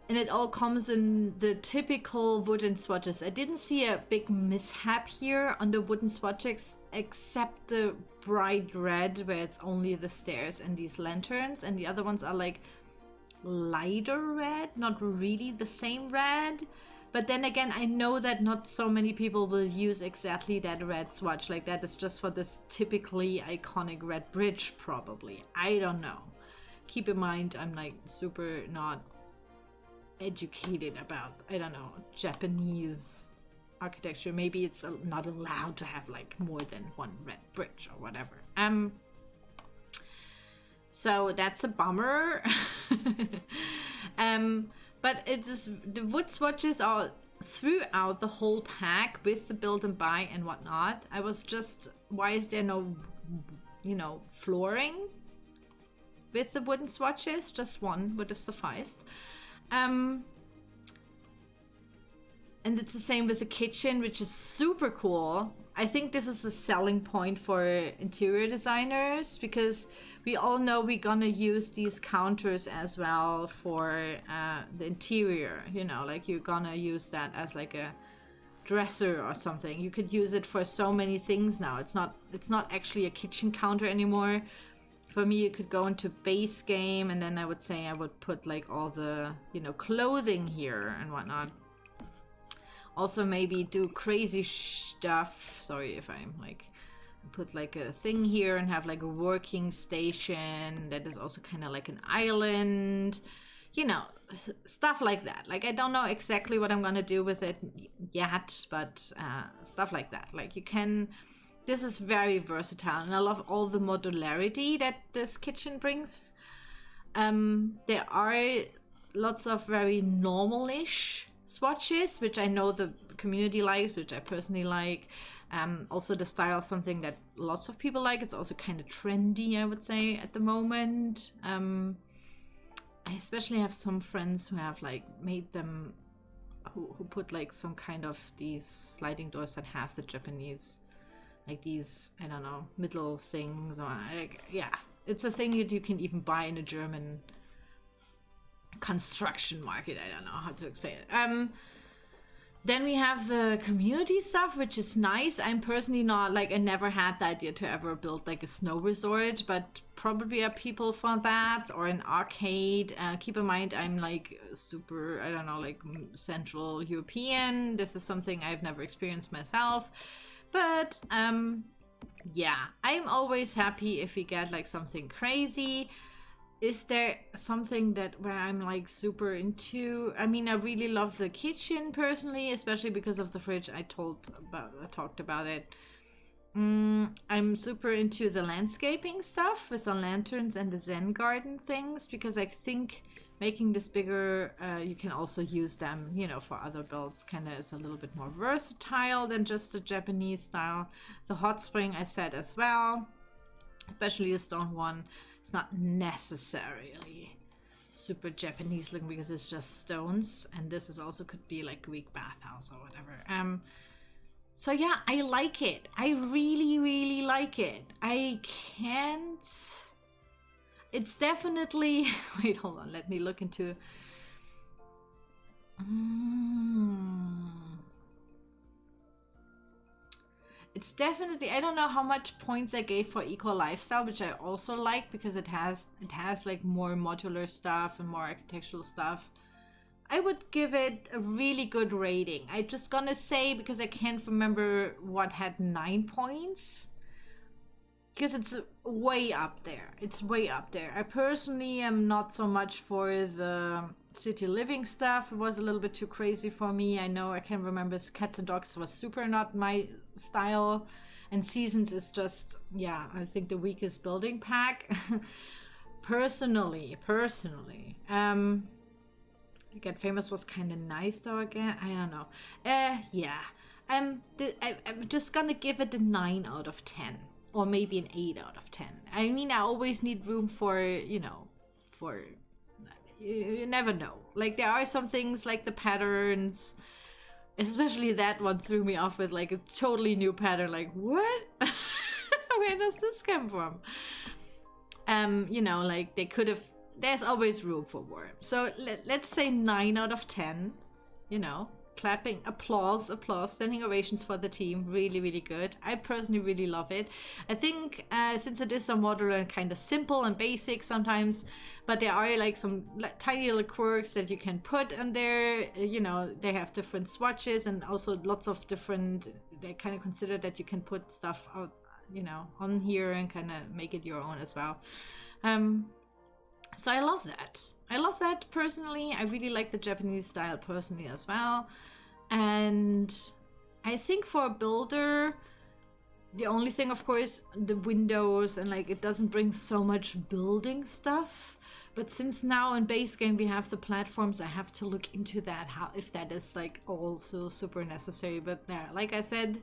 And it all comes in the typical wooden swatches. I didn't see a big mishap here on the wooden swatches, except the bright red, where it's only the stairs and these lanterns. And the other ones are like lighter red, not really the same red. But then again, I know that not so many people will use exactly that red swatch. Like that is just for this typically iconic red bridge, probably. I don't know. Keep in mind, I'm like super not educated about, I don't know, Japanese architecture. Maybe it's not allowed to have like more than one red bridge or whatever. So that's a bummer. But it's the wood swatches are throughout the whole pack with the build and buy and whatnot. I was just, why is there no, you know, flooring with the wooden swatches? Just one would have sufficed. And it's the same with the kitchen, which is super cool. I think this is a selling point for interior designers, because we all know we're gonna use these counters as well for the interior, you know, like you're gonna use that as like a dresser or something. You could use it for so many things now. It's not actually a kitchen counter anymore. For me, you could go into base game, and then I would say I would put like all the, you know, clothing here and whatnot. Also maybe do crazy stuff. Sorry if I'm like, put like a thing here and have like a working station that is also kind of like an island. You know, stuff like that. Like, I don't know exactly what I'm gonna do with it yet, but stuff like that. Like you can... This is very versatile, and I love all the modularity that this kitchen brings. There are lots of very normal-ish swatches, which I know the community likes, which I personally like. Also the style is something that lots of people like. It's also kind of trendy, I would say, at the moment. I especially have some friends who have like made them, who put like some kind of these sliding doors that have the Japanese, like these, I don't know, middle things, or like, yeah, it's a thing that you can even buy in a German construction market. I don't know how to explain it. Then we have the community stuff, which is nice. I'm personally not, like, I never had the idea to ever build like a snow resort, but probably are people for that, or an arcade. Keep in mind, I'm like super, I don't know, like Central European. This is something I've never experienced myself. But yeah, I'm always happy if we get like something crazy. Is there something that where I'm like super into? I mean, I really love the kitchen personally, especially because of the fridge. I talked about it. I'm super into the landscaping stuff with the lanterns and the Zen garden things, because I think making this bigger, you can also use them, you know, for other builds. Kind of is a little bit more versatile than just the Japanese style. The hot spring I said as well, especially the stone one. It's not necessarily super Japanese looking because it's just stones, and this is also could be like Greek bathhouse or whatever. So yeah, I like it. I really like it. I can't... It's definitely... Wait, hold on. Let me look into... It's definitely... I don't know how much points I gave for Eco Lifestyle, which I also like because it has like more modular stuff and more architectural stuff. I would give it a really good rating. I'm just gonna say, because I can't remember what had 9 points. because it's way up there. It's way up there. I personally am not so much for the city living stuff. It was a little bit too crazy for me. I know I can remember Cats and Dogs was super not my style. And Seasons is just, yeah, I think the weakest building pack. Personally. Get Famous was kind of nice though again. I don't know. Yeah. I'm just gonna give it a 9 out of 10. Or maybe an 8 out of 10. I mean, I always need room for, you never know. Like, there are some things like the patterns, especially that one threw me off with like a totally new pattern. Like, what? Where does this come from? Like they could have, there's always room for more. So let's say 9 out of 10, clapping, applause, standing ovations for the team. Really, really good. I personally really love it. I think since it is so modular and kind of simple and basic sometimes, but there are like some tiny little quirks that you can put in there. They have different swatches and also lots of different, they kind of consider that you can put stuff out, on here and kind of make it your own as well. So I love that. I love that personally. I really like the Japanese style personally as well. And I think for a builder, the only thing, of course, the windows and like it doesn't bring so much building stuff. But since now in base game we have the platforms, I have to look into that, if that is like also super necessary. But yeah, like I said,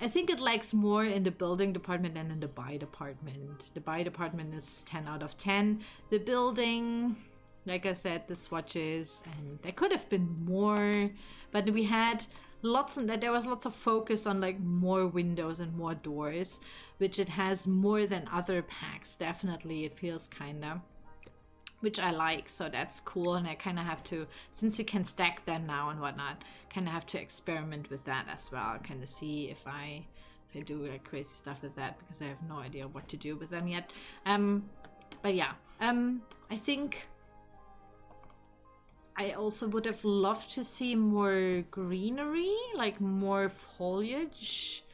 I think it lacks more in the building department than in the buy department. The buy department is 10 out of 10. The building, like I said, the swatches, and there could have been more, but we had there was lots of focus on like more windows and more doors, which it has more than other packs. Definitely, it feels kind of, which I like, so that's cool. And I kind of have to, since we can stack them now and whatnot, kind of have to experiment with that as well, kind of see if I do like crazy stuff with that, because I have no idea what to do with them yet. But yeah, I think I also would have loved to see more greenery, like more foliage.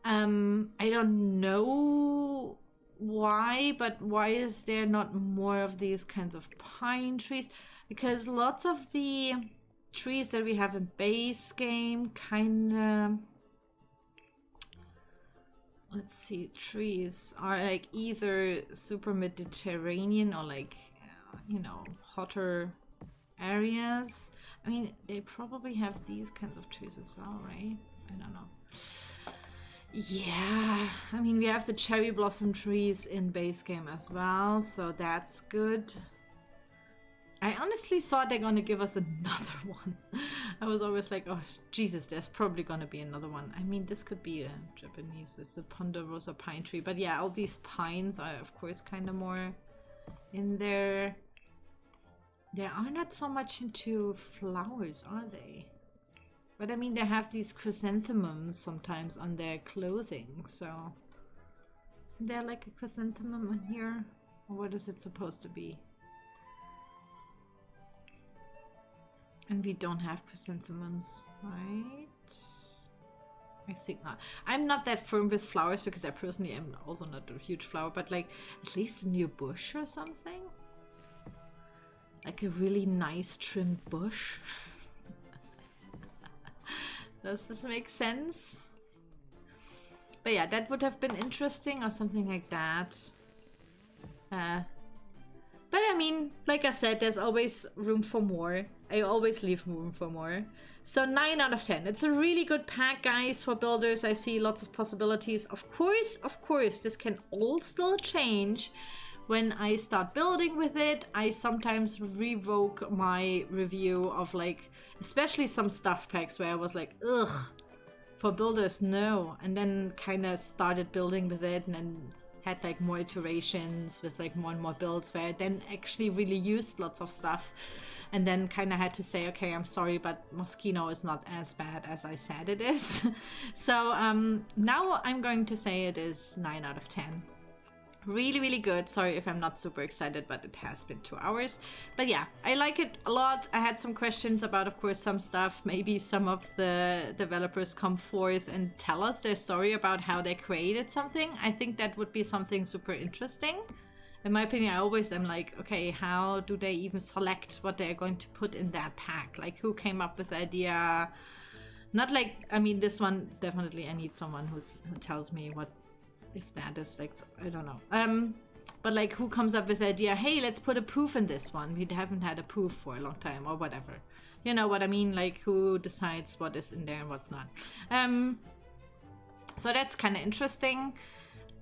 I don't know why, but why is there not more of these kinds of pine trees? Because lots of the trees that we have in base game kind of, let's see, trees are like either super Mediterranean or like, hotter areas. I mean, they probably have these kinds of trees as well, right? I don't know. Yeah, I mean, we have the cherry blossom trees in base game as well, so that's good. I honestly thought they're gonna give us another one. I was always like, oh Jesus, there's probably gonna be another one. I mean, this could be a Japanese, it's a ponderosa pine tree, but yeah, all these pines are of course kind of more in there. They are not so much into flowers, are they? But I mean, they have these chrysanthemums sometimes on their clothing, so isn't there like a chrysanthemum on here? Or what is it supposed to be? And we don't have chrysanthemums, right? I think not. I'm not that firm with flowers because I personally am also not a huge flower, but like at least a new bush or something? Like a really nice trimmed bush. Does this make sense? But yeah, that would have been interesting or something like that. But I mean, like I said, there's always room for more. I always leave room for more. So 9 out of 10. It's a really good pack, guys, for builders. I see lots of possibilities. Of course, this can all still change. When I start building with it, I sometimes revoke my review of like, especially some stuff packs where I was like, ugh, for builders, no. And then kind of started building with it and then had like more iterations with like more and more builds where I then actually really used lots of stuff. And then kind of had to say, okay, I'm sorry, but Moschino is not as bad as I said it is. So now I'm going to say it is 9 out of 10. Really, really good. Sorry if I'm not super excited, but it has been 2 hours. But yeah, I like it a lot. I had some questions about, of course, some stuff. Maybe some of the developers come forth and tell us their story about how they created something. I think that would be something super interesting. In my opinion, I always am like, okay, how do they even select what they're going to put in that pack? Like, who came up with the idea? Not like, I mean, this one, definitely I need someone who tells me what, if that is like, I don't know. But like, who comes up with the idea, hey, let's put a proof in this one. We haven't had a proof for a long time or whatever. You know what I mean? Like, who decides what is in there and what's not. So that's kind of interesting.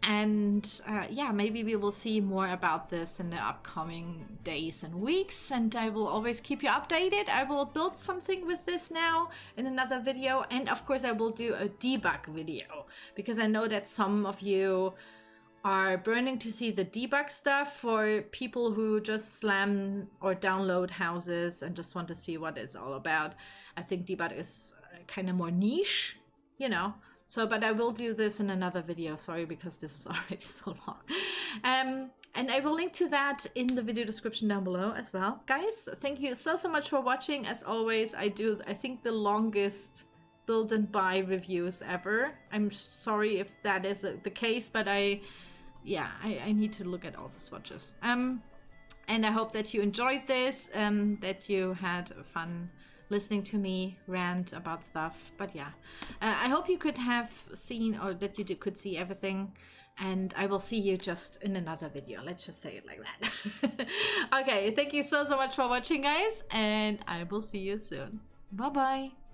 And yeah, maybe we will see more about this in the upcoming days and weeks, and I will always keep you updated. I will build something with this now in another video, and of course I will do a debug video, because I know that some of you are burning to see the debug stuff for people who just slam or download houses and just want to see what it's all about. I think debug is kind of more niche, you know. So, but I will do this in another video, sorry, because this is already so long. And I will link to that in the video description down below as well. Guys, thank you so much for watching. As always, I think the longest build and buy reviews ever. I'm sorry if that is the case, but I need to look at all the swatches. And I hope that you enjoyed this, that you had fun listening to me rant about stuff. But yeah, I hope you could have seen, or that you could see everything, and I will see you just in another video. Let's just say it like that. Okay, thank you so much for watching, guys, and I will see you soon. Bye bye.